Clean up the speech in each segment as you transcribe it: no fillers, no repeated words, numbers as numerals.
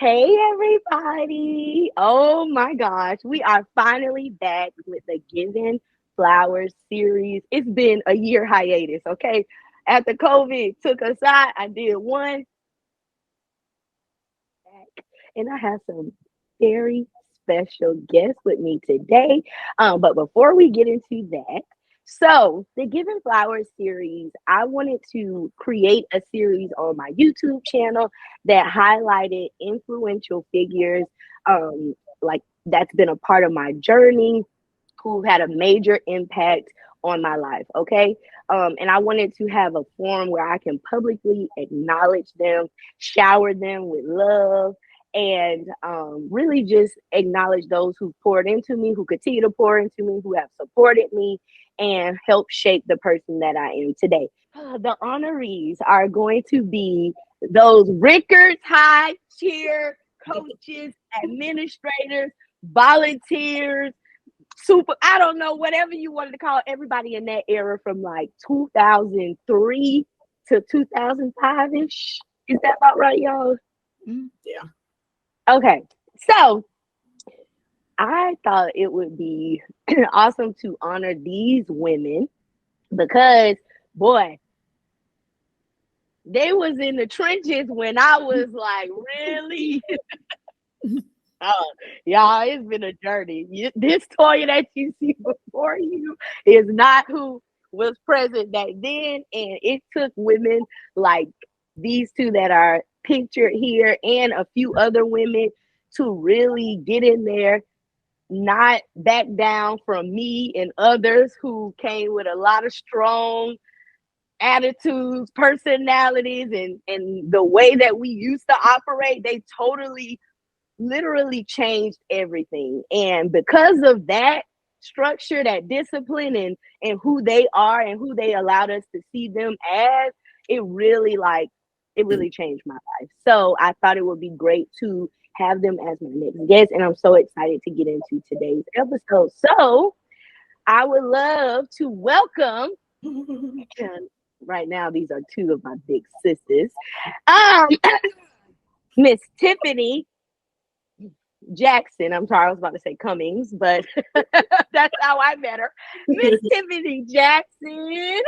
Hey everybody. Oh my gosh. We are finally back with the Givin Flowers series. It's been a year hiatus, okay? After COVID took us out, I did one back, and I have some very special guests with me today. But before we get into that, so the Giving Flowers series, I wanted to create a series on my YouTube channel that highlighted influential figures, like that's been a part of my journey, who had a major impact on my life. Okay. And I wanted to have a forum where I can publicly acknowledge them, shower them with love, and really just acknowledge those who poured into me, who continue to pour into me, who have supported me, and help shape the person that I am today. The honorees are going to be those Rickards High cheer coaches, administrators, volunteers, super, I don't know, whatever you wanted to call everybody in that era from like 2003 to 2005-ish. Is that about right, y'all? Yeah. Okay. So I thought it would be awesome to honor these women because, boy, they was in the trenches when I was like really oh, y'all, it's been a journey. This Toya that you see before you is not who was present back then. And it took women like these two that are pictured here and a few other women to really get in there, not back down from me and others who came with a lot of strong attitudes, personalities, and the way that we used to operate. They totally literally changed everything. And because of that structure, that discipline, and who they are and who they allowed us to see them as, it really changed my life. So I thought it would be great to have them as my next guest, and I'm so excited to get into today's episode. So I would love to welcome, and right now these are two of my big sisters, Miss Tiffany Jackson. I'm sorry, I was about to say Cummings, but that's how I met her. Miss Tiffany Jackson.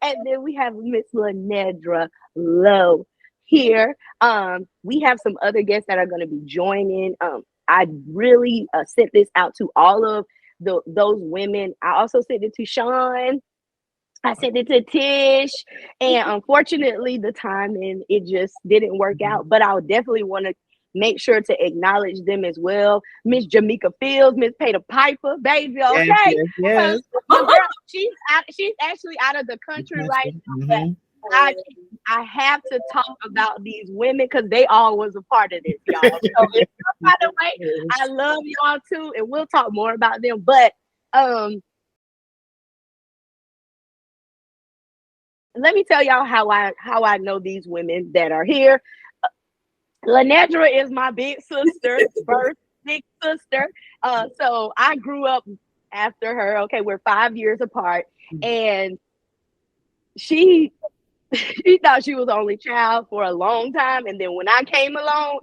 And then we have Miss Lanedra Lowe here. We have some other guests that are going to be joining. I really sent this out to all of those women. I also sent it to Sean. I sent it to Tish, and unfortunately, the timing it just didn't work out. But I would definitely want to make sure to acknowledge them as well. Miss Jamaica Fields, Miss Peter Piper, baby, okay. Yes. Girl, she's actually out of the country right now. But I have to talk about these women because they all was a part of this, y'all. So by the way, I love y'all too, and we'll talk more about them. But let me tell y'all how I know these women that are here. Lanedra is my big sister, birth big sister. So I grew up after her. Okay, we're 5 years apart, and she thought she was the only child for a long time. And then when I came along,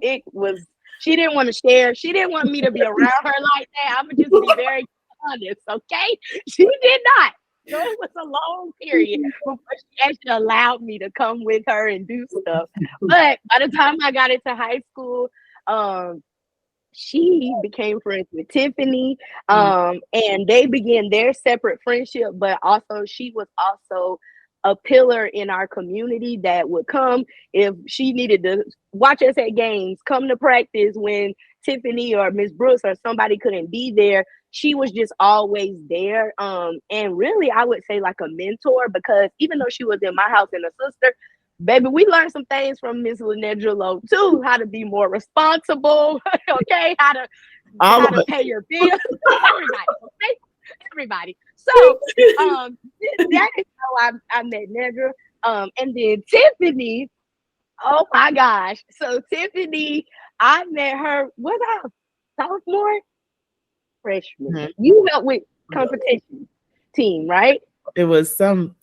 she didn't want to share. She didn't want me to be around her like that. I'm gonna just be very honest, okay? She did not. So it was a long period before she actually allowed me to come with her and do stuff. But by the time I got into high school, she became friends with Tiffany, and they began their separate friendship. But also, she was also a pillar in our community that would come if she needed to watch us at games, come to practice when Tiffany or Miss Brooks or somebody couldn't be there. She was just always there. And really, I would say like a mentor, because even though she was in my house and a sister, baby, we learned some things from Miss Lanedra Lowe too, how to be more responsible, okay, how to pay your bills, everybody, okay? Everybody. So that is how I met Nedra. And then Tiffany, oh my gosh. So Tiffany, I met her, was I sophomore? Freshman. Mm-hmm. You helped with competition team, right? It was some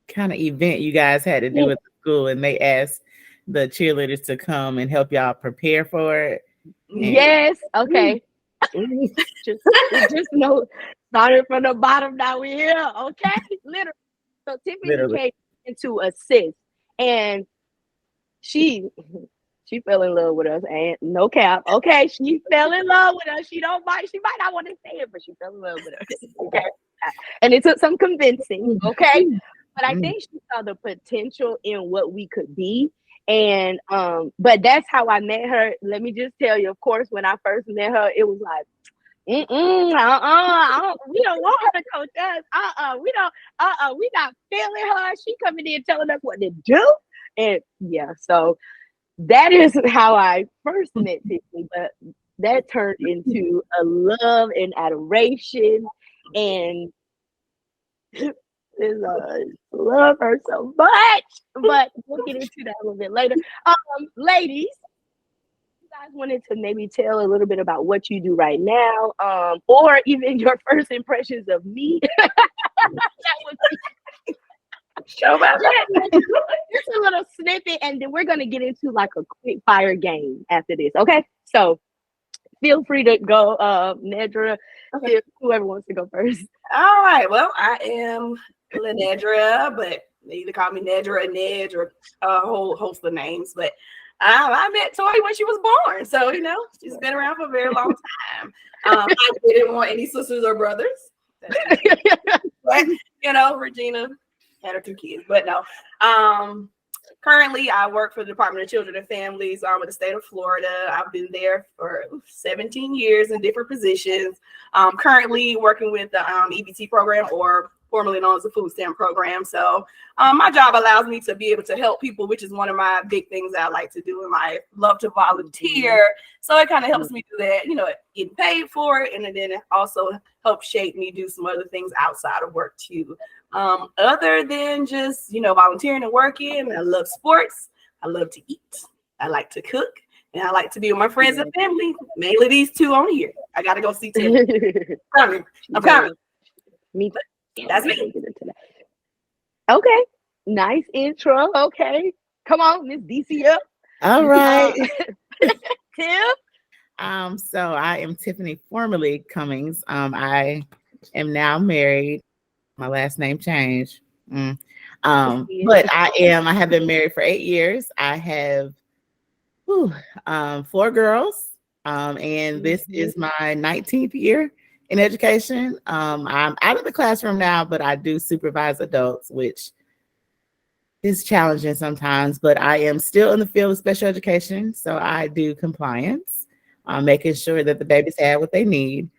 kind of event you guys had to do at the school, and they asked the cheerleaders to come and help y'all prepare for it. And yes. Okay. just know, started from the bottom. Now we're here. Okay. Literally. So Tiffany came into assist, and she fell in love with us, and no cap. Okay, she fell in love with us. She might not want to say it, but she fell in love with us. Okay, and it took some convincing. Okay, but I think she saw the potential in what we could be, and but that's how I met her. Let me just tell you, of course, when I first met her, it was like, we don't want her to coach us. We not feeling her. She coming in telling us what to do, and yeah, so. That is how I first met Tiffany, but that turned into a love and adoration, and love her so much. But we'll get into that a little bit later. Ladies, you guys wanted to maybe tell a little bit about what you do right now, or even your first impressions of me. That would be show about just a little snippet, and then we're gonna get into like a quick fire game after this. Okay, so feel free to go, Nedra. Okay. Whoever wants to go first. All right. Well, I am Nedra, but they either call me Nedra or Ned or a whole host of names. But I met Toy when she was born, so she's been around for a very long time. I didn't want any sisters or brothers, but Regina had her 2 kids, but no. Currently, I work for the Department of Children and Families with the state of Florida. I've been there for 17 years in different positions. Currently working with the EBT program, or formerly known as the food stamp program. So my job allows me to be able to help people, which is one of my big things that I like to do in life. Love to volunteer. So it kind of helps me do that, getting paid for it. And then it also helps shape me do some other things outside of work too. Other than just, volunteering and working, I love sports. I love to eat. I like to cook. And I like to be with my friends and family, mainly these 2 on here. I got to go see Tim. I'm coming. Me. That's me. Okay. Nice intro. Okay. Come on, Miss DCF. All right. Tim. So I am Tiffany, formerly Cummings. I am now married. My last name changed. But I have been married for 8 years. I have 4 girls. And this is my 19th year in education. I'm out of the classroom now, but I do supervise adults, which is challenging sometimes, but I am still in the field of special education. So I do compliance, making sure that the babies have what they need.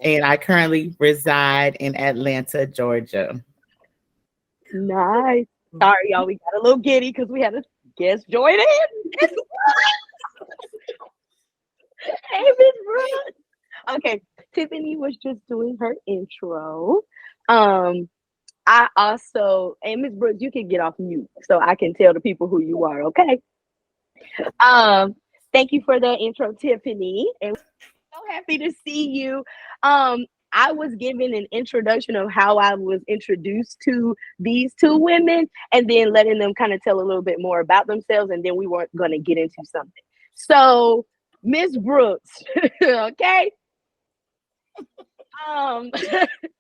And I currently reside in Atlanta, Georgia. Nice. Sorry, y'all. We got a little giddy because we had a guest join in. Hey, Miss Brooks. Okay, Tiffany was just doing her intro. I also, and Miss Brooks, you can get off mute so I can tell the people who you are. Okay. Thank you for that intro, Tiffany. And so happy to see you. I was given an introduction of how I was introduced to these 2 women, and then letting them kind of tell a little bit more about themselves, and then we weren't going to get into something. So, Miss Brooks, okay?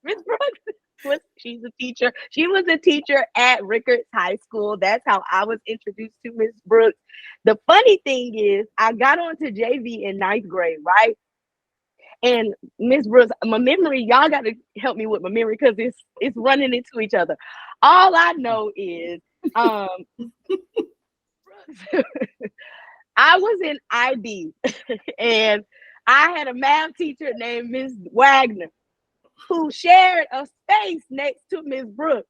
Miss Brooks, she's a teacher. She was a teacher at Rickards High School. That's how I was introduced to Miss Brooks. The funny thing is, I got onto JV in 9th grade, right? And Miss Brooks, my memory, y'all got to help me with my memory because it's running into each other. All I know is I was in IB and I had a math teacher named Miss Wagner who shared a space next to Miss Brooks.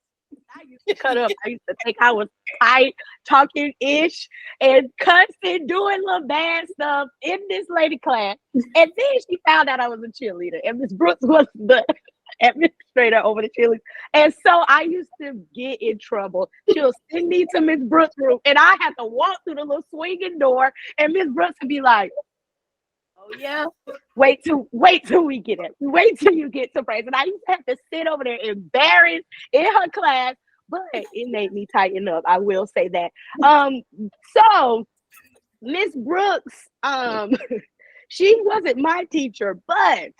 I used to cut up. I used to think I was tight, talking ish, and cussing, doing little bad stuff in this lady class. And then she found out I was a cheerleader, and Miss Brooks was the administrator over the cheerleaders. And so I used to get in trouble. She'll send me to Miss Brooks' room, and I had to walk through the little swinging door, and Miss Brooks would be like, "Oh yeah, wait till we get it. Wait till you get to praise." And I used to have to sit over there embarrassed in her class but it made me tighten up. I will say that. So Miss Brooks, she wasn't my teacher, but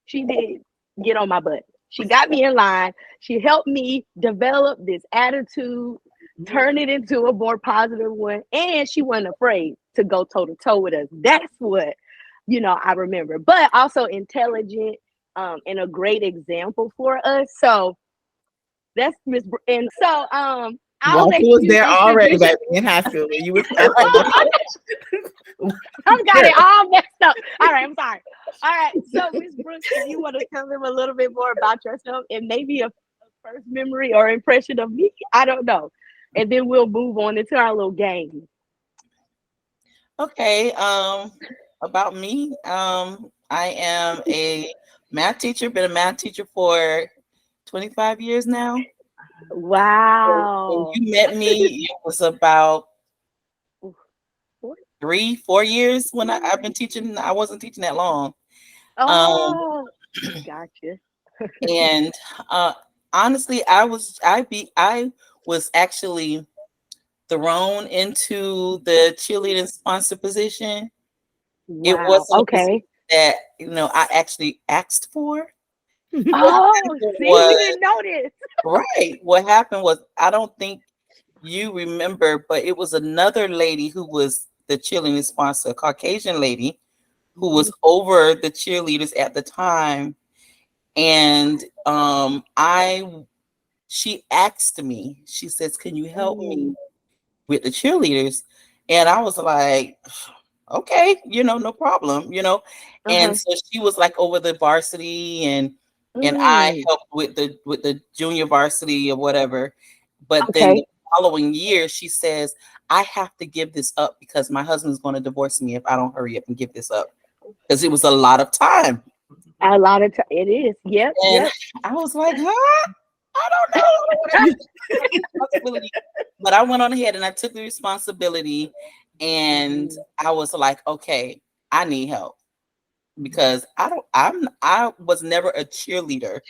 she did get on my butt. She got me in line. She helped me develop this attitude, turn it into a more positive one. And she wasn't afraid to go toe to toe with us. That's what, I remember. But also intelligent, and a great example for us. So that's Miss. And so I'll let Walter was you there already, introduce. baby, in high school when you was. I've got it all messed up. All right, I'm sorry. All right, so Miss Brooks, if you want to tell them a little bit more about yourself and maybe a first memory or impression of me, I don't know, and then we'll move on into our little game. Okay. About me, I am a math teacher. Been a math teacher for 25 years now. Wow. When you met me, it was about 3-4 years when I've been teaching. I wasn't teaching that long. Oh, gotcha. And honestly, I was actually thrown into the cheerleading sponsor position. Wow. It wasn't a Okay. position that I actually asked for. Oh, see, we didn't know this. Right. What happened was, I don't think you remember, but it was another lady who was the cheerleading sponsor, a Caucasian lady who was over the cheerleaders at the time. And she asked me, she says, "Can you help me with the cheerleaders?" And I was like, okay, no problem, And so she was like over the varsity, and I helped with the junior varsity or whatever. But then the following year, she says, "I have to give this up because my husband's going to divorce me if I don't hurry up and give this up." Because it was a lot of time. A lot of time. It is. Yep. And Yep. I was like, huh? I don't know. But I went on ahead and I took the responsibility, and I was like, okay, I need help, because I was never a cheerleader.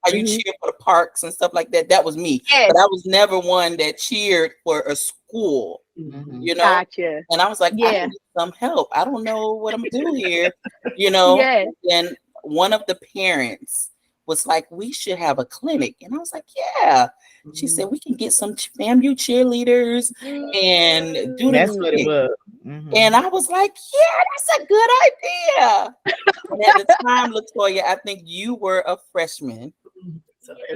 How you cheer for the parks and stuff like that. That was me. Yes. But I was never one that cheered for a school. Gotcha. And I was like, I need some help. I don't know what I'm doing here. Yes. And one of the parents was like, "We should have a clinic." And I was like, "Yeah." She said, "We can get some FAMU cheerleaders and do That's what it was. And I was like, "Yeah, that's a good idea." And at the time, Latoya, I think you were a freshman.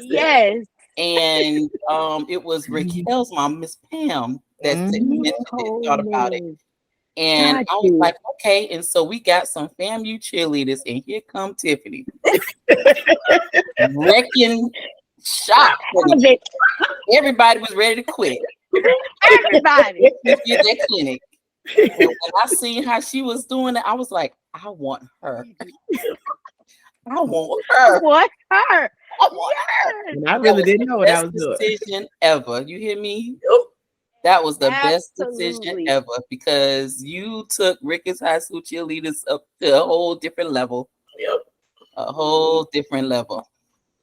Yes. And it was Raquel's mom, Miss Pam, that mentioned it, thought about it. And I was like, okay. And so we got some FAMU cheerleaders, and here come Tiffany. Wrecking shop. Everybody was ready to quit. Everybody. Did that clinic. And when I seen how she was doing it, I was like, I want her. I want her. I want her. I want her. And I really didn't know what I was doing. Decision ever. You hear me? That was the best decision ever, because you took Rickards High School cheerleaders up to a whole different level. Yep. A whole different level.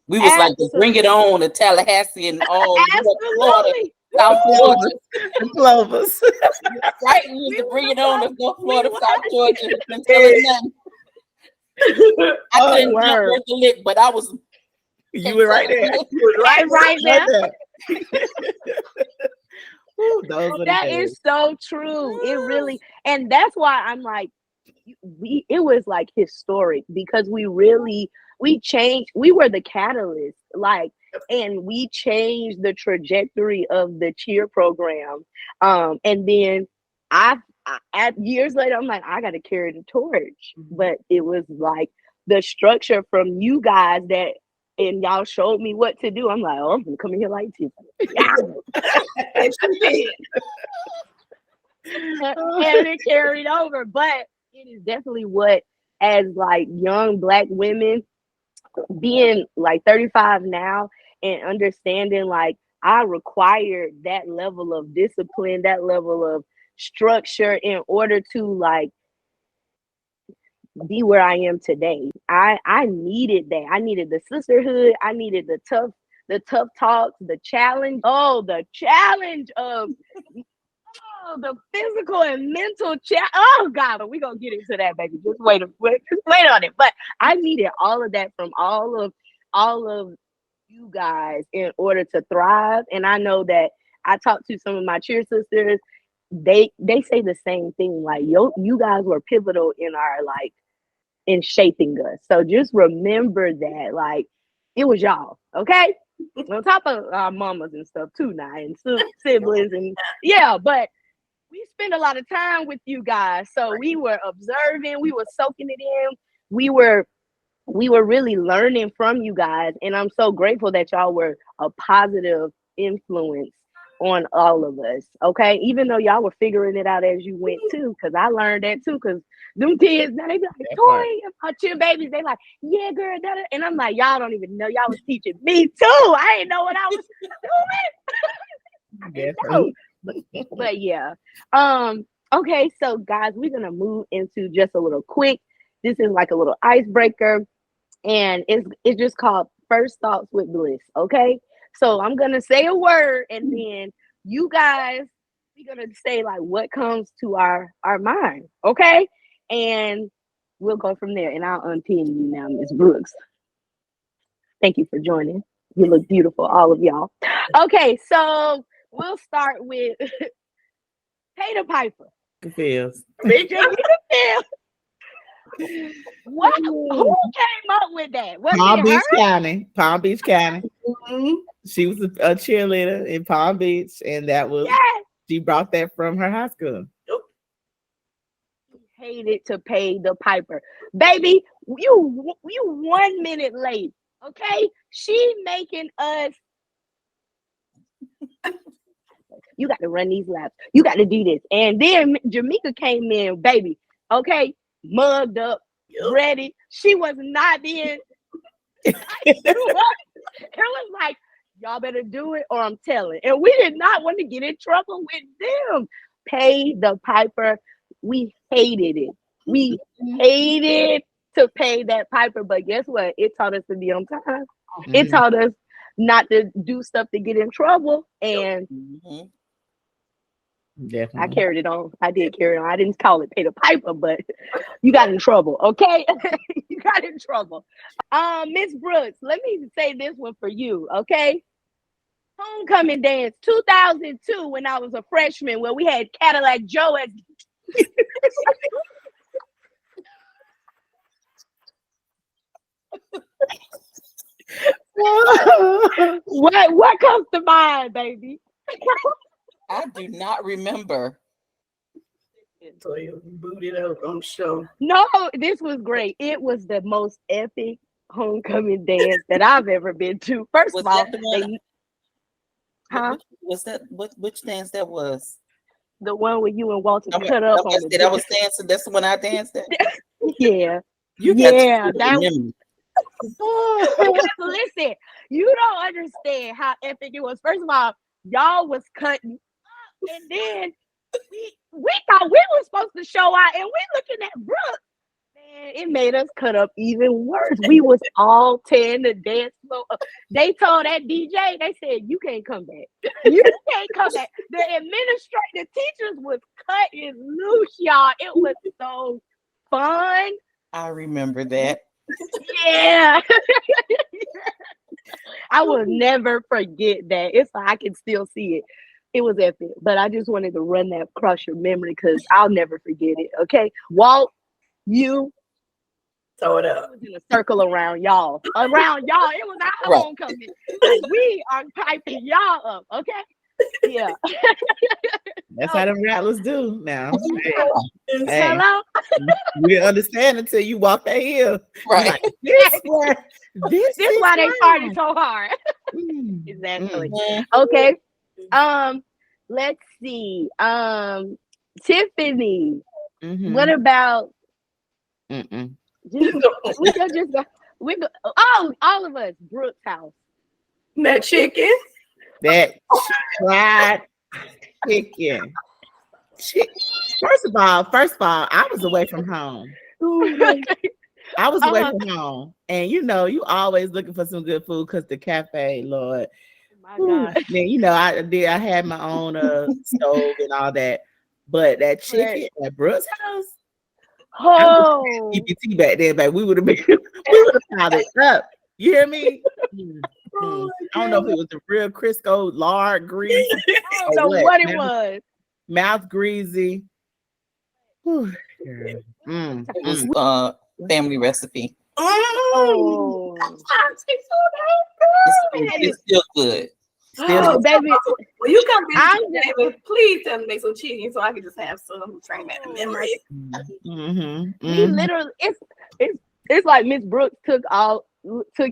We was like to bring it on to Tallahassee and all Florida, South Georgia. Clovers. Right? We used to bring it on to North Florida, South Georgia, and tell us nothing. I couldn't work the lick, but I was. You were right there. You were right there. Ooh, that is so true. It really, and that's why I'm like, it was like historic, because we changed. We were the catalyst, and we changed the trajectory of the cheer program. And then years later, I'm like, I got to carry the torch. But it was like the structure from you guys and y'all showed me what to do. I'm like, oh, I'm gonna come in here like this. And it carried over. But it is definitely what, as like young Black women, being like 35 now and understanding, like, I required that level of discipline, that level of structure in order to like be where I am today. I needed that. I needed the sisterhood. I needed the tough the tough talks, the challenge. Oh, the challenge of the physical and mental oh God, we're gonna get into that, baby. Just wait on it. But I needed all of that from all of you guys in order to thrive. And I know that I talked to some of my cheer sisters. They say the same thing. Like, you guys were pivotal in shaping us. So just remember that, like, it was y'all, okay? On top of our mamas and stuff too now, and siblings, and yeah, but we spent a lot of time with you guys. So we were observing, we were soaking it in, we were really learning from you guys. And I'm so grateful that y'all were a positive influence on all of us. Okay. Even though y'all were figuring it out as you went too, because I learned that too. Because them kids, now they be like, Toy, my cheer babies, they like, yeah, girl. And I'm like, y'all don't even know. Y'all was teaching me too. I didn't know what I was doing. But yeah. Okay, so guys, we're gonna move into just a little quick. This is like a little icebreaker, and it's just called First Thoughts with Bliss. Okay, so I'm gonna say a word, and then you guys, we're gonna say like what comes to our mind. Okay, and we'll go from there. And I'll unpin you now, Miss Brooks. Thank you for joining. You look beautiful, all of y'all. Okay, so we'll start with Pay the Piper. It feels. What? Who came up with that? Was Palm it Beach her? County. Palm Beach County. Mhm. She was a cheerleader in Palm Beach, and that was she brought that from her high school. Hated to pay the piper, baby. You 1 minute late. Okay, she making us. You got to run these laps. You got to do this. And then Jamaica came in, baby. Okay, mugged up, ready. She was not being. It was like, y'all better do it or I'm telling. And we did not want to get in trouble with them. Pay the piper. We hated it. We hated to pay that piper. But guess what? It taught us to be on time. Mm-hmm. It taught us not to do stuff to get in trouble. And I carried it on. I did carry it on. I didn't call it pay the piper, but you got in trouble. Okay. You got in trouble. Miss Brooks, let me say this one for you. Okay. Homecoming dance 2002 when I was a freshman, where we had Cadillac Joe as what comes to mind, baby? I do not remember. So you booted up on the show. No, this was great. It was the most epic homecoming dance that I've ever been to. First of all, was that which dance that was? The one where you and Walter cut up on it. I was dancing. That's the one I danced at. Yeah. That. Listen, you don't understand how epic it was. First of all, y'all was cutting up, and then we thought we were supposed to show out, and we looking at Brooke. Man, it made us cut up even worse. We was all 10 to dance floor. They told that DJ, they said, you can't come back. You can't come back. The teachers was cutting loose, y'all. It was so fun. I remember that. Yeah. I will never forget that. It's like I can still see it. It was epic. But I just wanted to run that across your memory because I'll never forget it. Okay. Walt, you throw it up. It was in a circle around y'all. It was our homecoming. We are piping y'all up. Okay. Yeah. That's how them rattlers do now. Hey. Hello? We didn't understand until you walk that hill. Right. Like, this is why they party so hard. Exactly. Okay. Let's see. Tiffany. What about all of us, Brooks' house. That chicken. That fried chicken. First of all, I was away from home. I was away from home, and you always looking for some good food because the cafe, Lord. My God. Then I had my own stove and all that, but that chicken at Brooks' house. Oh, EBT back then, back we would have piled it up. You hear me? I don't know if it was the real Crisco lard grease. I don't know what it was. Mouth greasy. It was family recipe. Oh, It's still good. Oh, baby. When you come visit, baby, please tell me make some chicken so I can just have some train that memory. We literally, it's like Miss Brooks took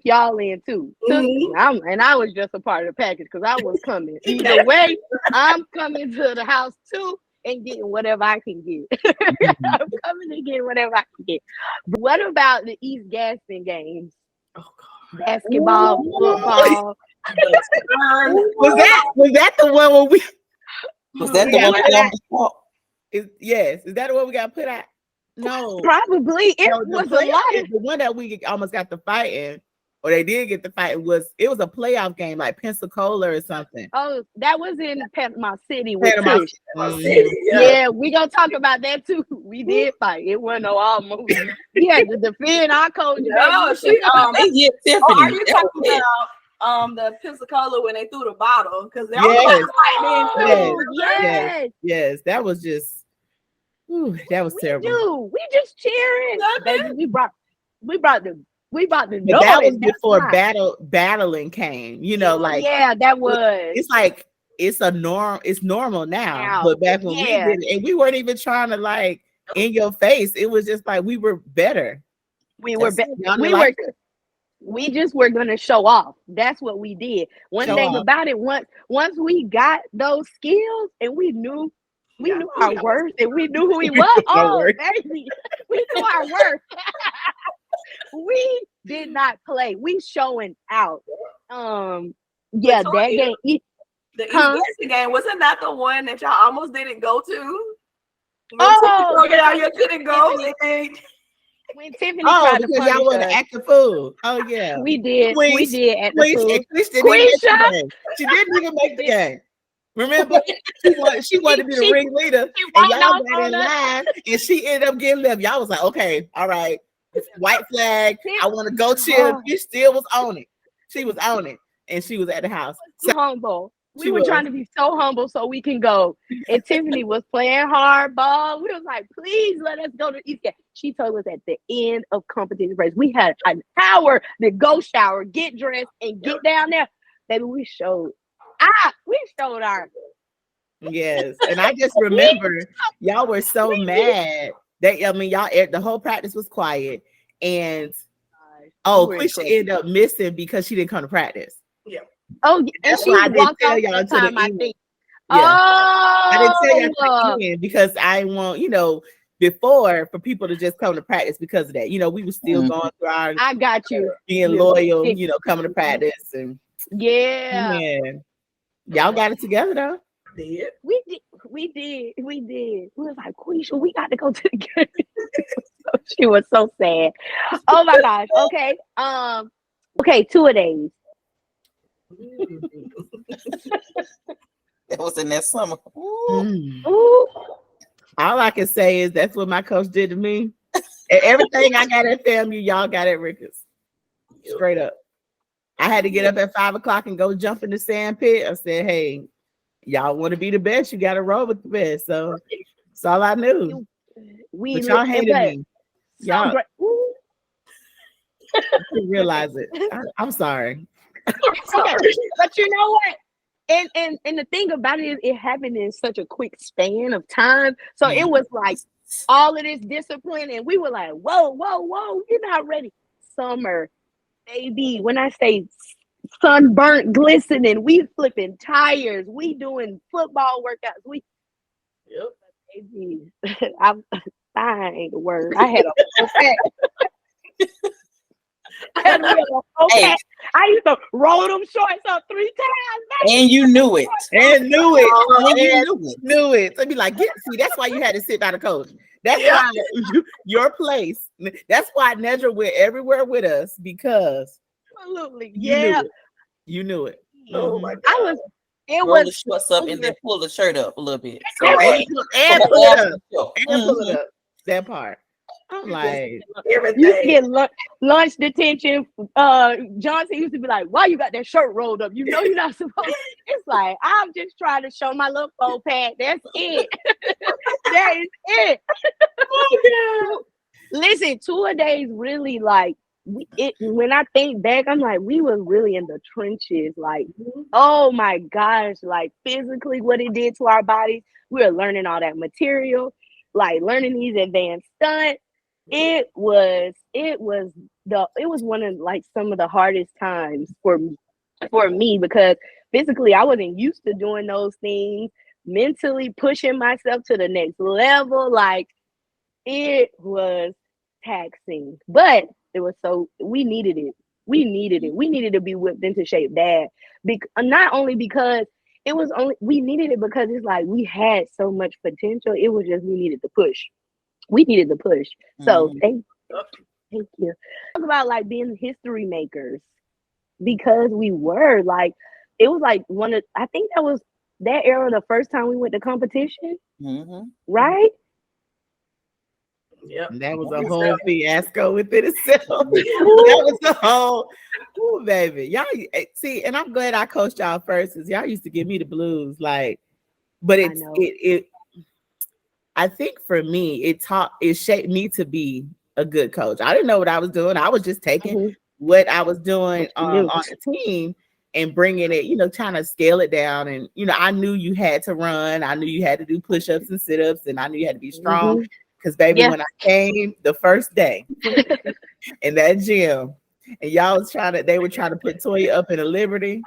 y'all in too. And I was just a part of the package because I was coming. Either way, I'm coming to the house too and getting whatever I can get. I'm coming to get whatever I can get. But what about the East Gaston games? Oh God. Basketball, football. Was that the one where we? Was that the one? Yes. Is that the one we got put out? No, probably it was a lot. The one that we almost got the fight in, or they did get the fight. It was a playoff game, like Pensacola or something. Oh, that was in Panama City. Panama City. Yeah, we gonna talk about that too. We did fight. It wasn't no all movie. We had to defend our coach. No, Tiffany. Are you talking about the Pensacola when they threw the bottle? Because they're all fighting. Yes, that was just. Ooh, that was terrible. We just cheering. Baby, we brought the noise. That was before battling came. that was. It's like it's normal now. But back when we did it, and we weren't even trying to like in your face. It was just like we were better. We just were gonna show off. That's what we did. One thing about it, once we got those skills and we knew our worth and we knew who he was. Oh, baby, we knew our worth. We did not play. We showing out. That game. The East game, wasn't that the one that y'all almost didn't go to? You couldn't go. When Tiffany tried to because y'all want to act the fool. Oh yeah, we did. We did act the fool. She didn't even make the game. Remember, she wanted to be the ringleader, and y'all got in line, and she ended up getting left. Y'all was like, okay, all right, white flag. I want to go chill. She still was on it. She was on it, and she was at the house. So humble. We were trying to be so humble so we can go. And Tiffany was playing hardball. We was like, please let us go to East Gate. She told us at the end of competition race, we had an hour to go shower, get dressed, and get down there. Baby, we showed our. Yes, and I just remember y'all were so mad that y'all the whole practice was quiet, and Quisha ended up missing because she didn't come to practice. Yeah. Oh, and she walked off y'all the time, I think. Yeah. I didn't tell y'all because I want before for people to just come to practice because of that. We were still going through our. I got you. Being loyal, coming to practice and. Yeah. Y'all got it together though. We did. We was like, Quisha, we got to go to the game. She was so sad. Oh my gosh. Okay. 2-a-days. That was in that summer. Ooh. All I can say is that's what my coach did to me. And everything I got at FAMU, y'all got at Rickards. Straight up. I had to get up at 5:00 and go jump in the sand pit. I said, hey, y'all want to be the best, you got to roll with the best. So that's all I knew. But y'all hated me. Y'all didn't realize it. I'm sorry. But you know what? And the thing about it is it happened in such a quick span of time. So it was like all of this discipline, and we were like, whoa, you're not ready. Summer, baby. When I say sunburnt, glistening, we flipping tires, we doing football workouts. Baby, I ain't the word. I had a whole pack. I used to roll them shorts up 3 times. Baby. And you knew it. And knew it. Knew it. So be like, see, that's why you had to sit by the coach. That's why your place. That's why Nedra went everywhere with us, because Absolutely. you Yeah. knew it. You knew it. Oh my God. I was. It Roll the was. shorts up and then pull the shirt up a little bit. So Correct. And pull it up. And pull Mhm. it up. That part. I'm like, Everything. You get lunch detention. Johnson used to be like, "Why you got that shirt rolled up? You know you're not supposed." It's like, I'm just trying to show my little faux pad. That's it. That is it. Oh, Listen, 2-a-days really like when I think back, I'm like, we was really in the trenches. Like, oh my gosh, like physically what it did to our bodies. We were learning all that material, like learning these advanced stunts. It was one of like some of the hardest times for me, because physically I wasn't used to doing those things, mentally pushing myself to the next level. Like, it was taxing, but it was we needed it. We needed to be whipped into shape bad. Not only because we needed it, because it's like we had so much potential. It was just we needed to push. So thank you. Talk about like being history makers, because we were like, it was like I think that was that era, the first time we went to competition, right? Yep. that was a whole fiasco within itself. That was the whole, ooh, baby. Y'all see, and I'm glad I coached y'all first, because y'all used to give me the blues. Like, but I think for me, it shaped me to be a good coach. I didn't know what I was doing. I was just taking what I was doing on the team and bringing it, trying to scale it down. And, I knew you had to run. I knew you had to do push-ups and sit-ups, and I knew you had to be strong. Because, baby, when I came the first day in that gym, and they were trying to put Toya up in a Liberty,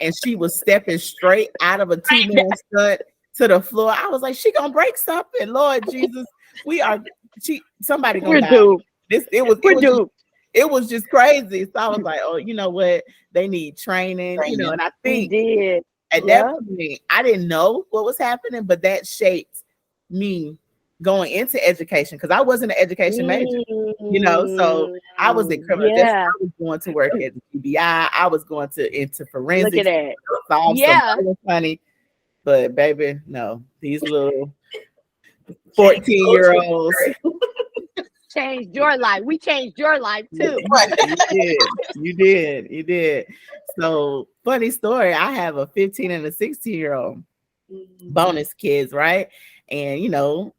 and she was stepping straight out of a 2-man stunt to the floor. I was like, she gonna break something. Lord Jesus, somebody gonna die. Duped. It was just crazy. So I was like, oh, you know what? They need training. And I think at that point, I didn't know what was happening, but that shaped me going into education, because I wasn't an education major, so I was in criminal justice. I was going to work at the GBI. I was going into forensics. Look at that. It was funny. But baby, no, these little 14-year-olds changed your life. We changed your life too. You did. So, funny story. I have a 15 and a 16-year-old bonus kids, right? And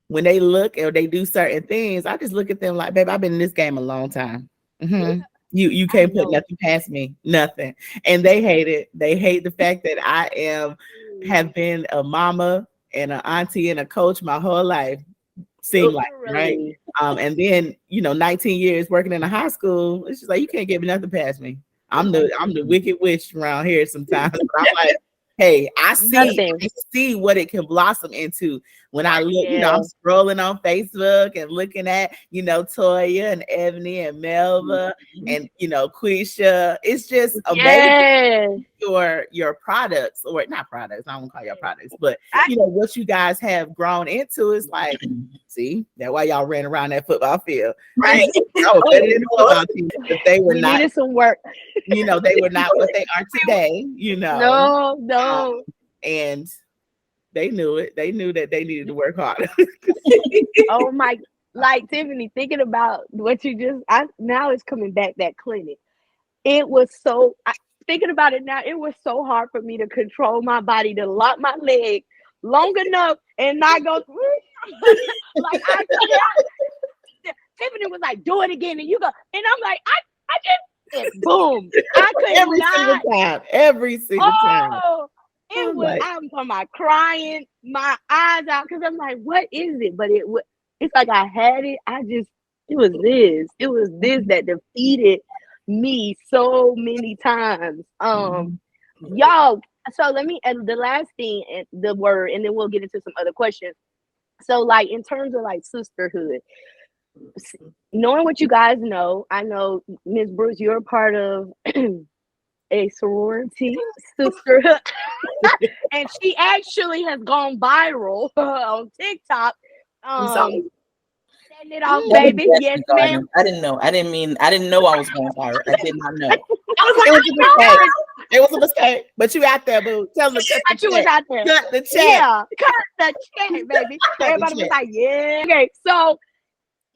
when they look or they do certain things, I just look at them like, babe, I've been in this game a long time. You can't put nothing past me, nothing. And they hate it. They hate the fact that I have been a mama and an auntie and a coach my whole life, seemed like, right? And then 19 years working in a high school, it's just like, you can't get nothing past me. I'm the wicked witch around here sometimes. But I'm like, hey, I see what it can blossom into when I look, I'm scrolling on Facebook and looking at, Toya and Ebony and Melva and, Quisha. It's just amazing. Your products, or not products, I won't call y'all products, but what you guys have grown into is like, see, that's why y'all ran around that football field. Right. Better than the football team, if they were not needed some work. they were not what they are today, No. And they knew it. They knew that they needed to work harder. Oh my, like Tiffany, thinking about what you now it's coming back, that clinic. It was thinking about it now, it was so hard for me to control my body, to lock my leg long enough and not go through. Like Tiffany was like, do it again, and you go, and I'm like, I just boom. I could every single time. It was, I'm talking about crying my eyes out, because I'm like, what is it? But it's like I had it. It was this that defeated me so many times. Y'all, so let me, and the last thing, the word, and then we'll get into some other questions. So like, in terms of like sisterhood, knowing what you guys know, I know Ms. Brooks, you're a part of a sorority sisterhood, and she actually has gone viral on TikTok Setting it off, That was baby. Yes, ma'am. I didn't know. I didn't know I was going fire. I did not know. I was like, It was a mistake. It was a mistake. But you out there, boo. Tell them to cut But the you was check. out there. Cut the check. Yeah, cut the check, baby. the Everybody was check. like, yeah. Okay, so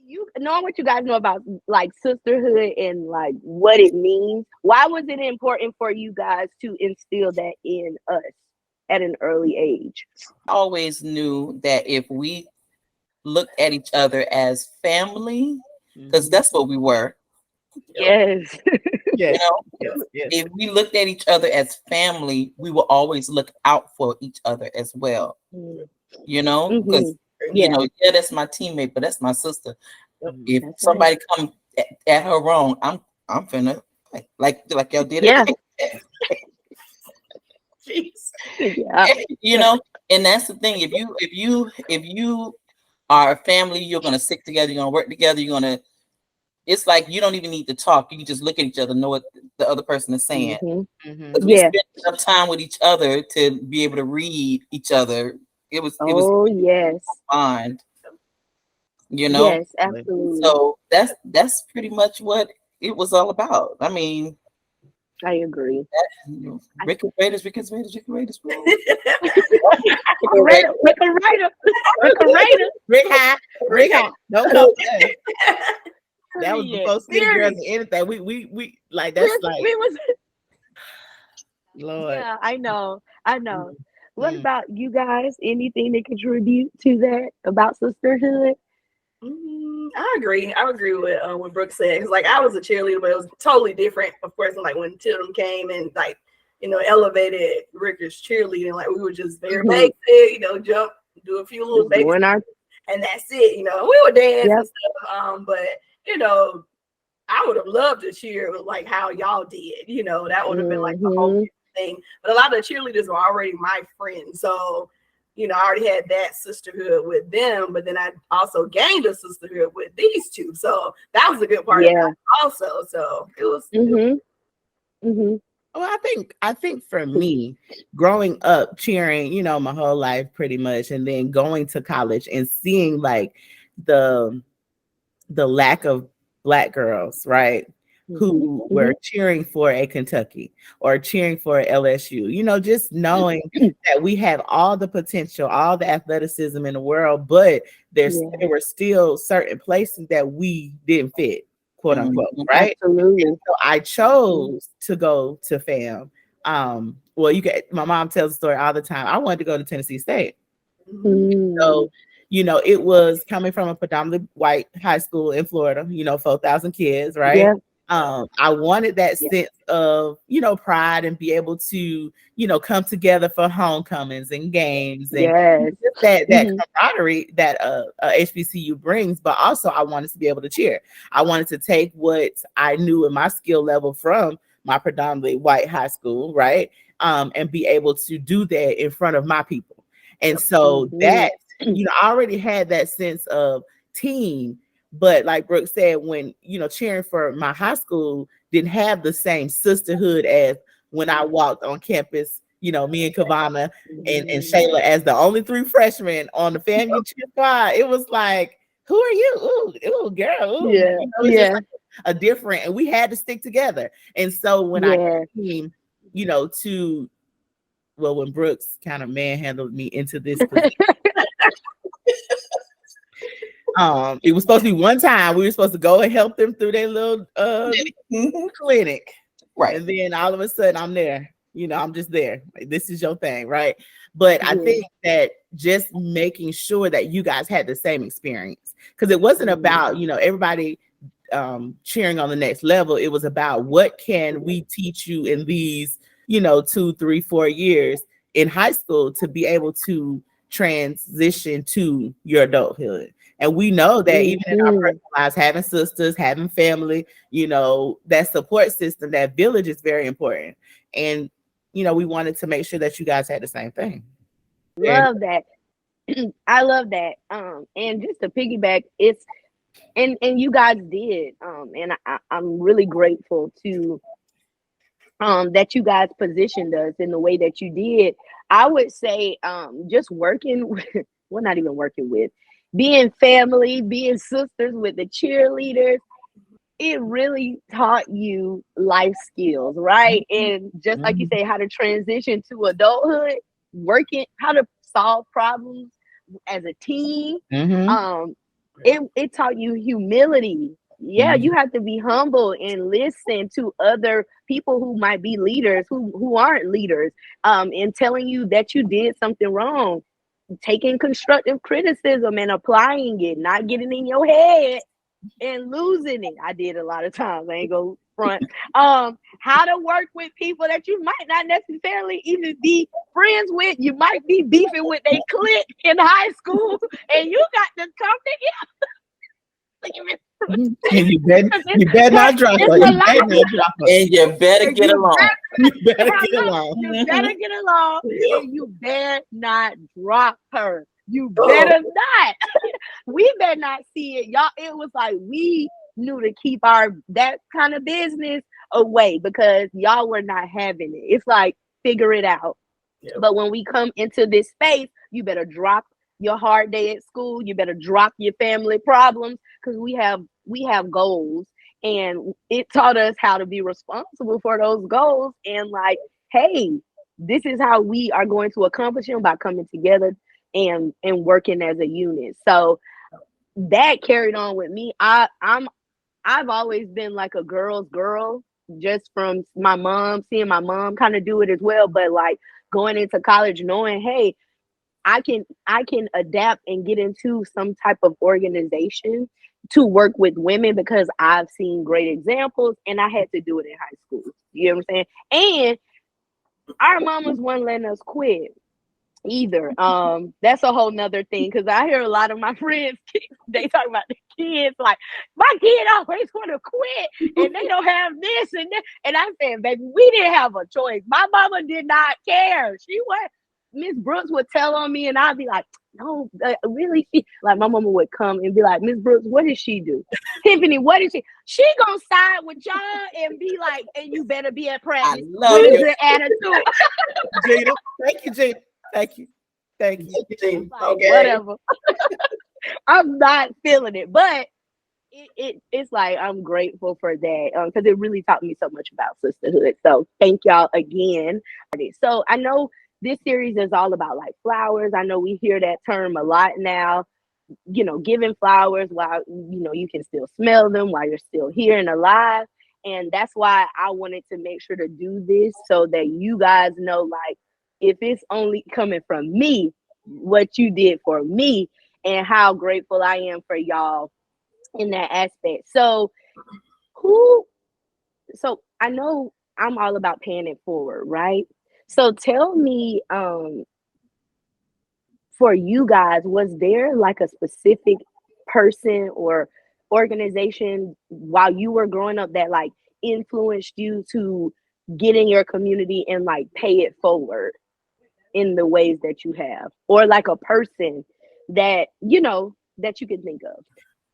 you knowing what you guys know about like sisterhood and like what it means, why was it important for you guys to instill that in us at an early age? I always knew that if we looked at each other as family, because that's what we were. Yes. Yes. You know, Yes. if we looked at each other as family, we will always look out for each other as well. You know, because you know, yeah, that's my teammate, but that's my sister. If That's somebody come at her wrong, I'm finna like y'all did it. Jeez. Yeah. You know, and that's the thing. If you are a family, you're gonna stick together, you're gonna work together, you're gonna. It's like you don't even need to talk. You can just look at each other, know what the other person is saying. Because we spent enough time with each other to be able to read each other. It was yes, bond. You know, yes, absolutely. So that's pretty much what it was all about. I mean, I agree. Rickards Raiders. Rick High. Don't go there. That was before City Girls and anything. We like that's like we was Lord. Yeah, I know. What about you guys? Anything to contribute to that about sisterhood? I agree. I agree with what Brooke said. Cause like I was a cheerleader, but it was totally different. Of course, like when Tilden came and like elevated Rickards cheerleading, like we were just very basic, jump, do a few little basic, and that's it. We would dance and stuff. But I would have loved to cheer like how y'all did. That would have been like the whole thing. But a lot of the cheerleaders were already my friends, so. I already had that sisterhood with them, but then I also gained a sisterhood with these two. So that was a good part of that also. So it was. Well, I think for me, growing up cheering, my whole life pretty much, and then going to college and seeing like the lack of Black girls, right? Who were cheering for a Kentucky or cheering for a LSU, just knowing that we have all the potential, all the athleticism in the world, but there were still certain places that we didn't fit, quote unquote, right? Absolutely. And so I chose to go to FAM. Well, my mom tells the story all the time. I wanted to go to Tennessee State. So it was coming from a predominantly white high school in Florida, 4,000 kids, right? Yeah. I wanted that sense of, pride and be able to, come together for homecomings and games and that camaraderie that HBCU brings. But also I wanted to be able to cheer. I wanted to take what I knew in my skill level from my predominantly white high school, right? And be able to do that in front of my people. And so that, I already had that sense of team. But like Brooke said, when, cheering for my high school didn't have the same sisterhood as when I walked on campus, me and Kavana and Shayla as the only 3 freshmen on the FAMU cheer squad. It was like, who are you? Ooh, girl. Ooh. Just like a different, and we had to stick together. And so when I came, when Brooks kind of manhandled me into this position, it was supposed to be one time we were supposed to go and help them through their little clinic, right? And then all of a sudden I'm there, I'm just there. Like, this is your thing, right? But I think that just making sure that you guys had the same experience, because it wasn't about everybody cheering on the next level. It was about what can we teach you in these 2, 3, 4 years in high school to be able to transition to your adulthood. And we know that even in our personal lives, having sisters, having family, that support system, that village is very important. And, we wanted to make sure that you guys had the same thing. Love that. I love that. And just to piggyback, and you guys did. And I'm really grateful to that you guys positioned us in the way that you did. I would say just working with, well, not even working with, being family, being sisters with the cheerleaders. It really taught you life skills, right? And just like you say, how to transition to adulthood, working, how to solve problems as a team. It taught you humility. Yeah, you have to be humble and listen to other people who might be leaders, who aren't leaders, and telling you that you did something wrong. Taking constructive criticism and applying it, not getting in your head and losing it. I did a lot of times. I ain't go front. How to work with people that you might not necessarily even be friends with. You might be beefing with a clique in high school, and you got to come together. And you better not drop her. And you better get along. You better get along. You better get along, and you better not drop her. You better not. We better not see it, y'all. It was like we knew to keep that kind of business away because y'all were not having it. It's like figure it out. Yep. But when we come into this space, you better drop your hard day at school. You better drop your family problems because we have goals, and it taught us how to be responsible for those goals. And like, hey, this is how we are going to accomplish them by coming together and working as a unit. So that carried on with me. I've always been like a girl's girl, just from my mom, seeing my mom kind of do it as well. But like going into college, knowing, hey, I can adapt and get into some type of organization to work with women because I've seen great examples, and I had to do it in high school. You know what I'm saying? And our mamas weren't letting us quit either. That's a whole nother thing, because I hear a lot of my friends, they talk about the kids like, my kid always want to quit and they don't have this and that. And I'm saying, baby, we didn't have a choice. My mama did not care. She was, Miss Brooks would tell on me and I'd be like, no, really? Like my mama would come and be like, Miss Brooks, what did she do? Tiffany, what is she? She gonna side with y'all and be like, and you better be at practice. What is your attitude? Gina, thank you, Gina. Thank you. Like, okay. Whatever. I'm not feeling it, but it's like I'm grateful for that because it really taught me so much about sisterhood. So thank y'all again. So I know this series is all about like flowers. I know we hear that term a lot now, you know, giving flowers while, you know, you can still smell them while you're still here and alive. And that's why I wanted to make sure to do this so that you guys know, like, if it's only coming from me, what you did for me and how grateful I am for y'all in that aspect. So I know I'm all about paying it forward, right? So tell me, for you guys, was there like a specific person or organization while you were growing up that like influenced you to get in your community and like pay it forward in the ways that you have, or like a person that, you know, that you can think of?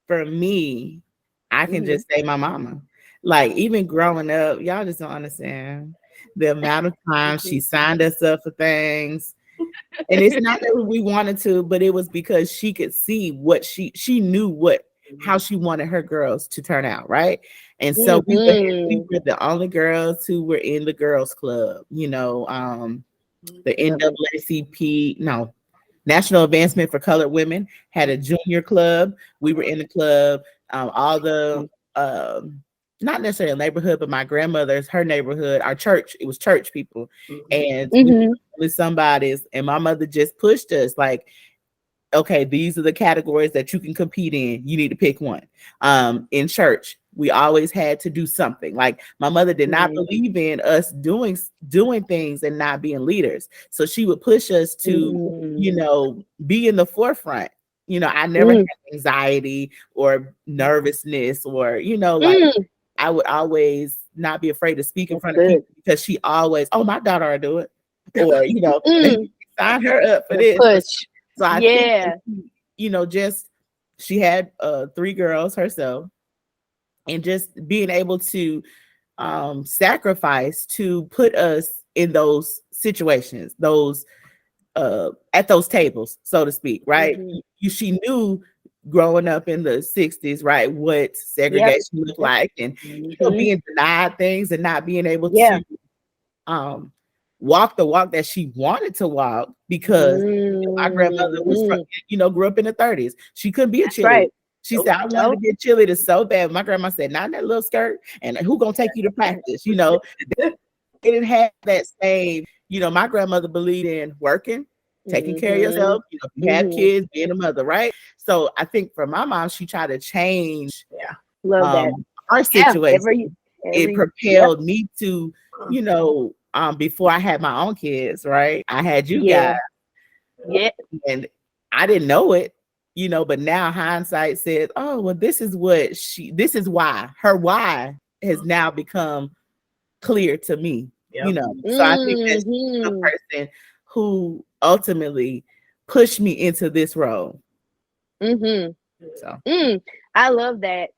For me, I can just say my mama. Like, even growing up, y'all just don't understand the amount of times she signed us up for things. And it's not that we wanted to, but it was because she could see what she knew how she wanted her girls to turn out, right? And so we were the only girls who were in the girls club, you know, the NAACP, National Advancement for Colored Women had a junior club. We were in the club. All the not necessarily a neighborhood, but my grandmother's, her neighborhood, our church, it was church people. And we were with somebody's, and my mother just pushed us like, okay, these are the categories that you can compete in. You need to pick one. In church, we always had to do something. Like, my mother did not believe in us doing things and not being leaders. So she would push us to, you know, be in the forefront. You know, I never had anxiety or nervousness or, you know, like I would always not be afraid to speak in front of people because she always, oh, my daughter will do it. Or, you know, sign her up for this. Push. So I think, you know, just she had 3 girls herself, and just being able to sacrifice to put us in those situations, those at those tables, so to speak, right? She knew growing up in the 60s, right, what segregation looked like, and being denied things and not being able to walk the walk that she wanted to walk because my grandmother was from, grew up in the 30s. She couldn't be a cheerleader. Right. She said, I wanted to be a cheerleader so bad. My grandma said, not in that little skirt, and who gonna take you to practice? They didn't have that same, my grandmother believed in working, taking care of yourself, you have kids, being a mother, right? So I think for my mom, she tried to change our situation. It propelled me to, before I had my own kids, right? I had you guys. Yeah. And I didn't know it, but now hindsight says, oh, well, this is why her why has now become clear to me, So I think that's the person who ultimately pushed me into this role. So I love that.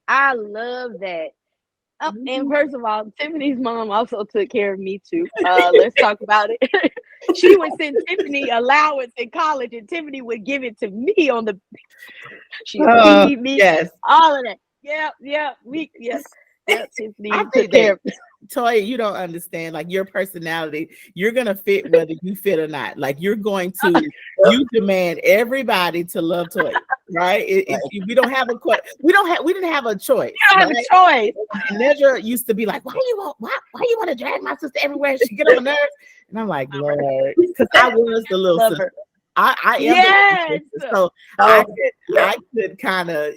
And first of all, Tiffany's mom also took care of me too. Let's talk about it. She would send Tiffany allowance in college, and Tiffany would give it to me on the. She would feed me, all of that. Tiffany took care of me. Toya, you don't understand, like your personality, you're gonna fit whether you fit or not. Like you demand everybody to love Toya, right? We don't have we didn't have a choice. You don't have a choice. Nedra used to be like, why you want to drag my sister everywhere? She get on my nerves, and I'm like, Lord, because I was the little sister. I am the sister, so I could kind of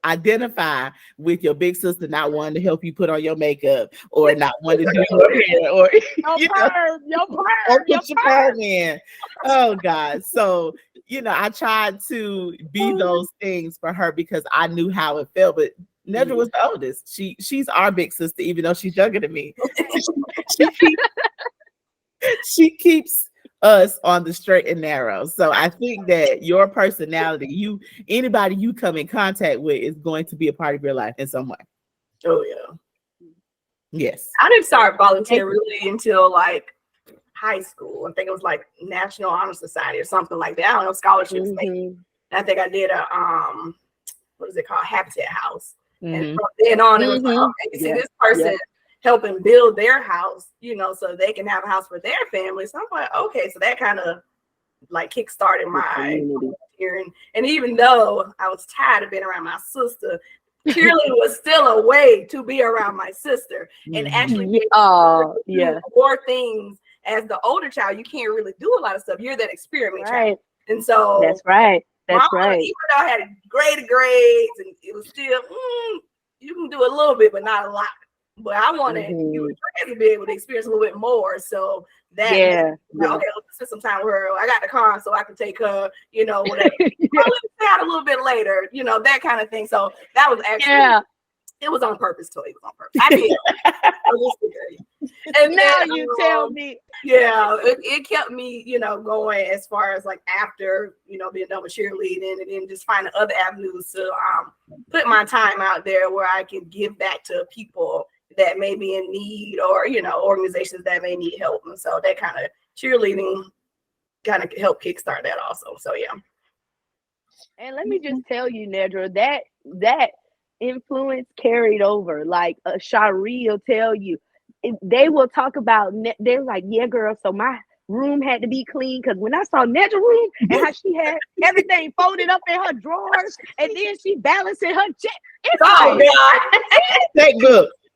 identify with your big sister not wanting to help you put on your makeup or not wanting to do your hair or your perm in. Oh God. So I tried to be those things for her because I knew how it felt, but Nedra was the oldest. She's our big sister, even though she's younger than me. She keeps us on the straight and narrow. So I think that your personality, anybody you come in contact with is going to be a part of your life in some way. Oh yeah. Yes. I didn't start volunteering really until like high school. I think it was like National Honor Society or something like that. I don't know, scholarships. I think I did a what is it called? Habitat House. And from then on, it was like, okay, see this person helping build their house, so they can have a house for their family. So I'm like, okay, so that kind of like kickstarted my volunteering. And even though I was tired of being around my sister, cheerleading was still a way to be around my sister and actually do more things. As the older child, you can't really do a lot of stuff. You're that experiment child. And so that's right. Even though I had great grades and it was still, you can do a little bit, but not a lot. But I wanted you to be able to experience a little bit more. So that, okay, let's spend some time with her. I got the car so I can take her, whatever. Let's stay out a little bit later, that kind of thing. So that was actually, it was on purpose, Toy. It was on purpose. I did. And now you tell me. Yeah, it kept me, going as far as like after, being done with cheerleading and then just finding other avenues to put my time out there where I can give back to people that may be in need or, organizations that may need help. And so that kind of cheerleading kind of helped kickstart that also. So, yeah. And let me just tell you, Nedra, that influence carried over. Like Shari will tell you, they will talk about, they're like, yeah, girl, so my room had to be clean because when I saw Nedra room and how she had everything folded up in her drawers and then she balancing her check.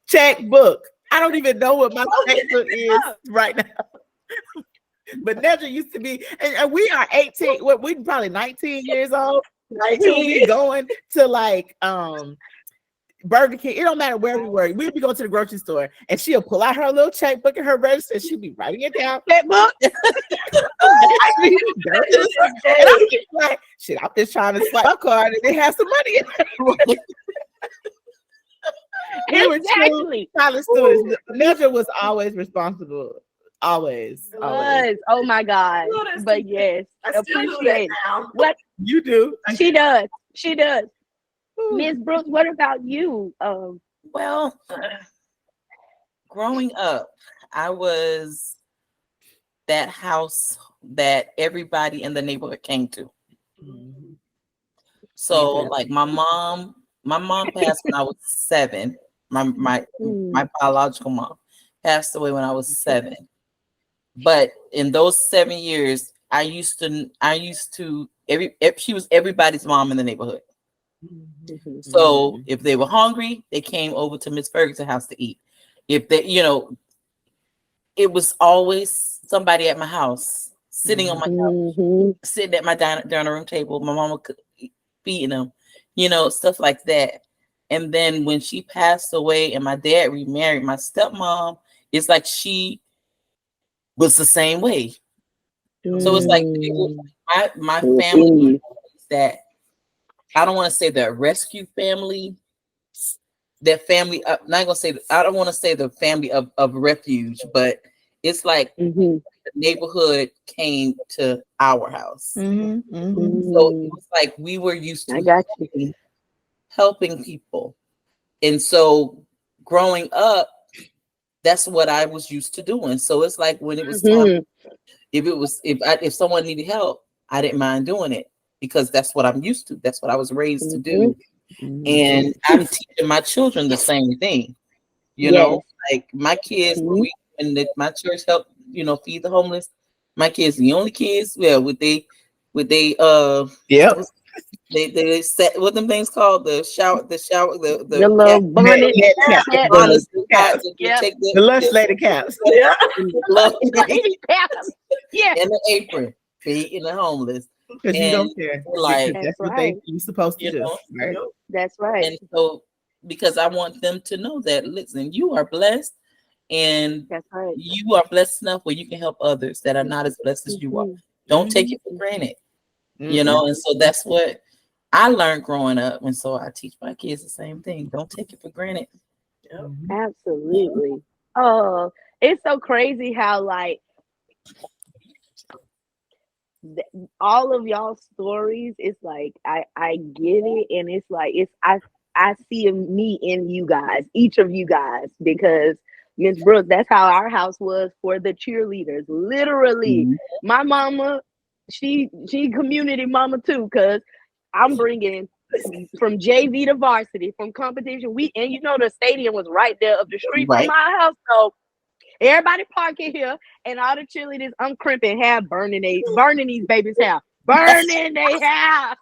Checkbook. I don't even know what my checkbook is right now. But Nedra used to be, and we are 18, we're probably 19 years old. 19 years going to like Burger King. It don't matter where we were. We'd be going to the grocery store and she'll pull out her little checkbook and her register and she'll be writing it down. Checkbook. And I'm like, shit, I'm just trying to swipe my card and they have some money in there. Exactly. College students. Nedra was always responsible. Always. Oh my God. But yes, I appreciate now. What you do. She does. Ms. Brooks, what about you? Well, growing up, I was that house that everybody in the neighborhood came to. Mm-hmm. So like my mom passed when I was 7. My biological mom passed away when I was 7. But in those 7 years, I used to she was everybody's mom in the neighborhood. Mm-hmm. So if they were hungry, they came over to Miss Ferguson's house to eat. If they, it was always somebody at my house sitting on my couch, sitting at my dining room table. My mama could feeding them, stuff like that. And then when she passed away and my dad remarried, my stepmom, it's like she was the same way. So it's like my family that I don't want to say the rescue family, that family. Not gonna say I don't want to say the family of refuge, but it's like the neighborhood came to our house. So it was like we were used to helping people, and so growing up, that's what I was used to doing. So it's like when it was time, if someone needed help, I didn't mind doing it because that's what I'm used to. That's what I was raised to do. And I'm teaching my children the same thing. Like my kids, when my church helped, feed the homeless. My kids, the only kids, they set what them things called the little bonnet caps. The lunch lady caps. Lady caps. Yeah. And the apron, feeding the homeless. Because you don't care. Like that's what you're supposed to do. Right? That's right. And so because I want them to know that, listen, you are blessed, and that's right. You are blessed enough where you can help others that are not as blessed as you are. Don't take it for granted. And so that's what I learned growing up, and so I teach my kids the same thing. Don't take it for granted. Absolutely. Oh, it's so crazy how like all of y'all stories, it's like I get it, and it's like I see me in you guys, each of you guys, because Miss Brooks, that's how our house was for the cheerleaders. Literally, my mama, she community mama too, because I'm bringing from JV to varsity, from competition. The stadium was right there up the street from my house, so everybody parking here, and all the cheerleaders I'm crimping hair, burning these babies' hair, burning their hair,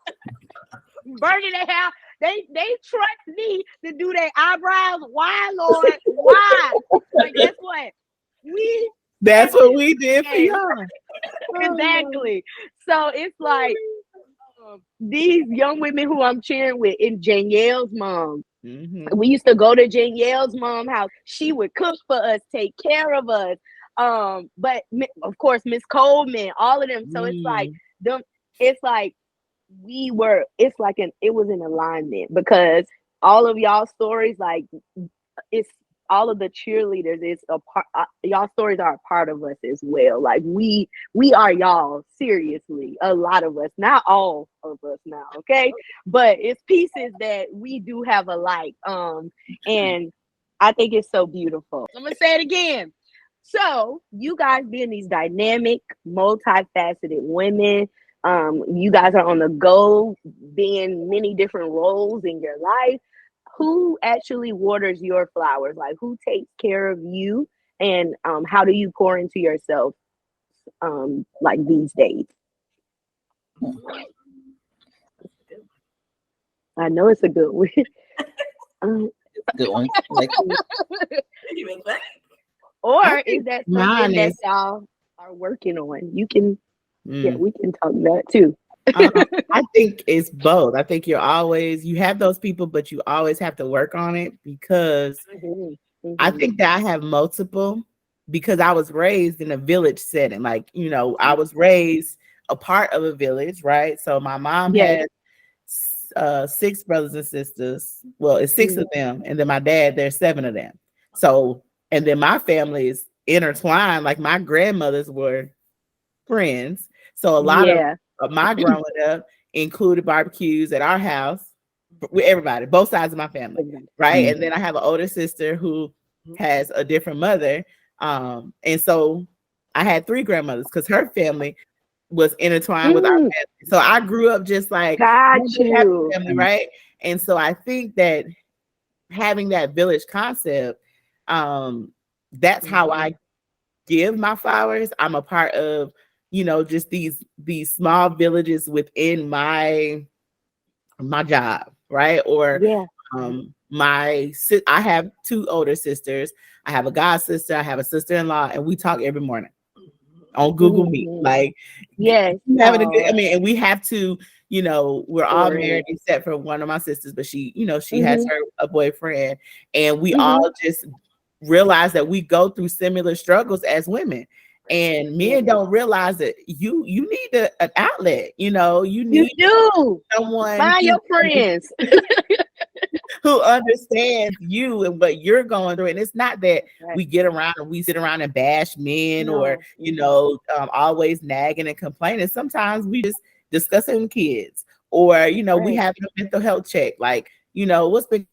burning their hair. They trust me to do their eyebrows. Why, Lord? Why? But guess what? That's what we did for y'all. Exactly. So it's like these young women who I'm cheering with, and Danielle's mom. We used to go to Danielle's mom's house. She would cook for us, take care of us. But of course, Miss Coleman, all of them. So it's like them. It's like it was an alignment, because all of y'all stories, like it's all of the cheerleaders, is a part. Y'all stories are a part of us as well. Like we are y'all, seriously. A lot of us, not all of us now, okay, but it's pieces that we do have alike. And I think it's so beautiful. I'm gonna say it again. So you guys being these dynamic, multifaceted women, you guys are on the go, being many different roles in your life. Who actually waters your flowers? Like, who takes care of you? And how do you pour into yourself like these days? I know it's a good one. Good one. Or is that something that y'all are working on? You can, we can talk that too. I think it's both. I think you have those people, but you always have to work on it, because I think that I have multiple, because I was raised in a village setting. Like, I was raised a part of a village, right? So my mom had 6 brothers and sisters. Well, it's 6 of them. And then my dad, there's 7 of them. So, and then my family is intertwined. Like my grandmothers were friends. So a lot of my growing up included barbecues at our house with everybody, both sides of my family, right? And then I have an older sister who has a different mother. And so I had 3 grandmothers, because her family was intertwined with our family. So I grew up just like got you. family, right? And so I think that having that village concept, that's how I give my flowers. I'm a part of, just these small villages within my job, right? Or I have 2 older sisters. I have a god sister, I have a sister-in-law, and we talk every morning on Google Meet. Like, having a good, and we have to, we're all married except for one of my sisters, but she, she has a boyfriend, and we all just realize that we go through similar struggles as women. And men don't realize that you need an outlet, you need someone, find your friends who understands you and what you're going through. And it's not that we get around and we sit around and bash men or always nagging and complaining. Sometimes we just discussing kids, or we have a mental health check, like, what's been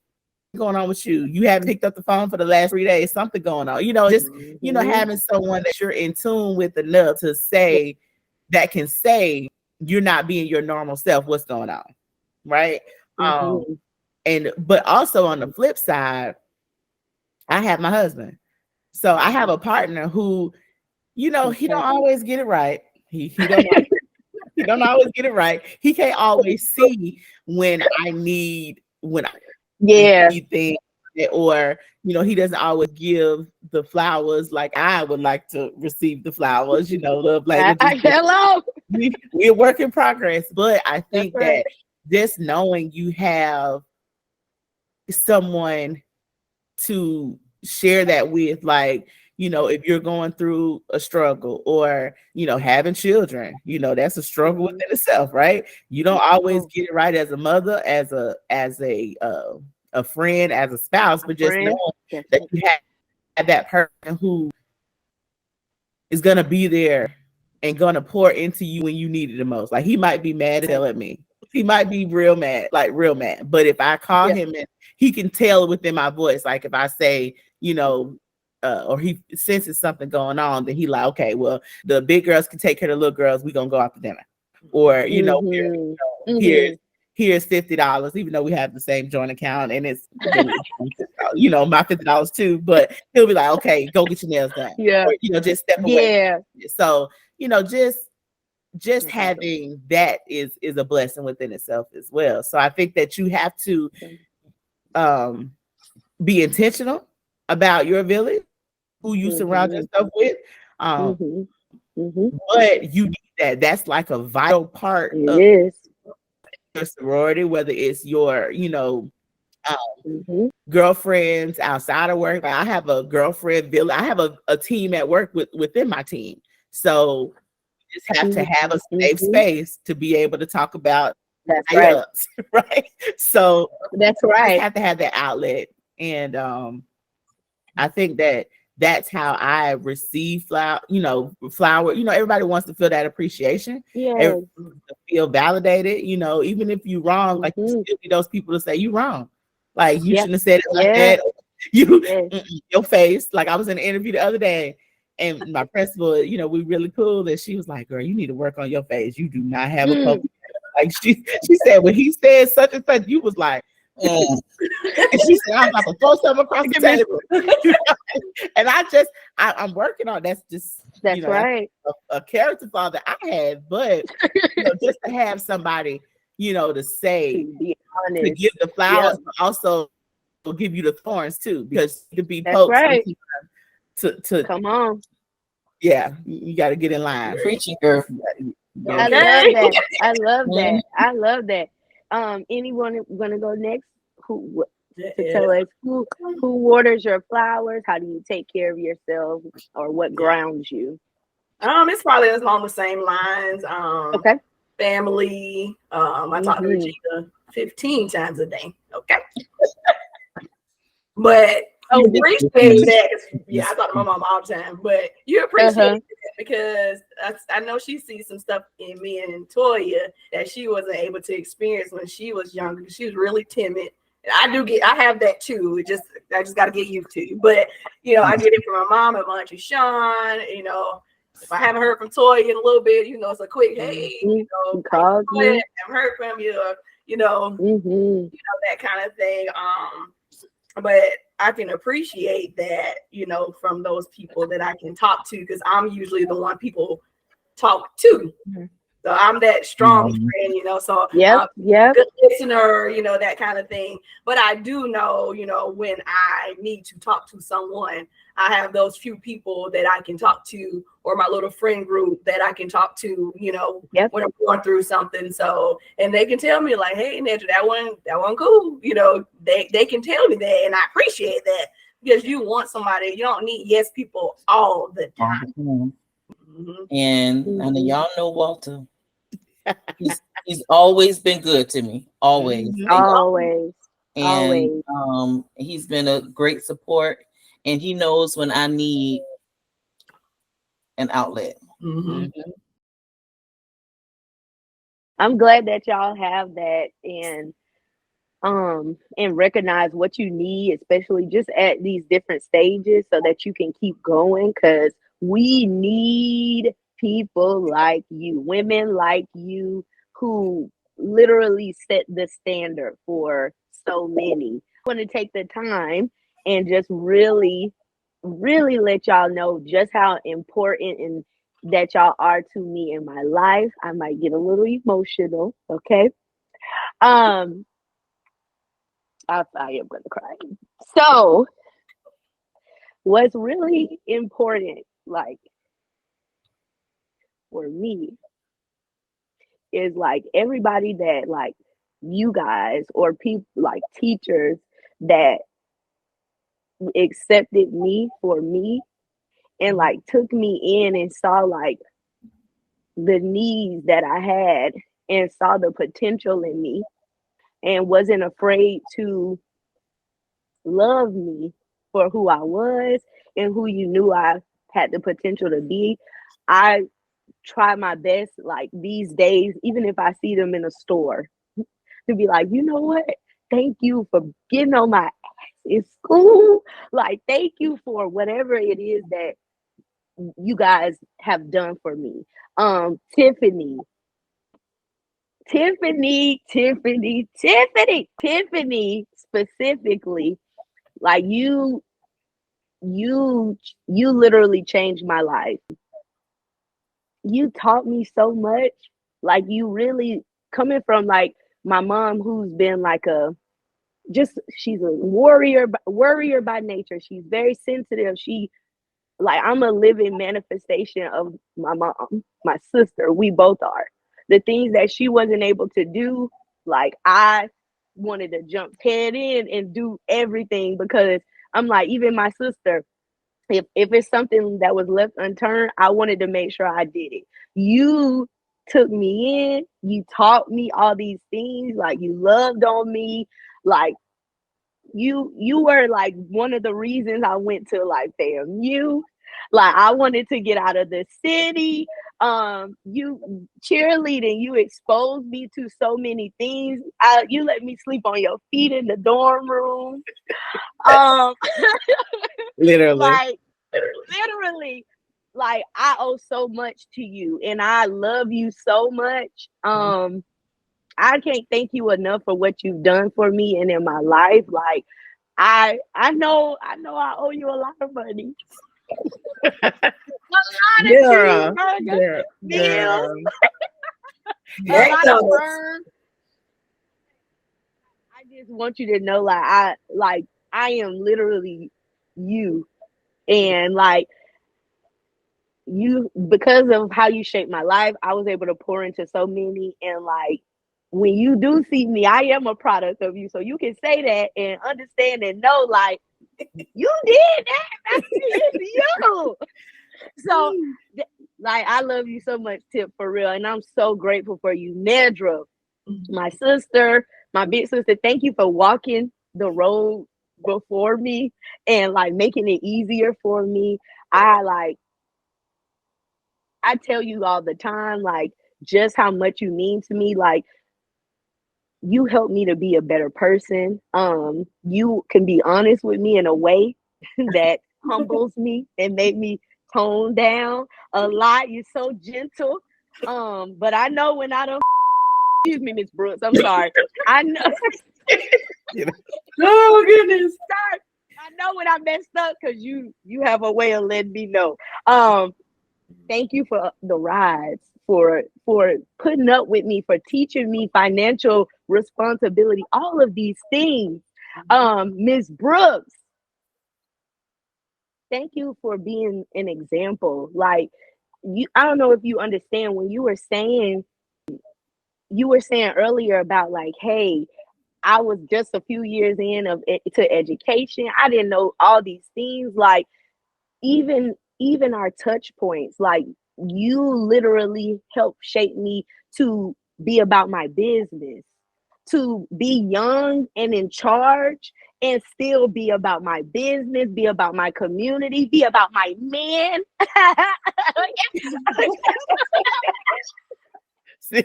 going on with you? You haven't picked up the phone for the last 3 days, something going on, just having someone that you're in tune with enough to say, that can say you're not being your normal self, what's going on, right? But also on the flip side, I have my husband. So I have a partner who, he don't always get it right. He don't always get it right. He can't always see when I need things, or he doesn't always give the flowers like I would like to receive the flowers. Love language. Hello. We're a work in progress, but I think that just knowing you have someone to share that with, like, if you're going through a struggle, or having children, that's a struggle within itself, right? You don't always get it right as a mother, as a friend, as a spouse, but just knowing that you have that person who is gonna be there and gonna pour into you when you need it the most. Like, he might be mad as hell at me. He might be real mad. But if I call him, and he can tell within my voice, like if I say, or he senses something going on, then he like, okay, well, the big girls can take care of the little girls. We're gonna go out to dinner. Or, here's $50, even though we have the same joint account, and it's my $50 too. But he'll be like, okay, go get your nails done. Or, just step away. So, just having that is a blessing within itself as well. So I think that you have to be intentional about your village, who you surround yourself with. But you need that. That's like a vital part of your sorority, whether it's your, girlfriends outside of work. Like, I have a girlfriend village. I have a team at work within my team. So you just have to have a safe space to be able to talk about right? So that's right. You have to have that outlet. And I think that's how I receive flower. Everybody wants to feel that appreciation. To feel validated. Even if you're wrong, like, you still need those people to say you wrong. Like, you shouldn't have said it like that. Your face. Like, I was in an interview the other day, and my principal, we really cool, and she was like, "Girl, you need to work on your face. You do not have a poker." Like, she said, when he said such and such, you was like, and she said, I'm about to throw something across the table. And I'm working on that's right. A character flaw that I have, but just to have somebody, to say, to give the flowers, but also will give you the thorns too, because you can be poked to come on. Yeah, you got to get in line. Preaching, girl. I love that. I love that. Anyone gonna go next? Who to tell us who waters your flowers? How do you take care of yourself, or what grounds you? It's probably along the same lines. Okay. Family. I talk to Regina 15 times a day. Okay. But you appreciate that. Yeah, I talk to my mom all the time, but you appreciate that because I know she sees some stuff in me and in Toya that she wasn't able to experience when she was younger. She was really timid. And I have that too. I just got to get used to. But I get it from my mom and my auntie Sean. If I haven't heard from Toy in a little bit, you know, it's a quick, hey, you know, call Toy, I haven't heard from you, or, you know, that kind of thing. But I can appreciate that, you know, from those people that I can talk to, because I'm usually the one people talk to. So I'm that strong friend, you know, so good listener, you know, that kind of thing. But I do know, you know, when I need to talk to someone, I have those few people that I can talk to, or my little friend group that I can talk to, you know, when I'm going through something. So, and they can tell me like, hey, Nedra, that one cool. You know, they can tell me that, and I appreciate that, because you want somebody, you don't need yes people all the time. And y'all know Walter. He's always been good to me. Always. And he's been a great support, and he knows when I need an outlet. I'm glad that y'all have that and recognize what you need, especially just at these different stages, so that you can keep going, because we need people like you, women like you, who literally set the standard for so many. I want to take the time and just really let y'all know just how important and that y'all are to me in my life. I might get a little emotional, okay? I am gonna cry. So, what's really important, like, for me, is like everybody that, like, you guys or people like teachers that accepted me for me and like took me in and saw like the needs that I had and saw the potential in me and wasn't afraid to love me for who I was and who you knew I had the potential to be. I try my best, like these days, even if I see them in a store, to be like, you know what? Thank you for getting on my ass in school. Like, thank you for whatever it is that you guys have done for me. Tiffany specifically, like you literally changed my life. You taught me so much. Like, you really, coming from like my mom, who's been like she's a warrior by nature. She's very sensitive. I'm a living manifestation of my mom, my sister. We both are. The things that she wasn't able to do, like, I wanted to jump head in and do everything, because I'm like, even my sister, if it's something that was left unturned, I wanted to make sure I did it. You took me in, you taught me all these things, like you loved on me, like you were like one of the reasons I went to like FAMU. Like, I wanted to get out of the city. You cheerleading, you exposed me to so many things. You let me sleep on your feet in the dorm room. Literally. Literally, like, I owe so much to you, and I love you so much. I can't thank you enough for what you've done for me and in my life. Like, I know I owe you a lot of money. I just want you to know, I am literally you, and like, you, because of how you shaped my life, I was able to pour into so many. And like, when you do see me, I am a product of you, so you can say that and understand and know, like, you did that. That's you. So, like, I love you so much, Tip, for real, and I'm so grateful for you, Nedra, my sister, my big sister. Thank you for walking the road before me and like making it easier for me. I tell you all the time, like, just how much you mean to me. Like, you helped me to be a better person. You can be honest with me in a way that humbles me and made me toned down a lot. You're so gentle. But I know when I don't. Excuse me, Miss Brooks. I'm sorry. I know. Oh goodness. Sorry. I know when I messed up because you have a way of letting me know. Thank you for the rides, for putting up with me, for teaching me financial responsibility, all of these things. Ms. Brooks, thank you for being an example. Like, I don't know if you understand when you were saying earlier about like, hey, I was just a few years to education. I didn't know all these things. Like, even our touch points, like, you literally helped shape me to be about my business, to be young and in charge and still be about my business, be about my community, be about my man. be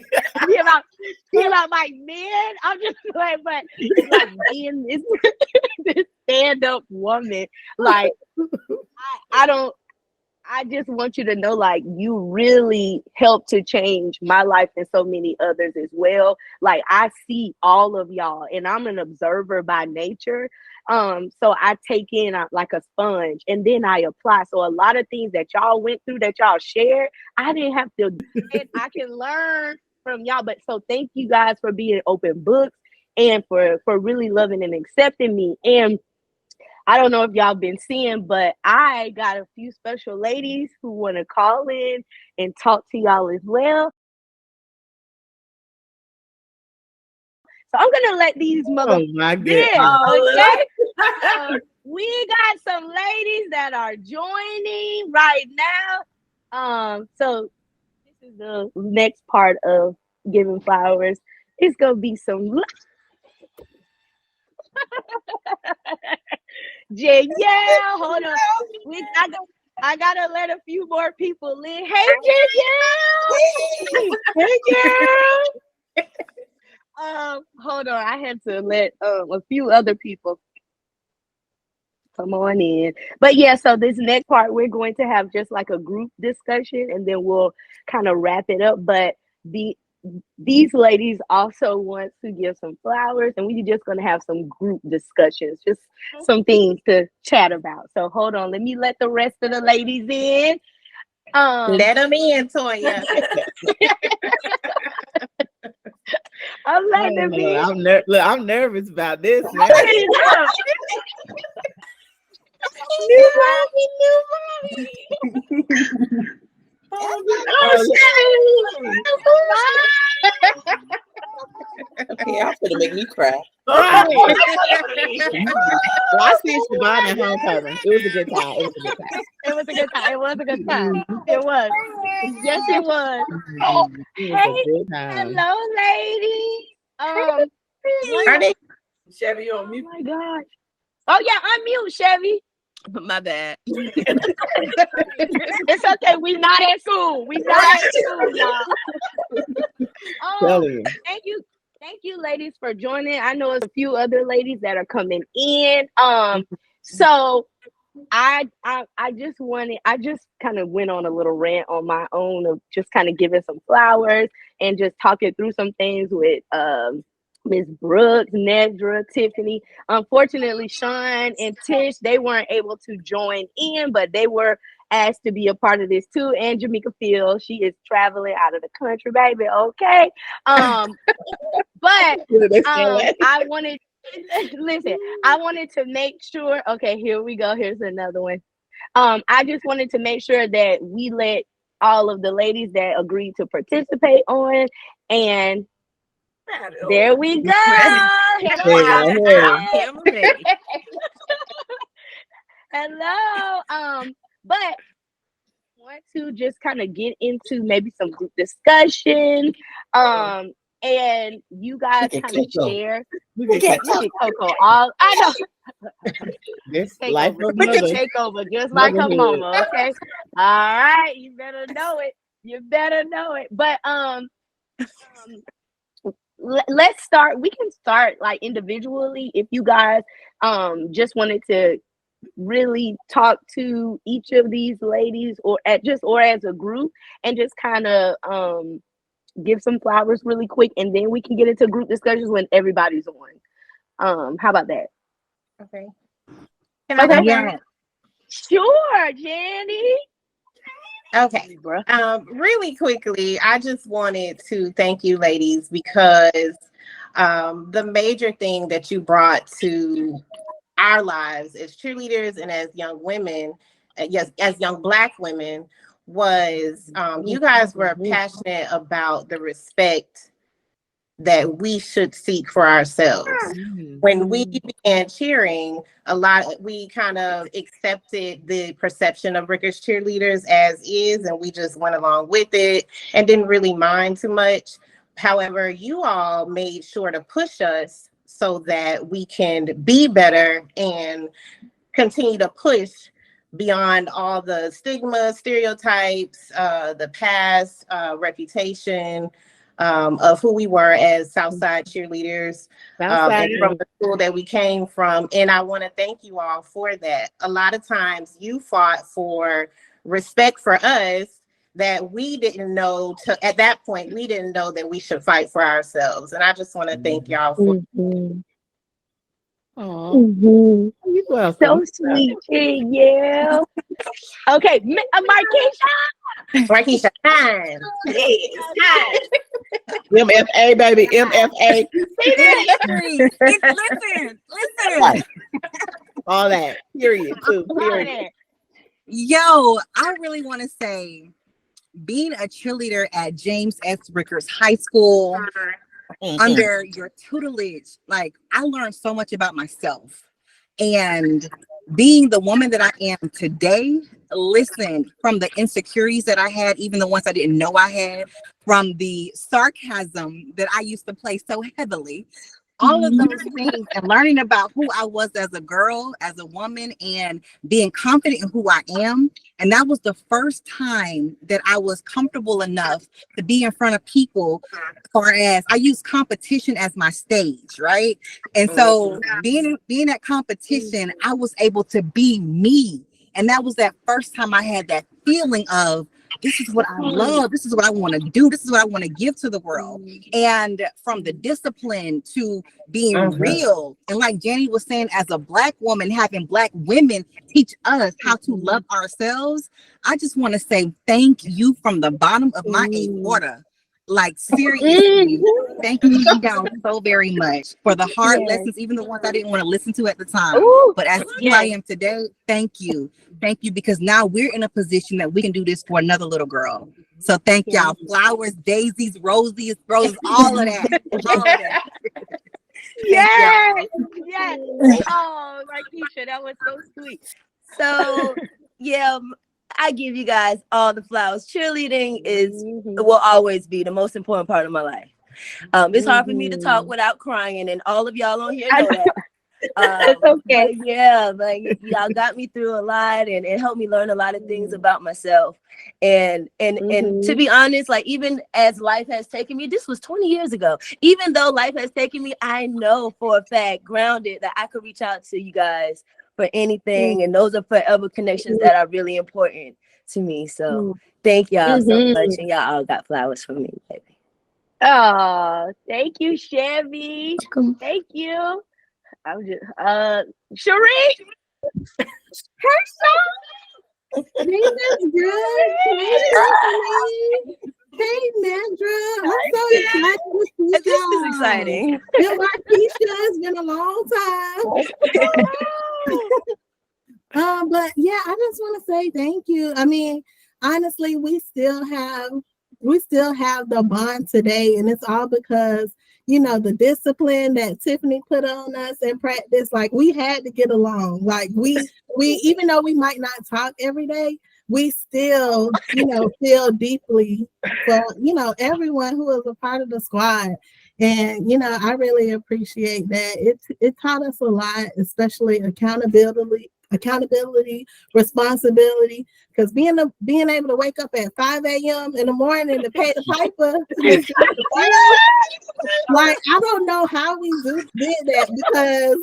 about my man. I'm just like, but like being this stand-up woman, like, I just want you to know, like, you really helped to change my life and so many others as well. Like, I see all of y'all, and I'm an observer by nature. So I take in like a sponge, and then I apply. So a lot of things that y'all went through, that y'all shared, I didn't have to. I can learn from y'all. But so thank you guys for being open books and for really loving and accepting me. And I don't know if y'all been seeing, but I got a few special ladies who want to call in and talk to y'all as well. So I'm going to let these Oh my goodness. okay? We got some ladies that are joining right now. So this is the next part of Giving Flowers. It's going to be some... Danielle, hold on. I gotta let a few more people in. Hey, Danielle. Hey, girl. Hold on. I had to let a few other people come on in. But yeah, so this next part, we're going to have just like a group discussion, and then we'll kind of wrap it up. But these ladies also want to give some flowers, and we're just going to have some group discussions, just some things to chat about. So hold on, let me let the rest of the ladies in. Let them in, Toya. I'm letting them in. I'm nervous about this. New mommy. Okay, y'all gonna make me cry. Right. Well, I see Siobhan at homecoming. It was a good time. It was a good time. It was. Yes, it was. Hey, hello, ladies. Are they? Chevy on mute. Oh my gosh. Oh yeah, unmute, Chevy. My bad. It's okay. We not at school. Y'all. Thank you, ladies, for joining. I know there's a few other ladies that are coming in. So I just kind of went on a little rant on my own of just kind of giving some flowers and just talking through some things with Ms. Brooks, Nedra, Tiffany. Unfortunately, Sean and Tish, they weren't able to join in, but they were asked to be a part of this too. And Jamaica Field, she is traveling out of the country, baby. Okay. But I wanted to make sure. Okay, here we go. Here's another one. I just wanted to make sure that we let all of the ladies that agreed to participate on, and there we go. Hello. But I want to just kind of get into maybe some group discussion. And you guys kind of share. Look at Coco. I know. This take life over. We can take over just like her mama. Okay. All right. You better know it. But let's start. We can start like individually if you guys just wanted to really talk to each of these ladies or as a group and just kind of give some flowers really quick, and then we can get into group discussions when everybody's on. How about that? Okay. Can I go? Yeah. Sure, Jenny. Okay. Really quickly, I just wanted to thank you, ladies, because the major thing that you brought to our lives as cheerleaders and as young women, yes, as young Black women, was you guys were passionate about the respect that we should seek for ourselves. When we began cheering, we kind of accepted the perception of Rickards cheerleaders as is, and we just went along with it and didn't really mind too much. However, you all made sure to push us so that we can be better and continue to push beyond all the stigma, stereotypes, the past reputation of who we were as Southside cheerleaders and from the school that we came from. And I want to thank you all for that. A lot of times you fought for respect for us that we didn't know at that point, we didn't know that we should fight for ourselves. And I just want to thank y'all for You're welcome. So sweet, yeah. Okay, Markeisha, time. Yes, time. MFA, baby, MFA. Listen. Right. All that. Period. Too. Period. Yo, I really want to say, being a cheerleader at James S. Rickards High School, under your tutelage, like, I learned so much about myself. And being the woman that I am today, listen, from the insecurities that I had, even the ones I didn't know I had, from the sarcasm that I used to play so heavily, all of those things, and learning about who I was as a girl, as a woman, and being confident in who I am. And that was the first time that I was comfortable enough to be in front of people, as far as I use competition as my stage, right? And so being at competition, I was able to be me. And that was that first time I had that feeling of, this is what I love. This is what I want to do. This is what I want to give to the world. And from the discipline to being real. And like Jenny was saying, as a Black woman, having Black women teach us how to love ourselves. I just want to say thank you from the bottom of my aorta. Like, seriously, thank you down so very much for the hard lessons, even the ones I didn't want to listen to at the time. But as who I am today, thank you. Thank you, because now we're in a position that we can do this for another little girl. So thank y'all. Flowers, daisies, roses, all of that. All of that. Yes. Oh, Markeisha, that was so sweet. So, yeah, I give you guys all the flowers. Cheerleading will always be the most important part of my life. It's hard for me to talk without crying, and all of y'all on here know that. It's okay. Yeah, like, y'all got me through a lot and helped me learn a lot of things about myself. And to be honest, like, even as life has taken me, this was 20 years ago. Even though life has taken me, I know for a fact, grounded, that I could reach out to you guys for anything. And those are forever connections that are really important to me. So thank y'all so much. And y'all all got flowers for me, baby. Oh, thank you, Chevy. Thank you. I was just Cherie. Her song. That's good. Hey, Nedra. I'm so excited to see This is exciting. Bill Markeisha, it's been a long time. But yeah, I just want to say thank you. I mean, honestly, we still have the bond today, and it's all because, you know, the discipline that Tiffany put on us in practice. Like, we had to get along. Like, we even though we might not talk every day, we still, you know, feel deeply for, you know, everyone who is a part of the squad. And, you know, I really appreciate that. It taught us a lot, especially accountability, responsibility, because being able to wake up at 5 a.m. in the morning to pay the piper, like, I don't know how we did that, because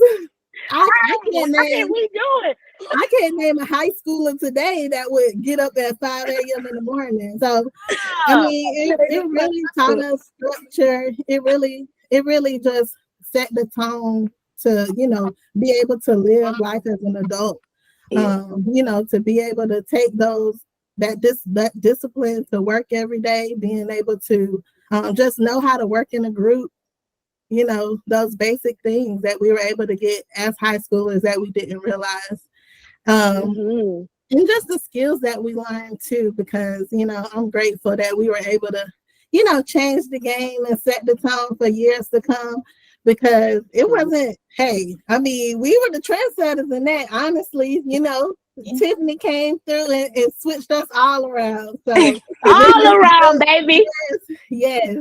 I can't What name. are we doing? I can't name a high schooler today that would get up at 5 a.m. in the morning. So, I mean, it really taught us structure. It really just set the tone to, be able to live life as an adult. To be able to take that discipline to work every day, being able to just know how to work in a group, those basic things that we were able to get as high schoolers that we didn't realize. And just the skills that we learned too, because, I'm grateful that we were able to, change the game and set the tone for years to come, because it wasn't, we were the trendsetters in that, honestly, Tiffany came through and switched us all around. So all around, baby. Yes.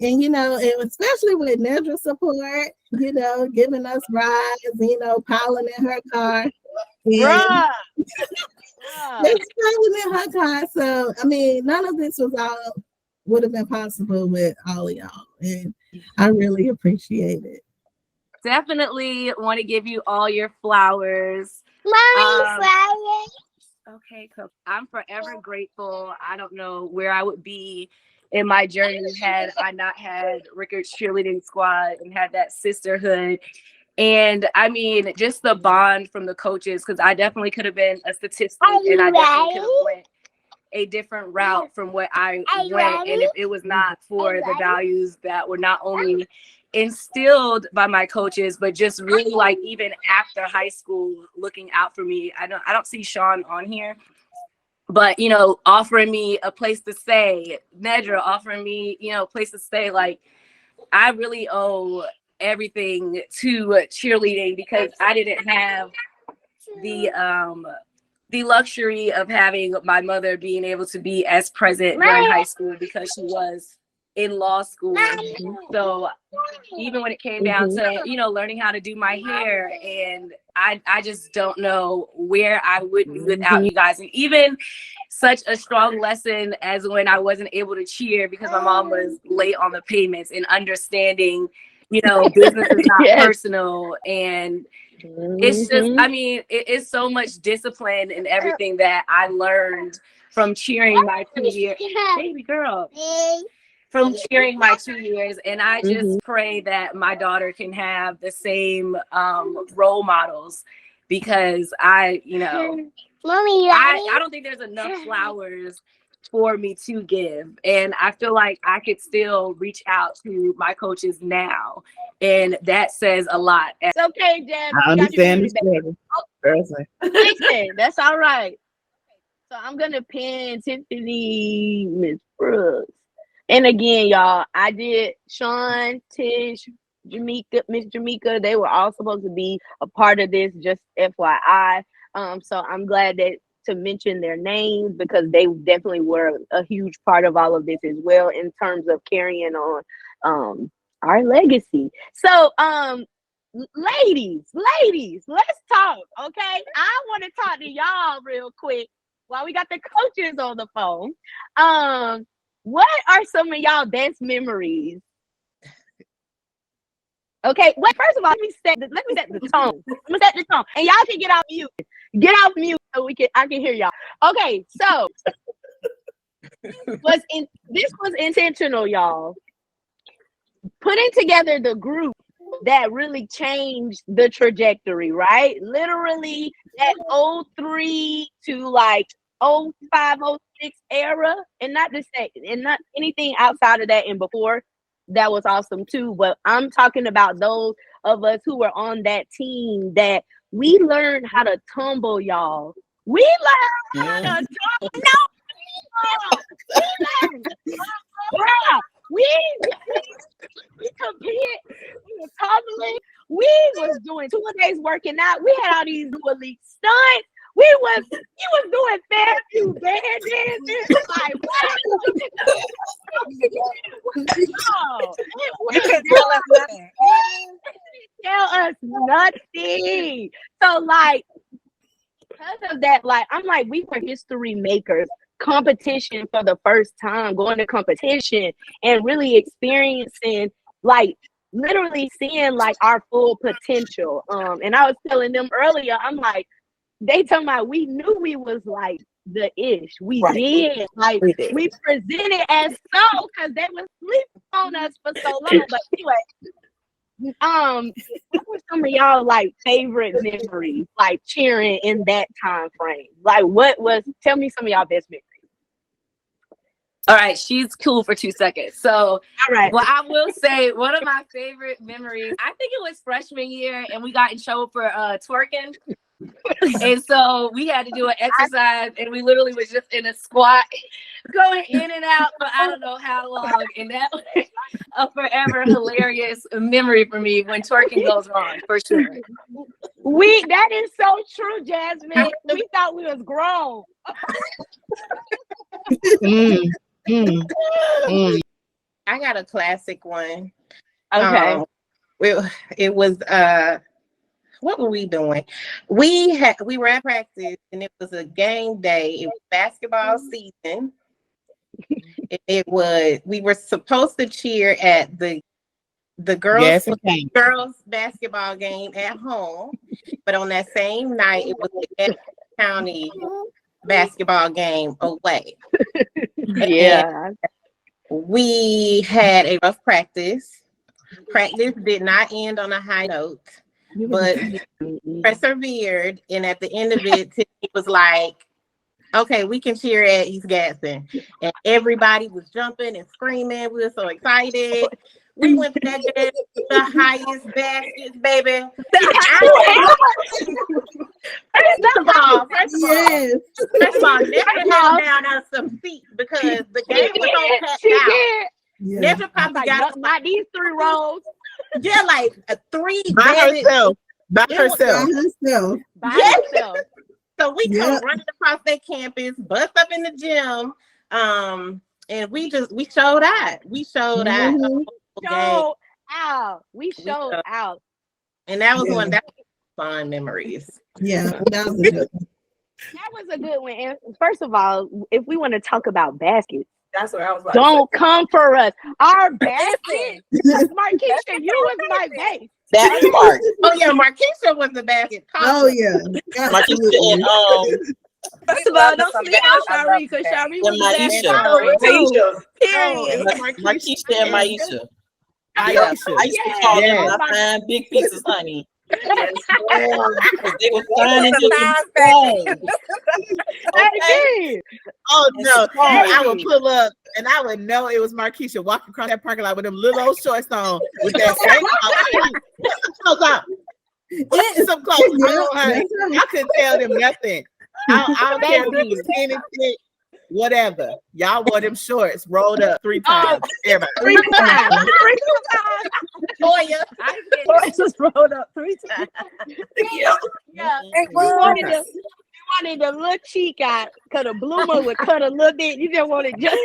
And, and especially with Nedra's support, giving us rides, piling in her car. Bruh. It's piling in her car. So, none of this would have been possible with all of y'all. And I really appreciate it. Definitely want to give you all your flowers. Flowers. Okay, cool. I'm forever grateful. I don't know where I would be in my journey had I not had Rickards cheerleading squad and had that sisterhood. And just the bond from the coaches, because I definitely could have been a statistic and I definitely could have went a different route from what I went. And if it was not for the values that were not only instilled by my coaches, but just really like even after high school looking out for me. I don't see Sean on here, but offering me a place to stay, Nedra offering me, a place to stay. Like, I really owe everything to cheerleading, because I didn't have the luxury of having my mother being able to be as present during high school, because she was in law school. So even when it came down to, learning how to do my hair, and I just don't know where I would be without you guys. And even such a strong lesson as when I wasn't able to cheer because my mom was late on the payments, and understanding, business is not personal. And it's just, it is so much discipline and everything that I learned from cheering my 2 years. Baby girl. From cheering my 2 years. And I just pray that my daughter can have the same role models, because I don't think there's enough flowers for me to give. And I feel like I could still reach out to my coaches now. And that says a lot. It's okay, Deb. I understand this. Listen, that's all right. So I'm going to pin Tiffany, Miss Brooks. And again, y'all, I did Sean, Tish, Jamaica, Miss Jamaica. They were all supposed to be a part of this, just FYI. So I'm glad to mention their names, because they definitely were a huge part of all of this as well, in terms of carrying on our legacy. So ladies, let's talk. Okay, I want to talk to y'all real quick while we got the coaches on the phone. What are some of y'all best memories? Okay, well, first of all, let me set the tone. I'm gonna set the tone, and y'all can get off mute. Get off mute so I can hear y'all. Okay, so this was intentional, y'all. Putting together the group that really changed the trajectory, right? Literally that 03 to like 05, 06 era, and not anything outside of that and before. That was awesome too. But I'm talking about those of us who were on that team that we learned how to tumble, y'all. We learned how to tumble. We competed. We were tumbling. We was doing 2 days working out. We had all these new elite stunts. He was doing Fairview dances. Like, what? You couldn't tell us nothing. Tell us nothing. So, like, because of that, like, I'm like, we were history makers. Competition for the first time, going to competition and really experiencing, like, literally seeing like our full potential. And I was telling them earlier, I'm like, they talking about we knew we was like the ish. We did. Like we presented as so because they was sleeping on us for so long. But anyway, what were some of y'all like favorite memories, like cheering in that time frame? Like tell me some of y'all best memories. All right, she's cool for 2 seconds. So, all right. Well, I will say one of my favorite memories, I think it was freshman year, and we got in trouble for twerking. And so we had to do an exercise, and we literally was just in a squat, going in and out for I don't know how long. And that was a forever hilarious memory for me when twerking goes wrong, for sure. That is so true, Jasmine. We thought we was grown. I got a classic one. Okay. It was what were we doing? We were at practice, and it was a game day. It was basketball season. We were supposed to cheer at the girls basketball game at home, but on that same night it was the county basketball game away. Yeah. And we had a rough practice. Practice did not end on a high note, but we persevered. And at the end of it, it was like, okay, we can cheer at East Gadsden. And everybody was jumping and screaming. We were so excited. We went to that game, the highest baskets, baby. First of all, never held down on some feet because the game was all packed out. Never probably got not these 3 rows. Yeah, like a 3 by herself. So we come running across that campus, bust up in the gym, and we showed out. We showed out. We showed out. And that was one that was fun memories. Yeah, that was a good one. That was a good one. And first of all, if we want to talk about baskets, that's what I was like. Don't come for us. Our basket. Markeisha, you was my base. That part. Oh yeah, Markeisha was the basket. Oh yeah. Markeisha and first of all, don't sleep on Shari because Shari was Maisha. Period. Markeisha and Maisha. I used to call them my fine big pieces, honey. They were fine and just okay. Oh no, I would pull up and I would know it was Markeisha walking across that parking lot with them little old shorts on with that some clothes. I couldn't tell them nothing. I don't care if it was anything, whatever. Y'all wore them shorts rolled up 3 times. Everybody. 3 times. 3 times. Toya, I just rolled up 3 times. Yeah. We wanted the little cheek out because the bloomer would cut a little bit. You just wanted just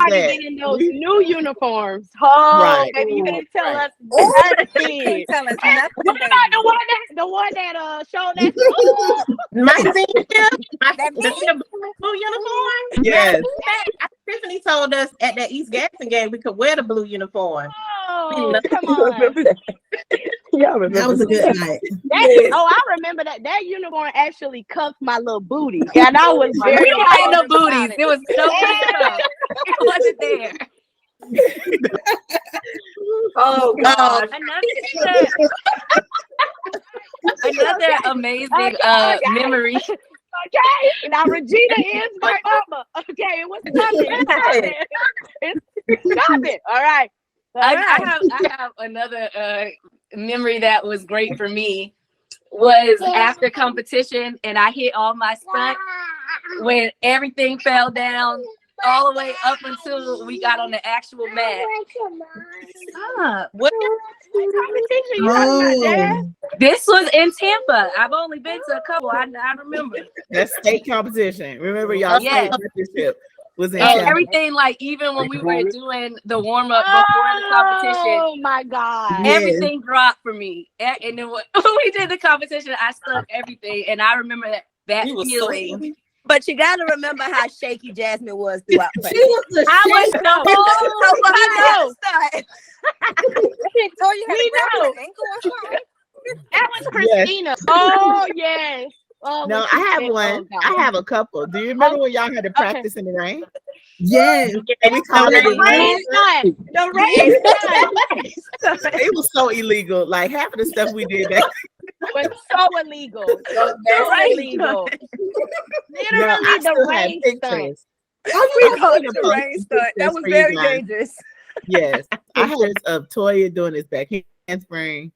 getting those new uniforms. Oh, baby, you didn't tell us nothing. Tell us nothing. What about the one that showed that? My senior blue uniform? Yes. Tiffany told us at that East Gadsden game we could wear the blue uniform. Oh, come on. That was a good night. I remember that. That uniform actually cuffed my little booty. And I was very we don't have no booties. It was no booty. It wasn't there. Oh God. Another amazing memory. Okay, now Regina is my mama. Okay, it was coming. It's coming. All right. I have another memory that was great for me. Was after competition and I hit all my stunts when everything fell down all the way up until we got on the actual mat. What competition you talking about? This was in Tampa. I've only been to a couple. I remember. That's state competition. Remember y'all state championship was in and Tampa. Everything, like even when we were doing the warm-up before the competition. Oh my God. Everything dropped for me. And then when we did the competition, I stuck everything. And I remember that feeling. But you gotta remember how shaky Jasmine was throughout. She was the I was shit. So you had We to grab know. her ankle or something? That was Christina. Oh yes. Oh, No, what she I have said. one. Oh, God. I have a couple. Do you remember when y'all had to practice in the rain? Yes. And we called it The rain stunt. The rain stunt It was so illegal. Like half of the stuff we did that was so illegal. So illegal. Literally the rain stunt. We called it the rain stunt. That was very dangerous. Yes. I had of Toya doing this back handspring.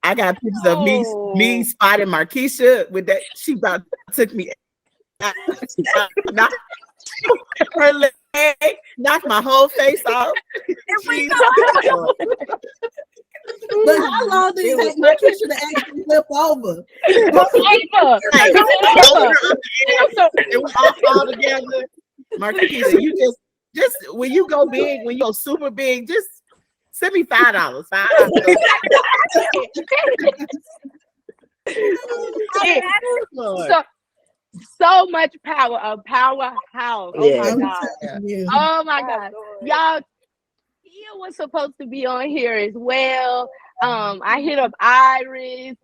I got pictures of me spotting Markeisha with that. She about took me knocked her leg, knocked my whole face off. But how long did it take Markeisha to actually flip over? It was all together. Markeisha, you just when you go big, when you go super big, just send me $5. So much power, a powerhouse. Oh my God. Oh my God. Y'all, Tia was supposed to be on here as well. I hit up Iris.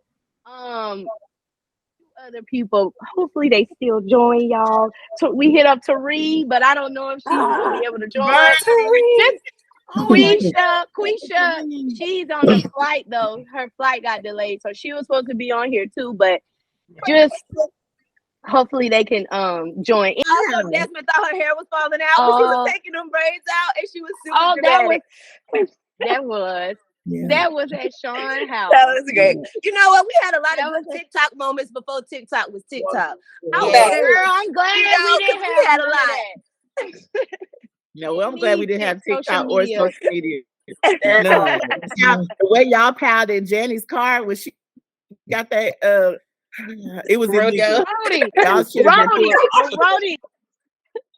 Other people. Hopefully they still join y'all. So we hit up Tari, but I don't know if she's gonna be able to join. Quisha, she's on a flight though. Her flight got delayed, so she was supposed to be on here too. But just hopefully they can join. Also, Jasmine thought her hair was falling out when she was taking them braids out, and she was super dramatic. That was at Sean's house. That was great. You know what? We had a lot of good TikTok moments before TikTok was TikTok. Girl, I'm glad we had a lot. No, I'm glad we didn't have TikTok or social media. No. The way y'all piled in Janny's car when she got that it was illegal. Rodeo.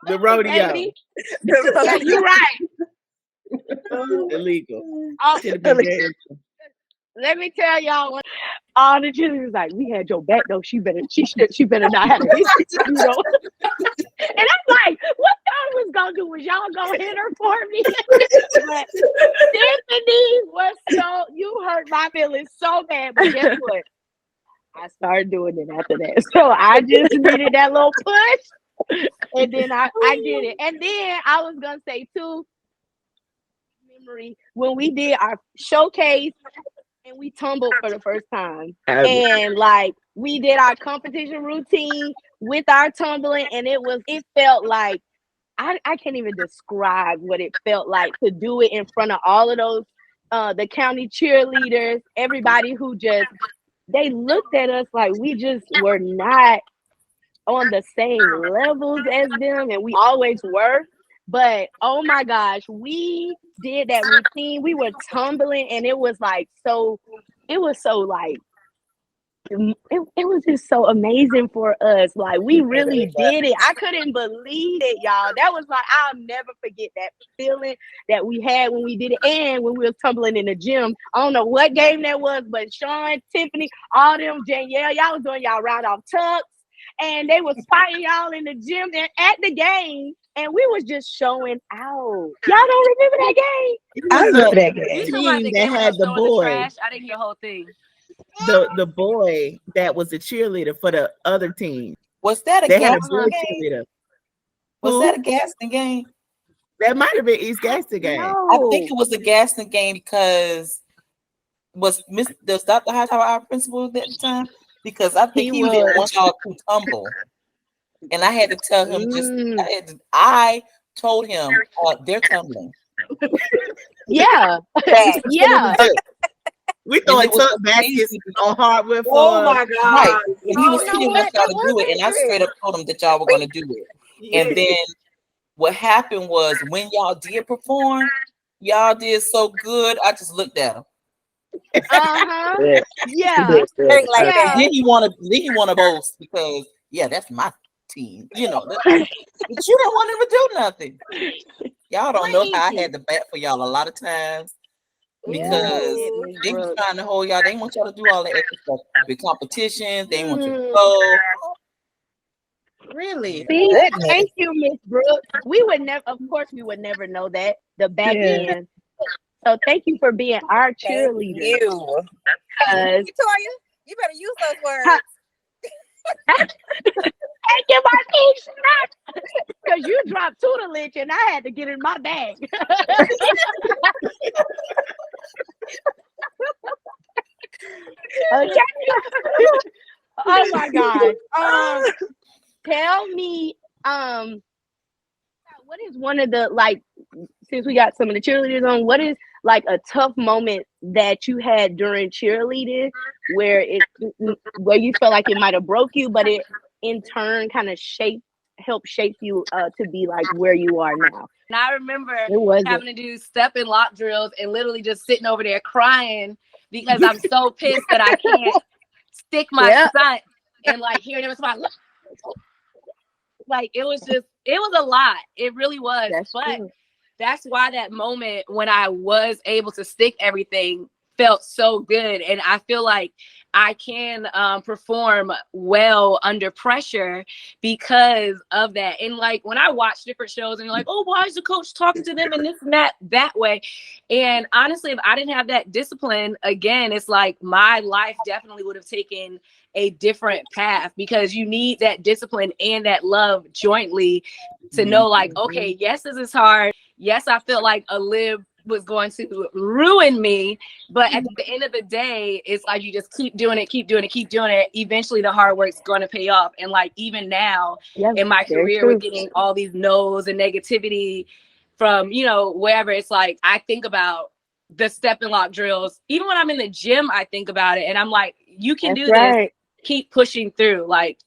The rodeo. Yeah, you're right. Illegal. Let me tell y'all what all the children was like, we had your back though. She better not have a history, you know. And I'm like, what y'all was gonna do? Was y'all gonna hit her for me? But Tiffany was you hurt my feelings so bad, but guess what? I started doing it after that. So I just needed that little push. And then I did it. And then I was gonna say too, memory when we did our showcase and we tumbled for the first time. And like we did our competition routine with our tumbling, and it felt like I can't even describe what it felt like to do it in front of all of those the county cheerleaders, everybody who they looked at us like we just were not on the same levels as them, and we always were. But oh my gosh, we did that routine. We were tumbling, and it was like it was just so amazing for us. Like we really did it. I couldn't believe it, y'all. That was like, I'll never forget that feeling that we had when we did it, and when we was tumbling in the gym. I don't know what game that was, but Sean, Tiffany, all them, Danielle, y'all was doing y'all round off tucks, and they was fighting y'all in the gym and at the game. And we was just showing out. Y'all don't remember that game? I remember that game. You talking about the game that had the boy. I didn't hear the whole thing. The boy that was the cheerleader for the other team. Was that a Gaston game? Cheerleader. Was that a Gaston game? That might have been East Gaston game. No. I think it was a Gaston game because was Dr. Hightower our principal at that time? Because I think he didn't want y'all to tumble. And I had to tell him I told him they're tumbling. Yeah. Yeah. We throwing tuck baskets on hardwood floor. Oh my God. Right. And he was telling us y'all to do it. And I straight up told him that y'all were going to do it. Yeah. And then what happened was when y'all did perform, y'all did so good. I just looked at him. Yeah. Then he want to boast because that's my team. You know, but you don't want to do nothing. Y'all don't know how I had to bat for y'all a lot of times. Because they was trying to hold y'all. They want y'all to do all the extra stuff with competitions. They want you to go. Really? See, Goodness. thank you, Miss Brooks. We would never, of course, we would never know that the back Yeah. end. So thank you for being our Thank cheerleader. you. Because Victoria, you better use those words. thank you, Marquise. Because you dropped tutelage and I had to get in my bag. Okay. Oh my God. Tell me, what is one of the, like, since we got some of the cheerleaders on, what is like a tough moment that you had during cheerleading where you felt like it might have broke you, but it in turn kind of helped shape you to be like where you are now? And I remember It was having to do step and lock drills and literally just sitting over there crying because I'm so pissed that I can't stick my stunt and like hearing it was like it was a lot. It really was. That's why that moment when I was able to stick everything felt so good. And I feel like I can perform well under pressure because of that. And like when I watch different shows and you're like, oh, why is the coach talking to them and this and that way? And honestly, if I didn't have that discipline, again, it's like my life definitely would have taken a different path, because you need that discipline and that love jointly to know like, okay, yes, this is hard. Yes, I feel like a lib was going to ruin me, but at the end of the day, it's like you just keep doing it. Eventually the hard work's going to pay off. And like even now in my career with getting all these no's and negativity from, wherever, it's like I think about the step and lock drills. Even when I'm in the gym, I think about it and I'm like, you can do this. Keep pushing through. Like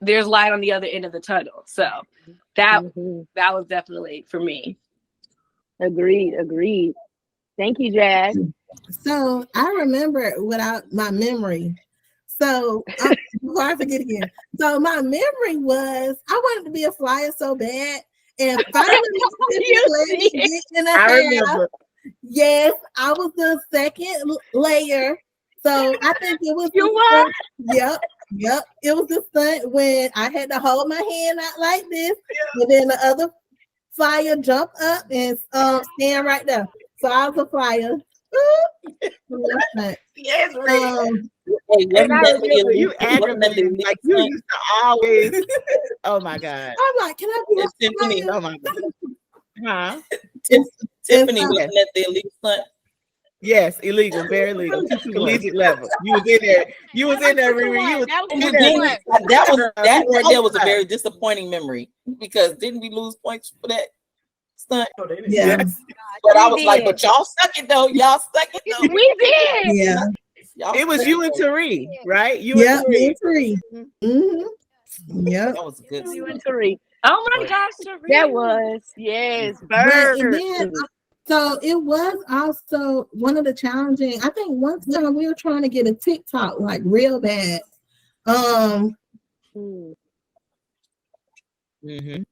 there's light on the other end of the tunnel. So that was definitely for me. Agreed. Thank you, Jazz. So I remember without my memory. So before I forget again. So my memory was I wanted to be a flyer so bad. And finally I remember. Yes, I was the second layer. So I think it was Yep. It was the stunt when I had to hold my hand out like this, and then the other flyer jump up and stand right there. So I was a flyer. Yes, and I remember you aggravated, like you used to always. Oh my God! I'm like, can I be a Tiffany? flyer? Oh my God! Huh? Tiffany wasn't at the elite stunt. Yes, illegal, very illegal, collegiate level. You was in there, Riri. That was a very disappointing memory because didn't we lose points for that stunt? Yeah. But I was like, but y'all suck it though. Y'all suck it though. We did. Yeah. It was you and Tari, right? Me and Tari. Mm-hmm. Yeah. That was good. You and Tari. Oh my gosh, Tari. That was bird. So it was also one of the challenging. I think one time we were trying to get a TikTok like real bad. I think I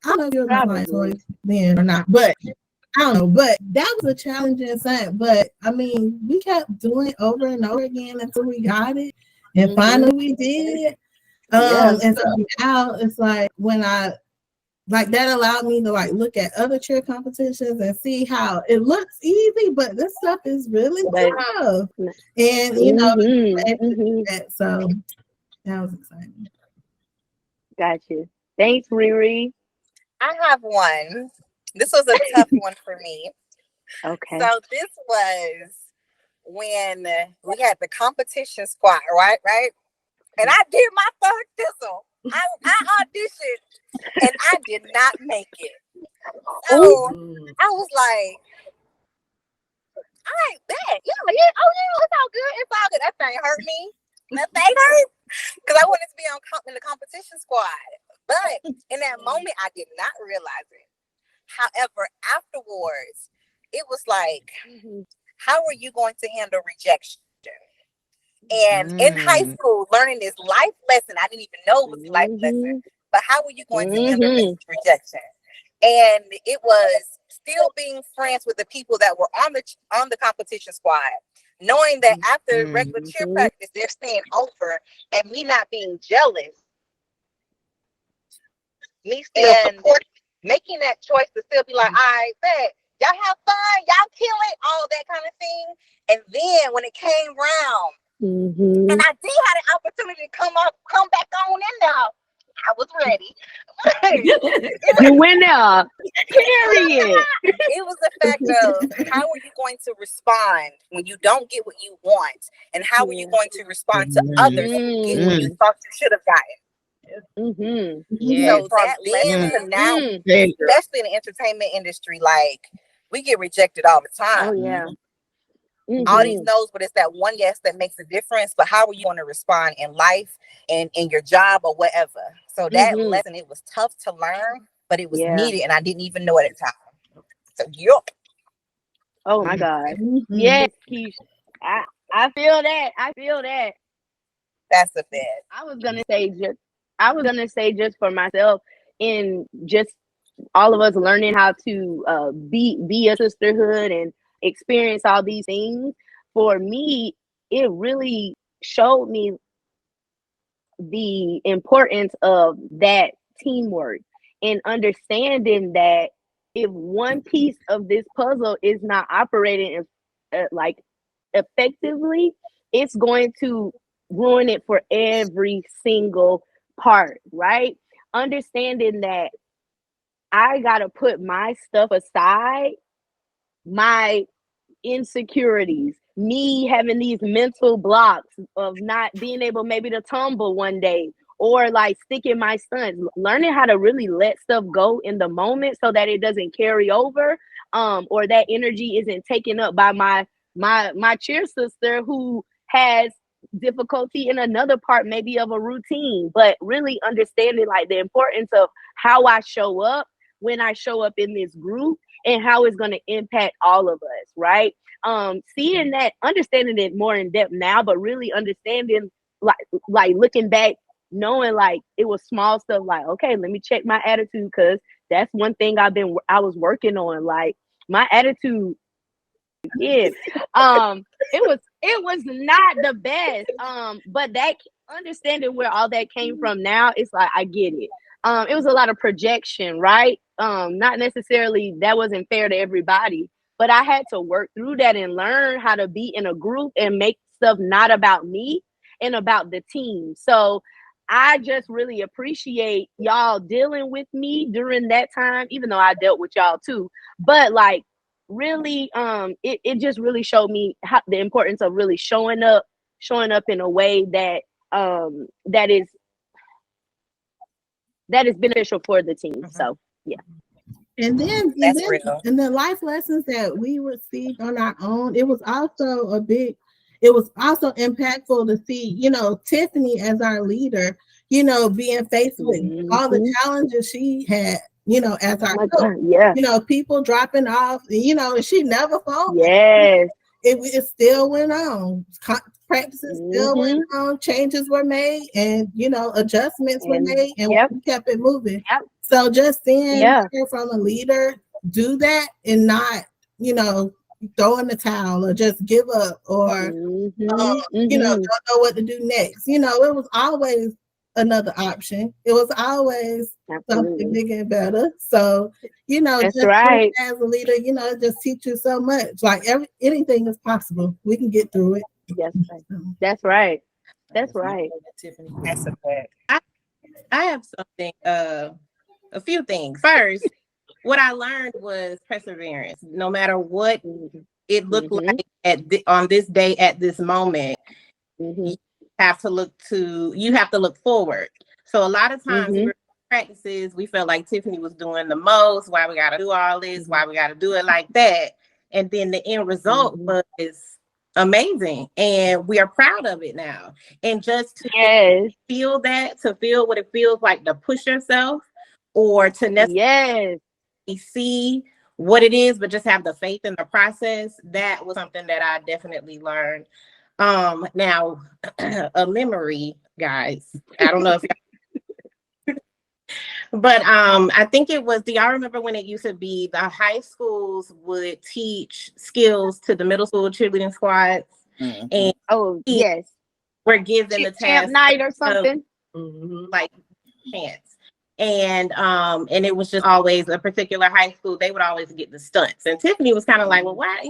don't know if you were like then or not, but I don't know. But that was a challenging thing. But I mean, we kept doing it over and over again until we got it, and finally we did. And so now it's like when like that allowed me to like look at other cheer competitions and see how it looks easy, but this stuff is really tough. And so that was exciting. Gotcha. Thanks, Riri. I have one. This was a tough one for me. Okay. So this was when we had the competition squad, right? And I did my third thistle. I auditioned and I did not make it. So I was like, all right, bet. It's all good. That thing hurt me. That thing hurt. Because I wanted to be in the competition squad. But in that moment, I did not realize it. However, afterwards, it was like, how are you going to handle rejection? And in high school, learning this life lesson, I didn't even know it was a life lesson. But how were you going to handle rejection? And it was still being friends with the people that were on the competition squad, knowing that after regular cheer practice, they're staying over, and me not being jealous me still making that choice to still be like, all right, bet, y'all have fun, y'all kill it, all that kind of thing. And then when it came round, and I did have an opportunity to come back on in there, I was ready. You went there. Period. It was the fact of how are you going to respond when you don't get what you want, and how are you going to respond to others who get what you thought you should have gotten. Yeah. So that then to now, especially in the entertainment industry, like we get rejected all the time. Oh yeah. All these no's, but it's that one yes that makes a difference. But how are you going to respond in life and in your job or whatever? So that lesson, it was tough to learn, but it was needed, and I didn't even know at the time. So yup. Oh my God. Yes, Keisha. I feel that. I feel that. That's a bit. I was gonna say just for myself, in just all of us learning how to be a sisterhood and experience all these things. For me, it really showed me the importance of that teamwork and understanding that if one piece of this puzzle is not operating like effectively, it's going to ruin it for every single part, right? Understanding that I gotta put my stuff aside, my insecurities, me having these mental blocks of not being able maybe to tumble one day, or like sticking my stunts, learning how to really let stuff go in the moment so that it doesn't carry over, or that energy isn't taken up by my cheer sister who has difficulty in another part maybe of a routine. But really understanding like the importance of how I show up when I show up in this group and how it's going to impact all of us, right? Seeing that, understanding it more in depth now, but really understanding like looking back, knowing like it was small stuff like, okay, let me check my attitude, because that's one thing I was working on, like my attitude. Yeah. It was not the best. But that understanding where all that came from now, it's like I get it. It was a lot of projection, right? Not necessarily that wasn't fair to everybody, but I had to work through that and learn how to be in a group and make stuff not about me and about the team. So I just really appreciate y'all dealing with me during that time, even though I dealt with y'all too. But like really, it just really showed me the importance of really showing up in a way that that is beneficial for the team. So yeah. And then the life lessons that we received on our own, it was also impactful to see, you know, Tiffany as our leader, you know, being faced with all the challenges she had, you know, as our coach. Yeah. You know, people dropping off, you know, she never folded. Yes. It still went on. Practices still went on, changes were made, and you know, adjustments were made, and we kept it moving. So just seeing her from a leader do that and not, you know, throw in the towel or just give up or you know, don't know what to do next. You know, it was always another option. It was always something bigger and better. So, you know, that's just right. as a leader, you know, it just teach you so much. Like anything is possible. We can get through it. That's right. That's right. Tiffany. That's a fact. I have something, a few things. First, what I learned was perseverance. No matter what it looked like on this day, at this moment, you have to look forward. So a lot of times we were practices, we felt like Tiffany was doing the most. Why we got to do all this? Why we got to do it like that? And then the end result was amazing, and we are proud of it now. And just to feel what it feels like to push yourself, or to necessarily see what it is, but just have the faith in the process. That was something that I definitely learned. Now a memory, guys, I don't know if but I think it was, do y'all remember when it used to be the high schools would teach skills to the middle school cheerleading squads? And we're given the task night or something, like chance. And it was just always a particular high school. They would always get the stunts. And Tiffany was kind of like, well, why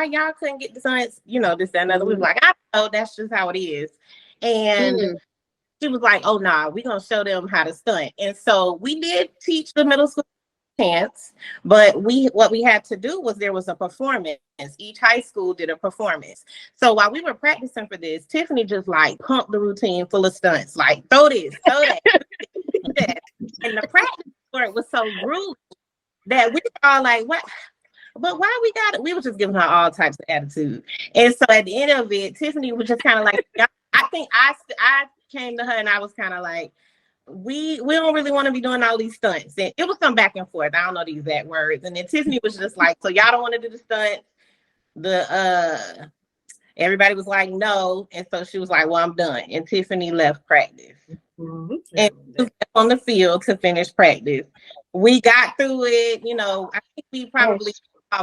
y'all couldn't get the stunts? This, that, and other. We were like, I don't know, that's just how it is. And she was like, oh, nah, we're going to show them how to stunt. And so we did teach the middle school dance, but what we had to do was there was a performance. Each high school did a performance. So while we were practicing for this, Tiffany just like pumped the routine full of stunts, like throw this, throw that. And the practice for it was so rude that we were all like, what? But why we got it? We were just giving her all types of attitude. And so at the end of it, Tiffany was just kind of like, I think I came to her and I was kind of like, we don't really want to be doing all these stunts. And it was some back and forth. I don't know the exact words. And then Tiffany was just like, so y'all don't want to do the stunts? Everybody was like, no. And so she was like, well, I'm done. And Tiffany left practice. And she was on the field to finish practice. We got through it. I think we probably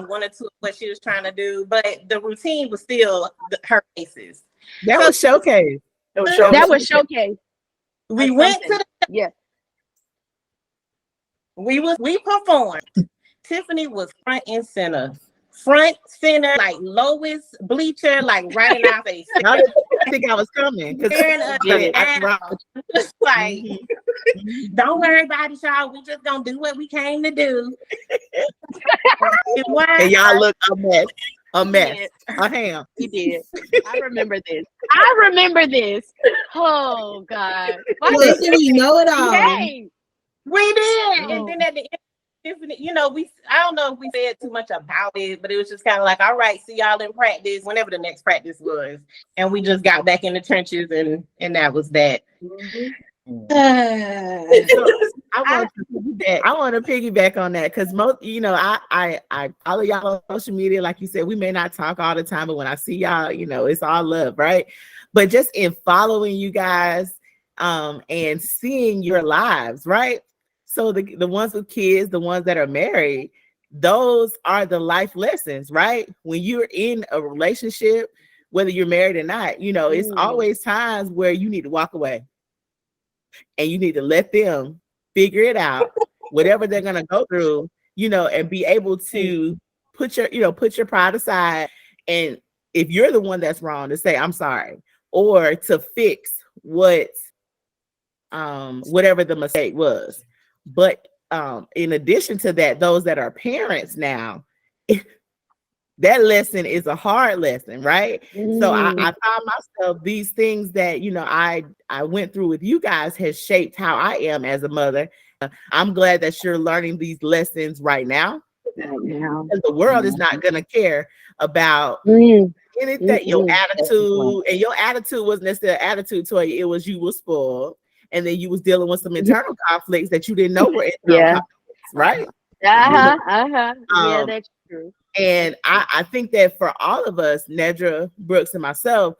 one or two of what she was trying to do, but the routine was still her bases. That was showcase. That was showcase. We went to we performed. Tiffany was front center, like lowest bleacher, like right in our face. I didn't think I was coming. Like, don't worry about it, y'all. We just gonna do what we came to do. And y'all look a mess. A ham. You did. I remember this. Oh God. Listen, we know it all. Hey. We did. And then at the end, I don't know if we said too much about it, but it was just kind of like, all right, see y'all in practice, whenever the next practice was. And we just got back in the trenches and that was that. I want to piggyback on that because most, I follow y'all on social media. Like you said, we may not talk all the time, but when I see y'all, it's all love, right? But just in following you guys, and seeing your lives, right? So the ones with kids, the ones that are married, those are the life lessons, right? When you're in a relationship, whether you're married or not, it's always times where you need to walk away and you need to let them figure it out, whatever they're going to go through, and be able to put your pride aside. And if you're the one that's wrong, to say, I'm sorry, or to fix whatever the mistake was. But in addition to that, those that are parents now, that lesson is a hard lesson, right? So I found myself, these things that, I went through with you guys has shaped how I am as a mother. I'm glad that you're learning these lessons right now. Because the world is not going to care about anything, your attitude. And your attitude wasn't necessarily attitude to you. It was you were spoiled. And then you was dealing with some internal conflicts that you didn't know were internal conflicts, right? Yeah, that's true. And I think that for all of us, Nedra, Brooks, and myself,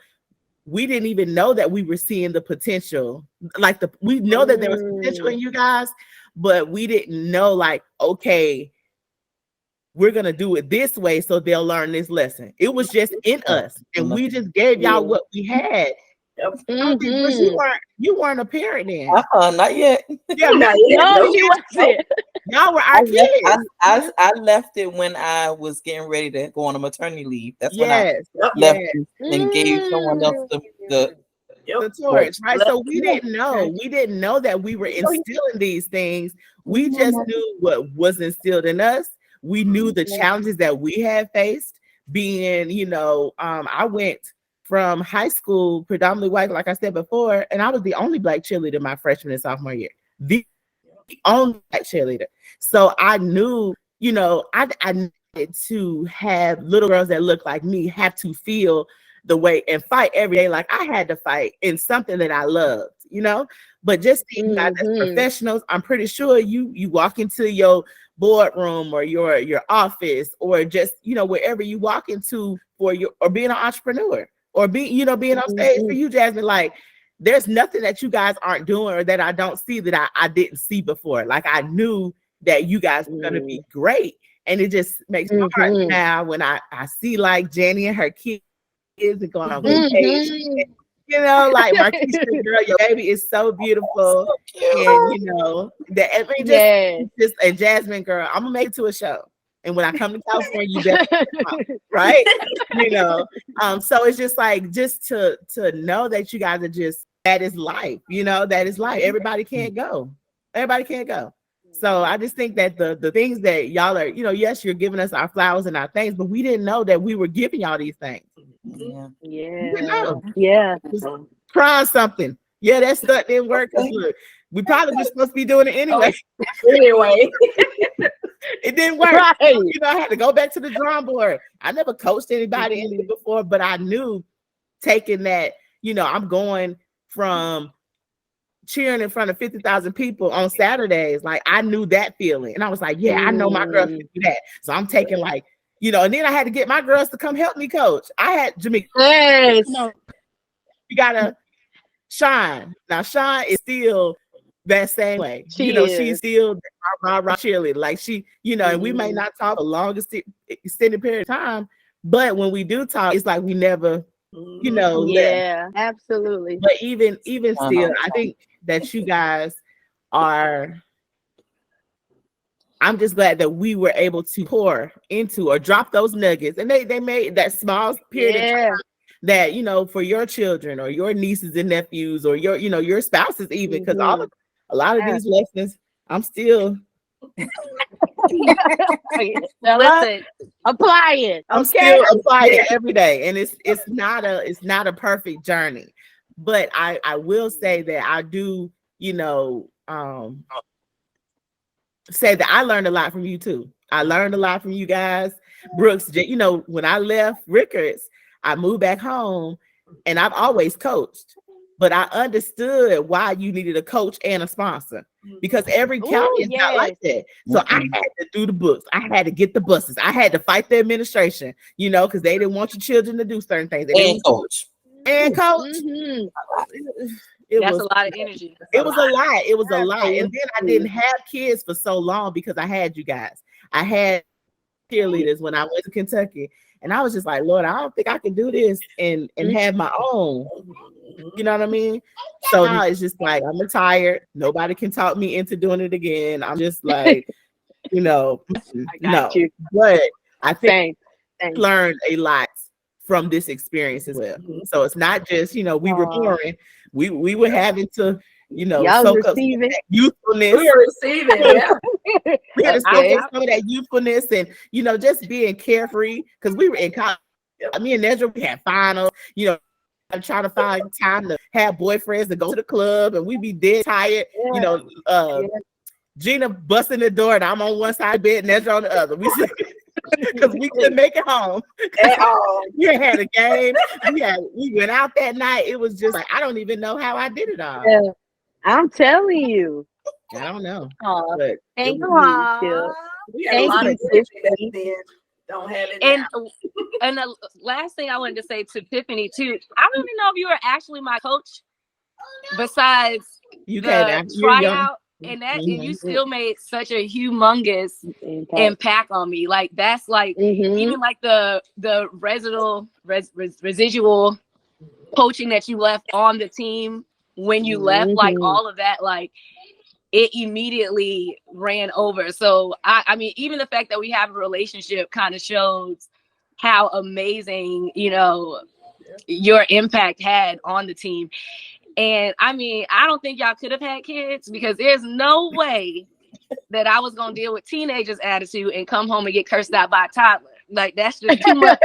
we didn't even know that we were seeing the potential. We know that there was potential in you guys, but we didn't know, okay, we're going to do it this way so they'll learn this lesson. It was just in us. And we just gave y'all what we had. But you weren't a parent then. Not yet. Yeah, not yet. No, you wasn't. Y'all were our kids. I left it when I was getting ready to go on a maternity leave. That's when I left and gave someone else the torch, right? So we didn't know. We didn't know that we were instilling these things. We just knew what was instilled in us. We knew the challenges that we had faced. Being, I went from high school, predominantly white, like I said before, and I was the only Black cheerleader my freshman and sophomore year. The only Black cheerleader. So I knew, I needed to have little girls that look like me have to feel the way and fight every day like I had to fight in something that I loved, But just seeing guys as professionals, I'm pretty sure you walk into your boardroom or your office or just, wherever you walk into or being an entrepreneur. Or being on stage for you, Jasmine, there's nothing that you guys aren't doing or that I don't see that I didn't see before. I knew that you guys were going to be great. And it just makes my heart now when I see Jenny and her kids and going on vacation. You know, like Marquisha, girl, your baby is so beautiful. And you know, that I mean, just and Jasmine, girl, I'm gonna make it to a show. And when I come to California, you better come, right? You know, so it's just like just to know that you guys are just that is life, you know, that is life. Everybody can't go. Everybody can't go. So I just think that the things that y'all are, you know, yes, you're giving us our flowers and our things, but we didn't know that we were giving y'all these things. Yeah. Try something. Yeah, that stuff didn't work. Look, we probably were supposed to be doing it anyway. It didn't work. Right. You know, I had to go back to the drawing board. I never coached anybody anything before, but I knew taking that, you know, I'm going from cheering in front of 50,000 people on Saturdays. Like I knew that feeling. And I was like, yeah, I know my girls can do that. So I'm taking like, you know, and then I had to get my girls to come help me coach. I had Jamaica. Yes. You know, you gotta shine. Now Sean is still that same way. She's still our cheerleader. Like she, you know, and we may not talk the longest extended period of time, but when we do talk, it's like we never, you know, absolutely. But even still, I think that you guys are. I'm just glad that we were able to pour into or drop those nuggets, and they made that small period of time that, you know, for your children or your nieces and nephews or your, you know, your spouses even, because a lot of these lessons I'm still. Listen, apply it. I'm still applying it every day, and it's not a perfect journey, but I will say that I do, you know, say that I learned a lot from you too. I learned a lot from you guys. Brooks, you know, when I left Rickards, I moved back home, and I've always coached, but I understood why you needed a coach and a sponsor, because every county is not like that. So I had to do the books. I had to get the buses. I had to fight the administration, you know, because they didn't want your children to do certain things. And coach. And coach. That's a lot of energy. It was a lot. It was a lot. And then I didn't have kids for so long because I had you guys. I had cheerleaders when I went to Kentucky. And I was just like, Lord, I don't think I can do this and have my own. You know what I mean? So now it's just like, I'm retired. Nobody can talk me into doing it again. I'm just like, you know, no. But I think I learned a lot from this experience as well. So it's not just, you know, we were boring. We were having to, you know, soak up youthfulness. We were receiving, we had to soak up some of that youthfulness and, you know, just being carefree, because we were in college. Me and Nedra, we had finals, you know, I'm trying to find time to have boyfriends to go to the club, and we be dead tired, you know, Gina busting the door and I'm on one side of the bed, Nedra on the other. Because we couldn't make it home at all. We had a game. We went out that night. It was just like, I don't even know how I did it all. Yeah. I'm telling you. I don't know. But thank you. We had a lot of don't have it now. And the last thing I wanted to say to Tiffany too, I don't even know if you were actually my coach besides the tryout. And that, and you still made such a humongous impact on me. Like that's like even like the residual coaching that you left on the team when you left, like all of that, like it immediately ran over. So I mean, even the fact that we have a relationship kind of shows how amazing, you know, your impact had on the team. And I mean, I don't think y'all could have had kids, because there's no way that I was going to deal with teenagers' attitude and come home and get cursed out by a toddler. Like, that's just too much.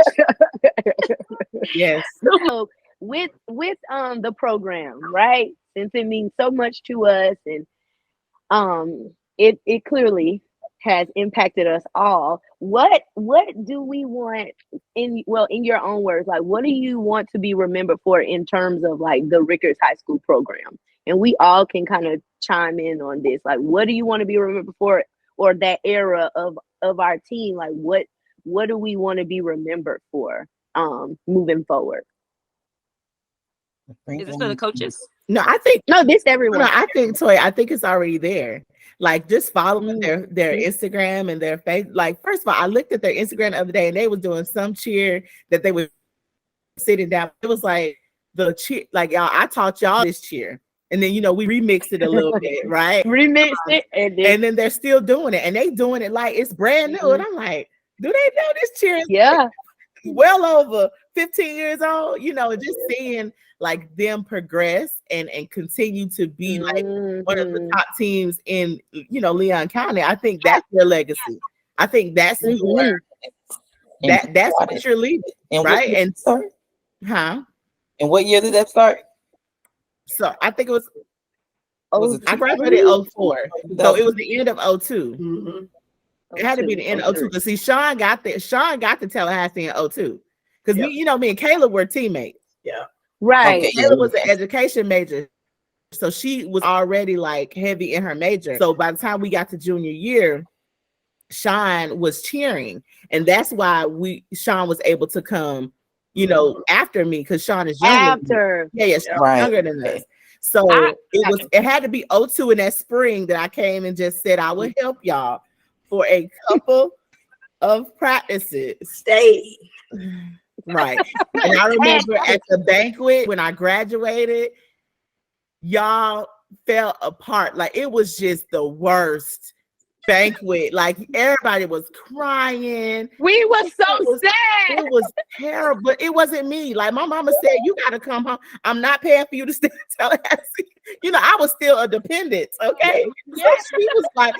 Yes. So with the program, right? Since it means so much to us, and it clearly has impacted us all. What do we want in your own words, like what do you want to be remembered for in terms of like the Rickards High School program? And we all can kind of chime in on this. Like, what do you want to be remembered for, or that era of our team? Like, what do we want to be remembered for moving forward? Is this for the coaches? No, I think this everyone. No, I think Toy, I think it's already there. Like, just following their Instagram and their face. Like, first of all, I looked at their Instagram the other day and they was doing some cheer that they were sitting down. It was like, the cheer, like y'all, I taught y'all this cheer. And then, we remixed it a little bit, right? Remixed it. And then they're still doing it. And they doing it like it's brand new. And I'm like, do they know this cheer is well over 15 years old? Just seeing like them progress and continue to be like one of the top teams in, Leon County. I think that's their legacy. I think that's that's what you're leaving, right? And And what year did that start? So I think it was I graduated in 04. So it was the end of 02. It had to be the end of 02. Because see, Sean got to Tallahassee in 02. Because me and Kayla were teammates. Yeah. Right. Okay, Kayla was an education major. So she was already like heavy in her major. So by the time we got to junior year, Sean was cheering. And that's why Sean was able to come after me, because Sean is younger. Younger than us. So it had to be 02 in that spring that I came and just said I would help y'all for a couple of practices. Stay. Right. And I remember at the banquet when I graduated, y'all fell apart. Like it was just the worst banquet. Like everybody was crying. We were so sad. It was terrible, but it wasn't me. Like my mama said, you gotta come home. I'm not paying for you to stay in Tallahassee. I was still a dependent. Okay. So she was like,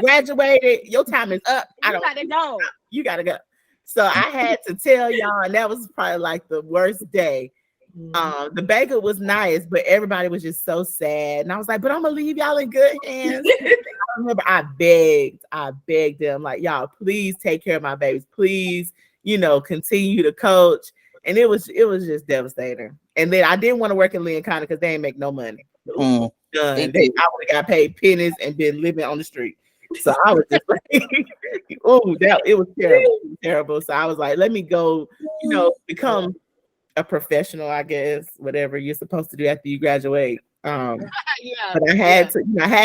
graduated, your time is up. You gotta go. You gotta go. So I had to tell y'all, and that was probably like the worst day. The banquet was nice, but everybody was just so sad. And I was like, but I'm gonna leave y'all in good hands. I remember I begged them, like, y'all, please take care of my babies. Please, continue to coach. And it was just devastating. And then I didn't want to work in Leon County because they ain't make no money. Done. I would have got paid pennies and been living on the street. So I was just like, it was terrible. So I was like, let me go, become a professional, I guess, whatever you're supposed to do after you graduate. But I had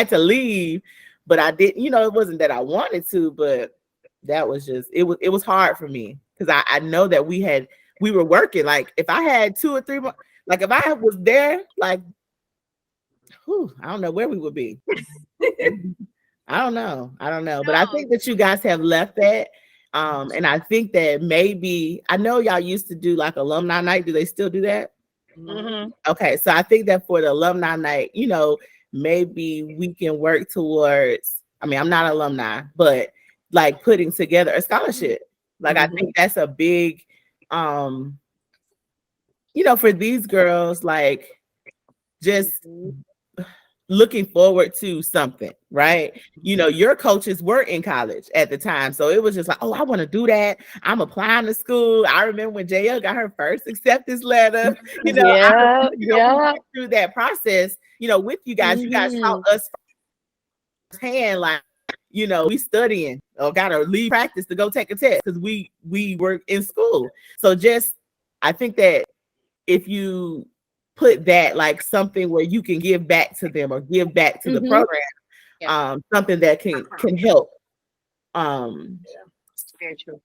to leave, but I didn't, it wasn't that I wanted to, but that was just, it was hard for me because I know that we were working. Like if I had 2 or 3 more, like if I was there, like, I don't know where we would be. I don't know. But I think that you guys have left that. And I think that maybe, I know y'all used to do like alumni night. Do they still do that? Mm-hmm. Okay. So I think that for the alumni night, maybe we can work towards, I'm not alumni, but like putting together a scholarship. Like, I think that's a big, for these girls, like just looking forward to something, right? Your coaches were in college at the time. So it was just like, oh, I want to do that. I'm applying to school. I remember when JL got her first acceptance letter, through that process, with you guys, you guys taught us firsthand, like, we studying or got to leave practice to go take a test because we were in school. So I think that if you put that like something where you can give back to them or give back to the program, something that can help. Very true.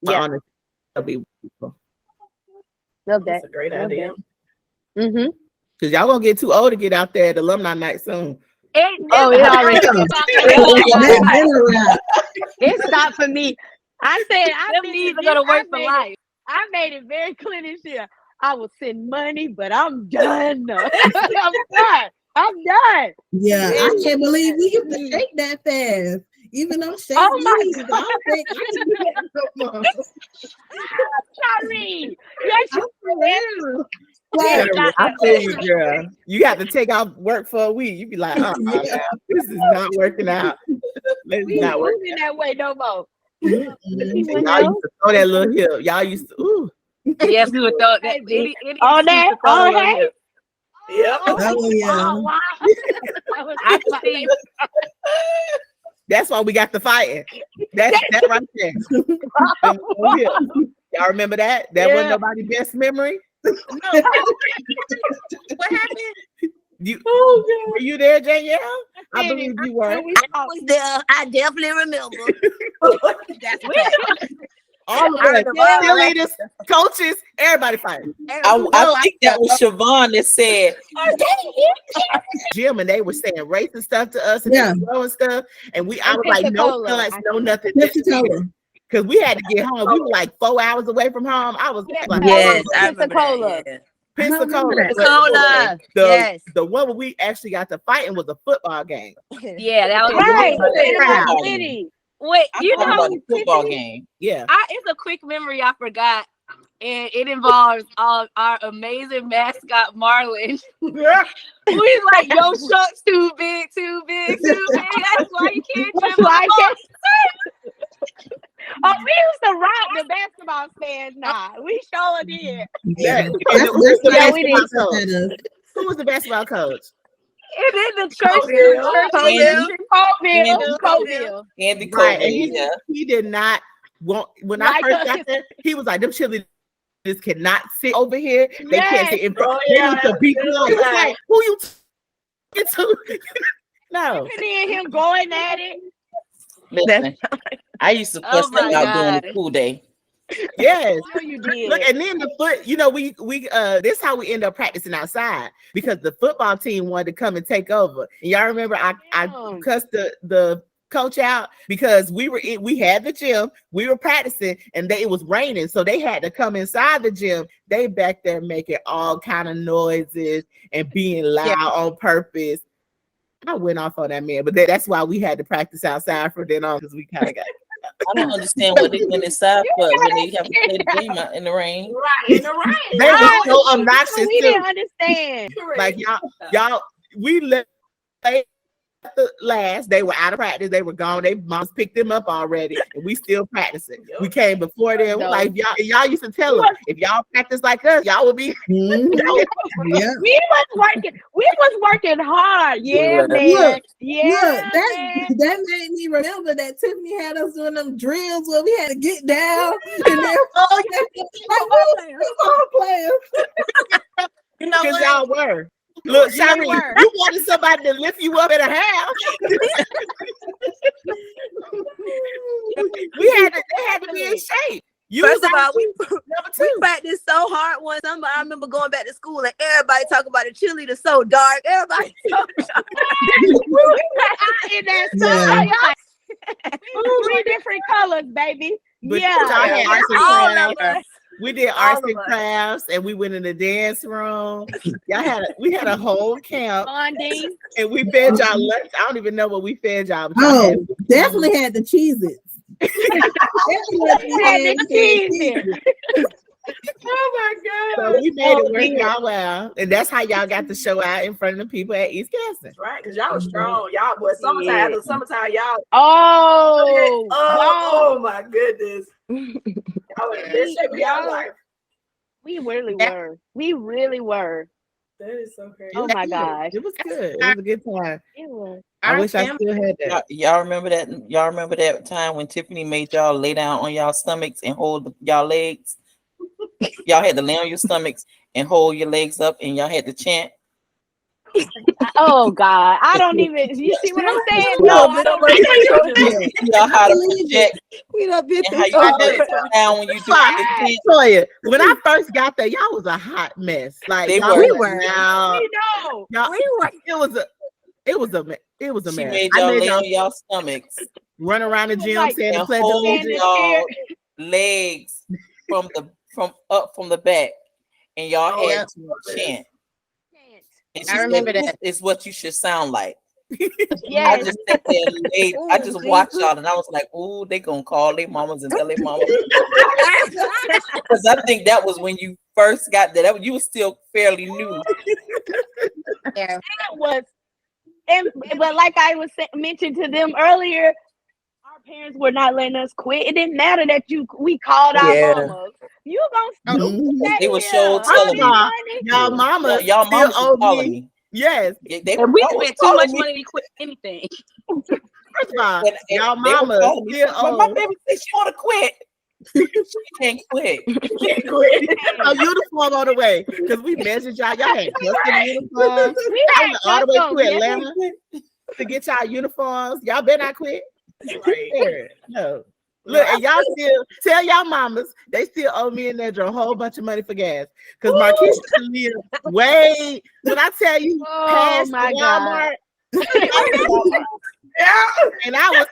Honestly, that'll be beautiful. Love that. That's a great idea. Because y'all gonna get too old to get out there at alumni night soon. It's not for me. I said these are gonna work for life. I made it very clear this year. I will send money, but I'm done. I'm done. Yeah, I can't believe we used to shake that fast. Even though shake I don't think I can do that no more. Sorry. Yes, I tell you, girl, you got to take off work for a week. You be like, this is not working out. Let's not work that way no more. Y'all used to throw that little hip. Y'all used to, Yes, we would throw that. On that. Yep. Oh, yeah. Wow. I can see. That's why we got the fighting. That's that right there. Y'all remember that? That wasn't nobody's best memory. What happened? Were you there, Danielle? I believe you were. I was there. I definitely remember. That's okay. All of us, cheerleaders, coaches, everybody fighting. I think that was Siobhan that said, Jim, and they were saying racist stuff to us and throwing stuff. And I was like, no guns, no nothing. Because we had to get home. We were like 4 hours away from home. I was like, yes, Pensacola. Pensacola. The one where we actually got to fighting was a football game. Yeah, that was right. Wait, you know about the football game? Yeah, it's a quick memory I forgot, and it involves our amazing mascot Marlin. We like, yo, Shucks too big. That's why you can't dribble. Oh, we used to rock the basketball stands. Nah, we sure did. Yeah, we did. Who was the basketball coach? And then the church, Coville. Andy Right, Coville, and he did not want. When I first got there, he was like, "Them cheerleaders cannot sit over here. They can't sit in front. They need to be quiet." Like, who you talking to? No. And then him going at it. Listen, I used to fuss them out during the pool day. Yes. You did. Look, and then the foot, we this is how we end up practicing outside because the football team wanted to come and take over. And y'all remember I cussed the coach out because we had the gym, we were practicing, and it was raining, so they had to come inside the gym. They back there making all kind of noises and being loud on purpose. I went off on that man, but that's why we had to practice outside from then on because we kind of got. I don't understand what they went inside for when they have to play the game out in the rain. Right, in the rain. They were so obnoxious. We didn't understand. Like y'all, we left the last. They were out of practice. They were gone. They moms picked them up already, and we still practicing. We came before them. Like y'all used to tell them, if y'all practice like us, y'all would be. We was working hard. Yeah, man. Look, that made me remember that Tiffany had us doing them drills where we had to get down and then players. Because y'all were. Look, Shari, you wanted somebody to lift you up in a house. They had to be in shape. First of all, we practiced so hard one summer. I remember going back to school and everybody talking about the cheerleader so dark. Everybody so dark. In that sun, three different colors, baby. But we did arts and crafts, and we went in the dance room. We had a whole camp, bonding, and we fed y'all lunch. I don't even know what we fed y'all. Definitely had the Cheez-Its. Oh my God. So we made it work y'all well. And that's how y'all got to show out in front of the people at East Gaston. Right, because y'all was strong. Y'all, boy, summertime, y'all. Oh my goodness. Y'all were in this shape of y'all life. We really were. We really were. That is so crazy. Oh my gosh. It was good. It was a good time. It was. I wish I still had that. Y'all remember that? Y'all remember that time when Tiffany made y'all lay down on y'all stomachs and hold y'all legs? Y'all had to lay on your stomachs and hold your legs up, and y'all had to chant. Oh God, I don't even. You see what I'm saying? No, I don't know. Y'all how to project. We done been through how you down when you do it. When I first got there, y'all was a hot mess. Like we were. It was a mess. She made y'all lay on y'all stomachs, run around the gym, saying the pledge hold y'all legs from the back, and y'all had to chant. I remember that. It's what you should sound like. Yes. I just sat there and I just watched y'all, and I was like, "Ooh, they gonna call their mamas and tell their mamas." Because I think that was when you first got there. You were still fairly new. Yeah, it was. But like I was mentioned to them earlier, our parents were not letting us quit. It didn't matter that we called our mamas. You gonna they were so telling me, y'all mama was calling me. Yes, and we spent too much money to quit anything. First of all, y'all mama still my baby said she want to quit. She can't quit. A uniform on the way because we measured y'all. Y'all had custom uniforms. I went all the way to Atlanta to get y'all uniforms. Y'all better not quit. No. Look, and y'all still tell y'all mamas they still owe me and Nedra a whole bunch of money for gas. Because Marquisha live way when I tell you past Walmart. Yeah. And I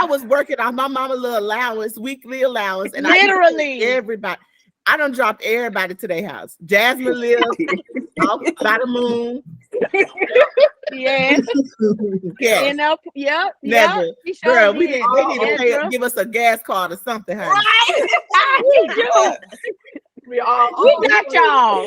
was working off my mama little allowance, weekly allowance, and literally everybody. I done dropped everybody to their house. Jasmine lives off by the moon. Yes. Yes. You know, yep. Never. She sure Girl, did. they need to give us a gas card or something, honey. Right. We got y'all.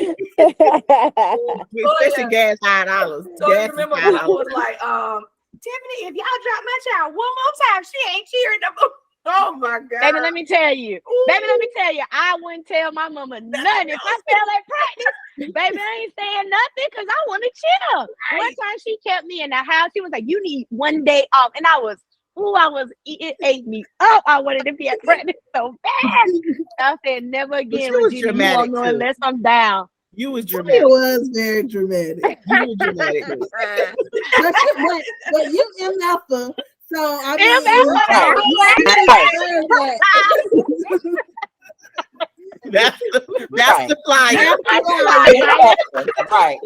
Especially gas $5. So gas remember $5. Mama was like, Tiffany, if y'all drop my child one more time, she ain't cheering no more. Oh my God. Baby, let me tell you. Ooh. Baby, let me tell you. I wouldn't tell my mama nothing. If I fell at practice, baby, I ain't saying nothing because I want to chill. Right. One time she kept me in the house. She was like, you need one day off. And it ate me up. I wanted to be at practice so bad. I said, never again. But you won't know unless I'm down. You was dramatic. It was very dramatic. You were dramatic. but you MF-er. So I mean, that's the flyer. Right.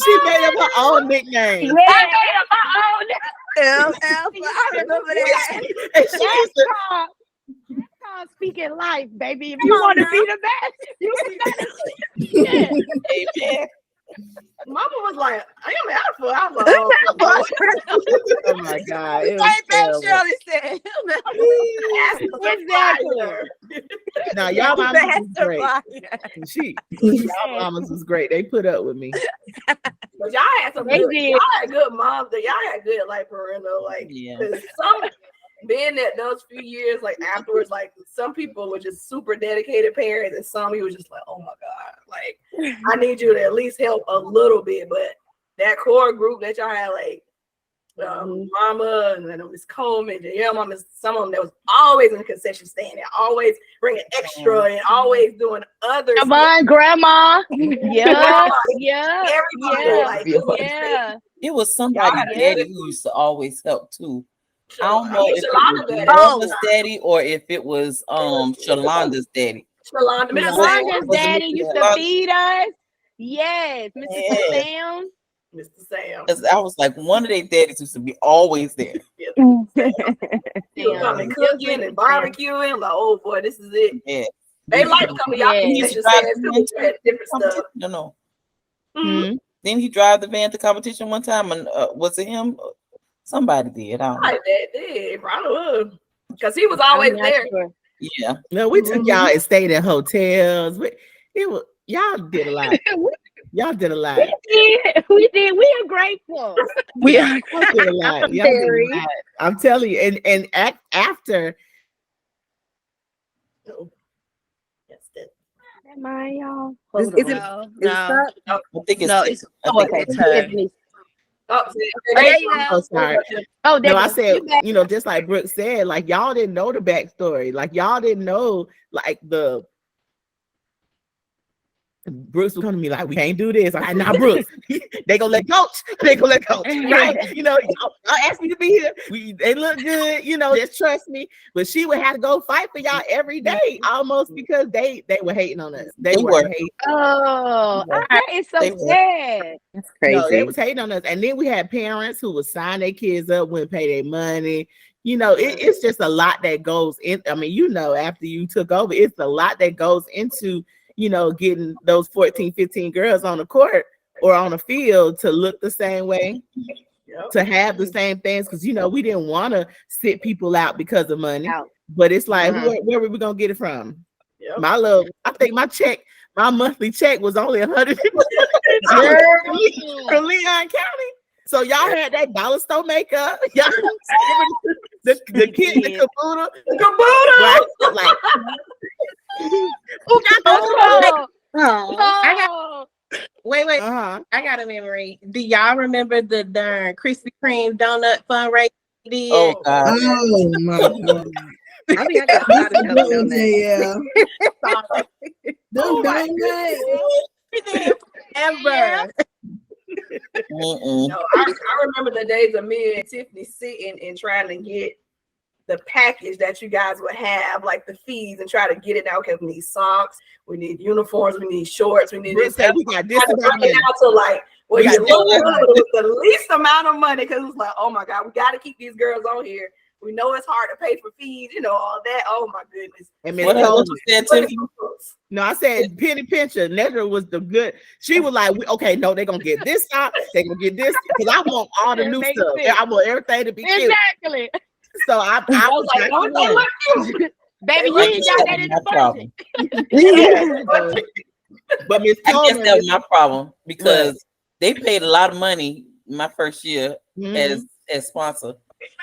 She made up her own nickname. Yeah, I made up my own I remember that. That's called speaking life, baby. If you want to be the best, you gotta Amen. Mama was like, I am alpha. I was oh my God. Shirley said. Exactly. Now y'all mamas was great. Y'all mamas was great. They put up with me. But y'all had some good, y'all had good moms. Y'all had good like parental, like some being that those few years, like afterwards, like some people were just super dedicated parents, and some you were just like, oh my God, like I need you to at least help a little bit. But that core group that y'all had, like Mama and then Miss Coleman, and Mama, some of them that was always in the concession stand, and always bringing extra and always doing other Come on, Grandma. Yeah. Everybody, it was somebody daddy who used to always help too. I don't know if it was Mama's daddy or if it was Sholanda's daddy. Sholanda's daddy used to feed us. Yes, Mr. Sam. Mr. Sam. I was like, one of their daddies used to be always there. He was coming cooking and barbecuing. Like, oh boy, this is it. Yeah. They like to come to y'all different stuff. No. Mm-hmm. Didn't he drive the van to competition one time? And was it him? Somebody did. I don't know. Did. Probably was. Because he was always there. Sure. Yeah. No, we took y'all and stayed in hotels. Y'all did a lot. Y'all did a lot. We did. We are grateful. We did a lot. Y'all did a lot. I'm telling you. And after. Am I, y'all? I think it's okay. Oh, sorry. Oh, no, I said, just like Brooke said, like y'all didn't know the backstory. Like y'all didn't know, like Brooks was coming to me like, we can't do this. I'm like, nah, Brooks, they gonna let coach. Right? Y'all asked me to be here. They look good, just trust me. But she would have to go fight for y'all every day, almost because they were hating on us. They were hating. Oh, that is so sad. That's crazy. No, they was hating on us. And then we had parents who would sign their kids up, wouldn't pay their money. It's just a lot that goes in. I mean, after you took over, it's a lot that goes into getting those 14, 15 girls on the court or on the field to look the same way, to have the same things. Because, we didn't want to sit people out because of money. But it's like, where were we going to get it from? Yep. I think my monthly check was only $100 from Leon County. So y'all had that dollar store makeup. Y'all the kid, the caboodle. Like, who got those? Wait. I got a memory. Do y'all remember the darn Krispy Kreme donut fundraiser we did? Oh God! Oh my God! I mean, I got a lot of donuts. Those donuts. Ever. No, I remember the days of me and Tiffany sitting and trying to get package that you guys would have, like the fees, and try to get it out because we need socks, we need uniforms, we need shorts, we need We'll say we got this amount of money. out to like We got the least amount of money, because it's like, oh my God, we got to keep these girls on here. We know it's hard to pay for fees, all that. Oh my goodness. And What else you said to me? No, I said Penny Pincher. Nedra was the good. She was like, okay, no, they're gonna get this out, they're gonna get this, because I want all the new stuff. I want everything to be cute. Exactly. So I was like, baby, you ain't got that in the budget. But Miss I guess Coleman, that was my problem, because they paid a lot of money my first year as sponsor.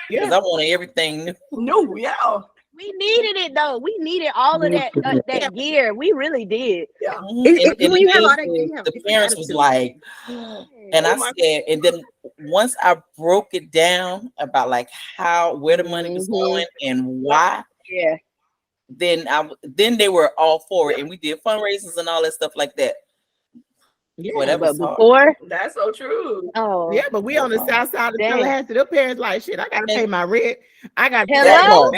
Because I wanted everything new. No, yeah. We needed it though. We needed all of that that gear. We really did. Yeah. The parents was like, and I said, and then once I broke it down about like where the money was going and why, then they were all for it, and we did fundraisers and all that stuff like that. Yeah, but before, that's so true. Oh, yeah, but we on the south side of Tallahassee. Their parents like, shit, I gotta pay my rent. I got hello.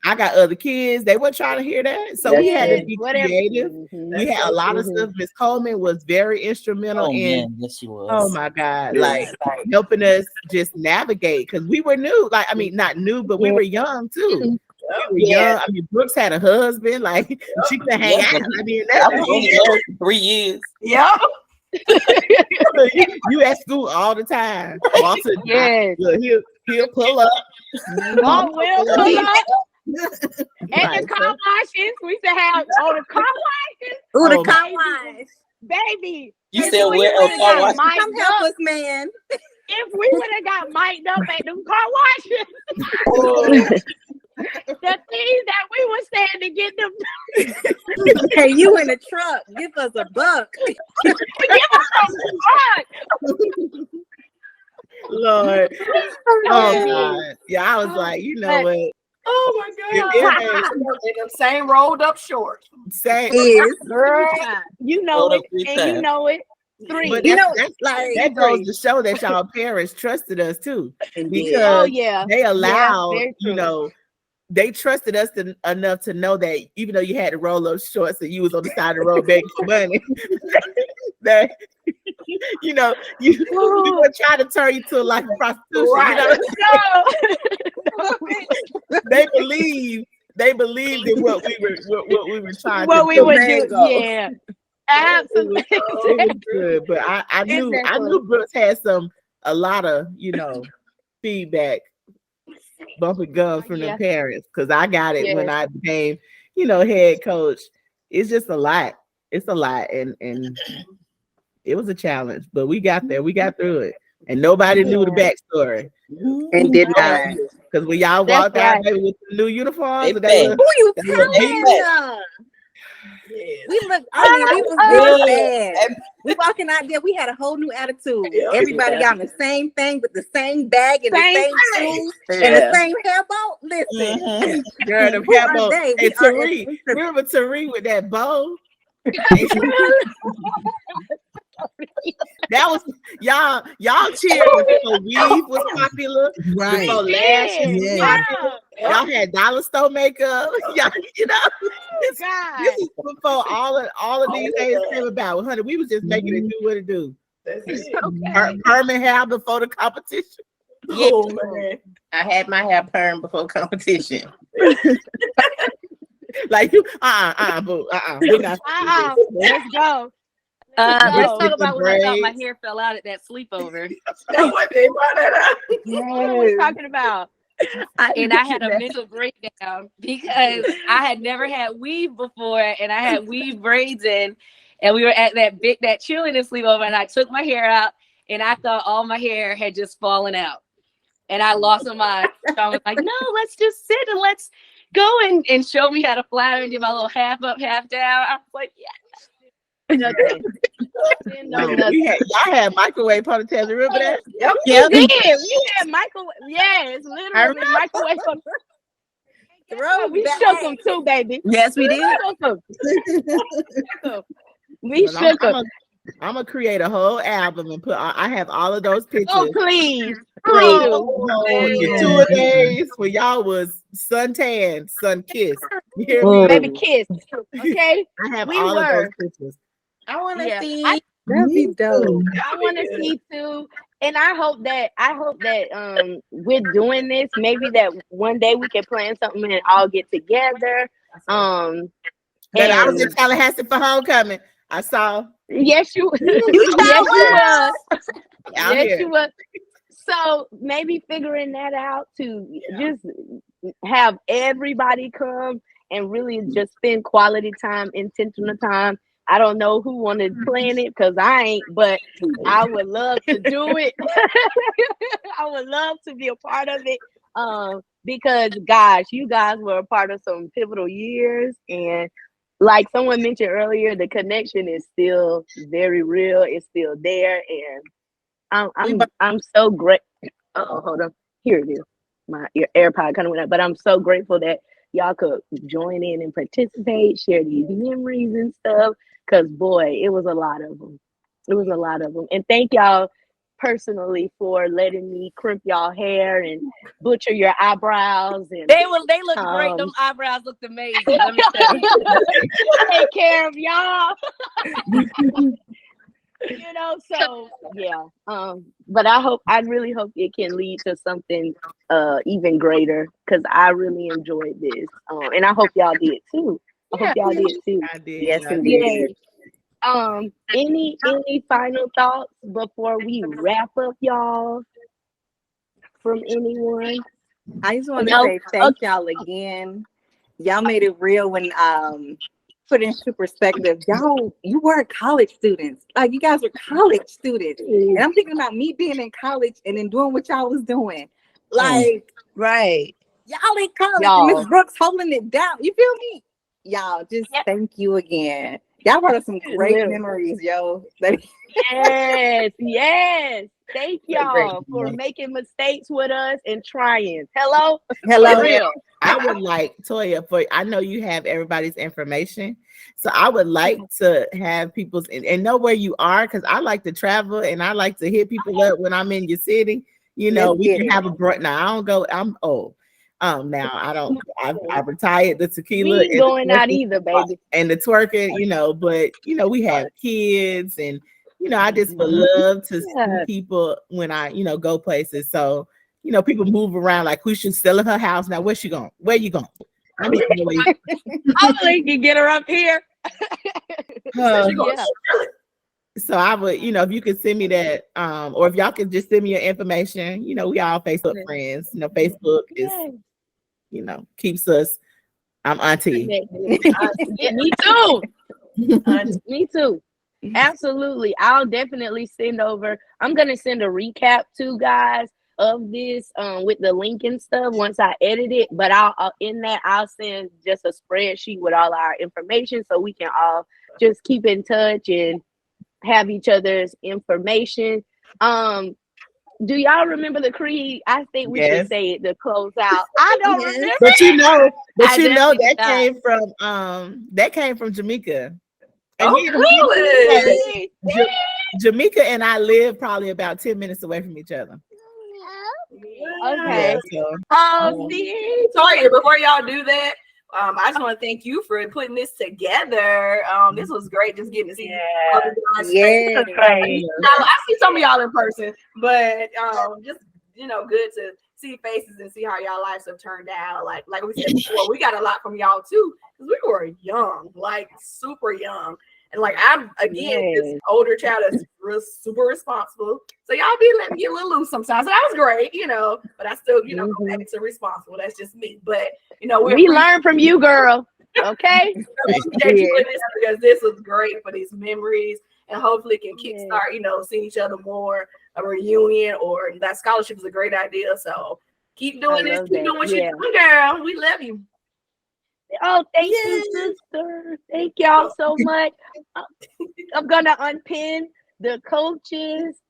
I got other kids. They weren't trying to hear that, so we had to be creative. We had a lot of stuff. Miss Coleman was very instrumental in. Yes, she was. Oh my God, like helping us just navigate, because we were new. Like, I mean, not new, but we were young too. We were young. I mean, Brooks had a husband. Like, she could hang out. I mean, that was 3 years. Yeah. you at school all the time. Walter, he'll pull up. Oh, we'll pull up. And the car washes, we used to have the car washes. Ooh, the car wash. Baby. You said where car wash? Come help us, man. If we would have got mic'd up at them car washes. The things that we were saying to get them. Hey, you in the truck? Give us a buck. Give us a buck. Lord, oh God, yeah, I was like, you know what? Oh my God! The same rolled up shorts. Same, girl. You know it, and you know it. 3. But that goes to show that y'all parents trusted us too, because they allowed, they trusted us enough to know that even though you had to roll up shorts and you was on the side of the road begging for money, that we were trying to turn you to like a prostitution. Right. They believed in what we were trying what to we do. would do. Yeah. Absolutely. It was good, but I knew Brooks had a lot of feedback, bumping gums from the parents, because I got it when I became head coach. It's just a lot. It's a lot, and it was a challenge, but we got there. We got through it, and nobody knew the backstory. And did not, because when y'all walked out with the new uniforms, who you telling? We looked, we was really bad. We walking out there, we had a whole new attitude. Everybody got the same thing with the same bag and the same shoes and the same hair bow. Listen, girl, the hair bow. And Tari, remember Tari with that bow? That was y'all cheered before weave was popular, right? Before lashes was popular. Y'all had dollar store makeup. Y'all, this is before all of these things came about. Honey, we was just making it do what it do. Permanent hair before the competition. Oh man, I had my hair perm before competition. Like you, boo, we're not. Let's go. Let's talk about when I thought my hair fell out at that sleepover. That's what they brought that up. What are we talking about? I had a mental breakdown because I had never had weave before, and I had weave braids in, and we were at that cheerleader sleepover, and I took my hair out, and I thought all my hair had just fallen out, and I lost my mind. So I was like, no, let's just sit and let's go and show me how to flatter and do my little half up, half down. I was like, yeah. Y'all had microwave ponytails. Remember that? Yep. We had microwave. Yes, literally microwave ponytails. We shook them too, baby. Yes, we did. We shook them. I'm gonna create a whole album and put. I have all of those pictures. Oh, please, From please. the 2 days when y'all was suntan, sun kissed. You hear me? Baby kiss. Okay. I have We all of were. those pictures. I want to see. That'd be dope. I want to see too, and I hope that with doing this, maybe that one day we can plan something and all get together. That I was in Tallahassee for homecoming. I saw. Yes, you. You Yes, you was. Yes, you was. So maybe figuring that out to just have everybody come and really just spend quality time, intentional time. I don't know who wanted to plan it because I ain't, but I would love to do it. I would love to be a part of it. Because gosh, you guys were a part of some pivotal years, and like someone mentioned earlier, the connection is still very real. It's still there, and I'm so great. Oh, hold on. Here it is. Your AirPod kind of went up, but I'm so grateful that y'all could join in and participate, share these memories and stuff. Cause boy, it was a lot of them. It was a lot of them. And thank y'all personally for letting me crimp y'all hair and butcher your eyebrows. And They looked great. Them eyebrows looked amazing. Let me tell you. take care of y'all. You know, so yeah. But I really hope it can lead to something even greater, because I really enjoyed this. And I hope y'all did too. I hope y'all did too. I did. Yes, I indeed. did. Any final thoughts before we wrap up, y'all? From anyone? I just want to say thank y'all again. Y'all made it real when put into perspective. Y'all, you were college students. Like, you guys were college students. And I'm thinking about me being in college and then doing what y'all was doing. Like, right. Y'all in college Y'all. and Miss Brooks holding it down. You feel me? Y'all, just thank you again. Y'all brought us some great memories, yo. Yes, yes. Thank y'all for making mistakes with us and trying. Hello? Hello. For real. I would like, Toya, I know you have everybody's information. So I would like to have people's and know where you are, because I like to travel and I like to hit people up when I'm in your city. You know, we can have a break. Now I don't go, I'm old. Now I retired the tequila. We ain't going out either, baby. And the twerking, you know, but you know, we have kids, and you know, I just would love to see people when I, you know, go places. So, you know, people move around like, who should sell her house now? Where's she going? Where you going? I need to know where you hopefully you can get her up here. So I would, you know, if you could send me that, or if y'all could just send me your information, you know, we all Facebook friends. You know, Facebook is, you know, keeps us. I'm auntie. Me too. Me too. Absolutely. I'll definitely send over. I'm gonna send a recap to guys of this with the link and stuff once I edit it. But I'll in that I'll send just a spreadsheet with all our information so we can all just keep in touch and have each other's information. Do y'all remember the creed? I think we should say it to close out. I don't remember. But you know that came from Jamaica. And really? Jamaica and I live probably about 10 minutes away from each other. Okay. See, Toya, before y'all do that, I just want to thank you for putting this together. This was great, just getting to see other guys' faces. Now, I see some of y'all in person, but just, you know, good to see faces and see how y'all lives have turned out. Like we said before, we got a lot from y'all too, because we were young, like super young. And like I'm again this older child that's super responsible. So y'all be letting me get a little loose sometimes. So that was great, you know, but I still, you know, go back to responsible. That's just me. But you know, we learn from you, girl. Okay. Because this was great for these memories, and hopefully it can kickstart, you know, seeing each other more, a reunion, or that scholarship is a great idea. So keep doing this, keep doing what you're doing, girl. We love you. Oh, thank you, sister. Thank y'all so much. I'm gonna unpin the coaches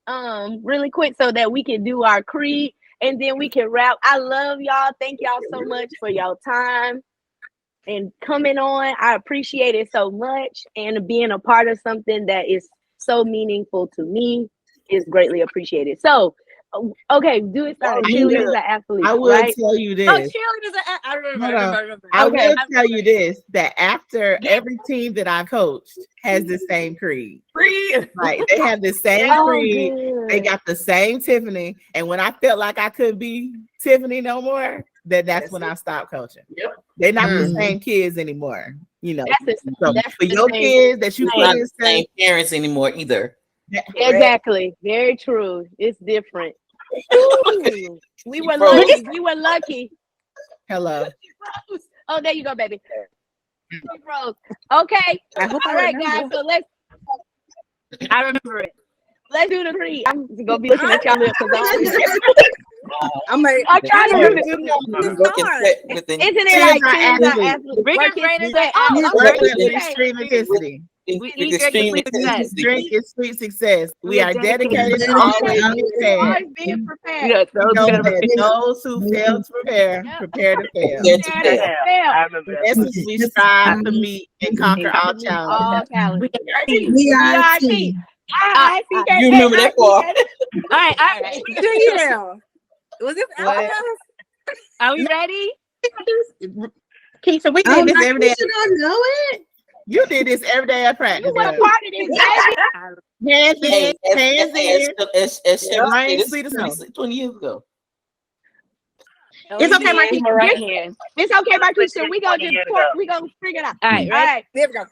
really quick so that we can do our creed and then we can wrap. I love y'all. Thank y'all so much for y'all time and coming on. I appreciate it so much, and being a part of something that is so meaningful to me is greatly appreciated. So, okay, do it start. Cheerleaders are athletes, I will right? tell you this. Oh, cheerleaders are. I remember. I will tell you this: that after every team that I coached has the same creed. Like they have the same creed. Good. They got the same Tiffany. And when I felt like I couldn't be Tiffany no more, that's when I stopped coaching. Yep. They're not the same kids anymore. You know, That's so for your kids that you Not put in the same parents anymore either. Exactly. Very true. It's different. Ooh, we were lucky. We were lucky. Hello. Oh, there you go, baby. Rose. Okay. All right, guys. So I remember it. let's do the creed. I'm gonna be looking at y'all lips because I'm trying to do this. Isn't it like teams Rickard Raiders say, with extreme intensity. We eat extreme success. Drink is sweet success. We are dedicated to Always always being prepared. Yes, those who fail to prepare, prepare to fail. I remember that. Essence, we strive to meet and conquer all challenges. We are a team. You remember that part? All right. Do you now? Was this What? Are we ready? Keisha, we did this every day. You don't know it? You did this every day at practice. You were part of this, baby. Hands in. It's 20 years ago. It's okay, Marquise. My right hand. It's okay, Marquise. We gonna figure it out. All right, All right. There we go.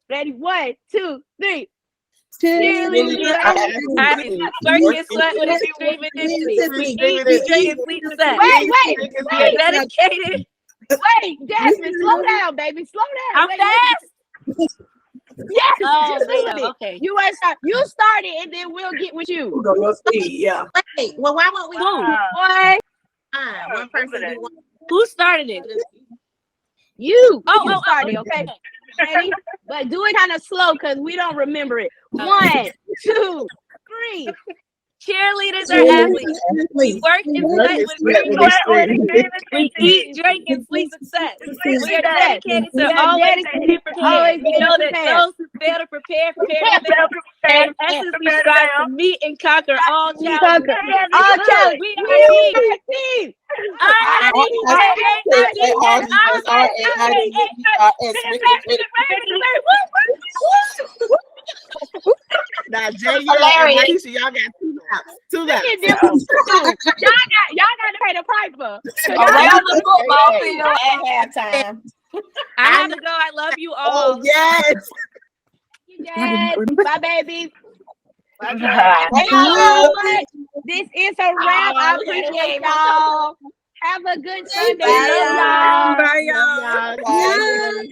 Ready? 1, 2, 3. Working sweat with extreme intensity. We eat, we drink, and sleep to sex. Wait. Dedicated. Wait, Jasmine, slow down, baby. Slow down. I'm fast. Yes. Oh, just do it. okay. You ain't start. You started, and then we'll get with you. Go your speed, yeah. Wait, well, why won't we? Boy, One person do one. Who started it? you. Oh, You started. Okay. Ready? But do it kind of slow because we don't remember it. 1, 2, 3. Cheerleaders are athletes. We work and sweat with we eat, drink, and sleep success. We are dedicated to always be prepared. We know that those who fail to prepare to fail. In essence, we strive to meet and conquer all challenges. We are a team. Now, Jay, y'all got 2 laps. 2 laps. Y'all got to pay the piper. Around the football field at halftime. I have to go. I love you all. Oh, yes. Yes. Bye, baby. Thank you so much. This is a wrap. I appreciate y'all. Have a good Sunday. Love y'all. Bye, y'all. Bye.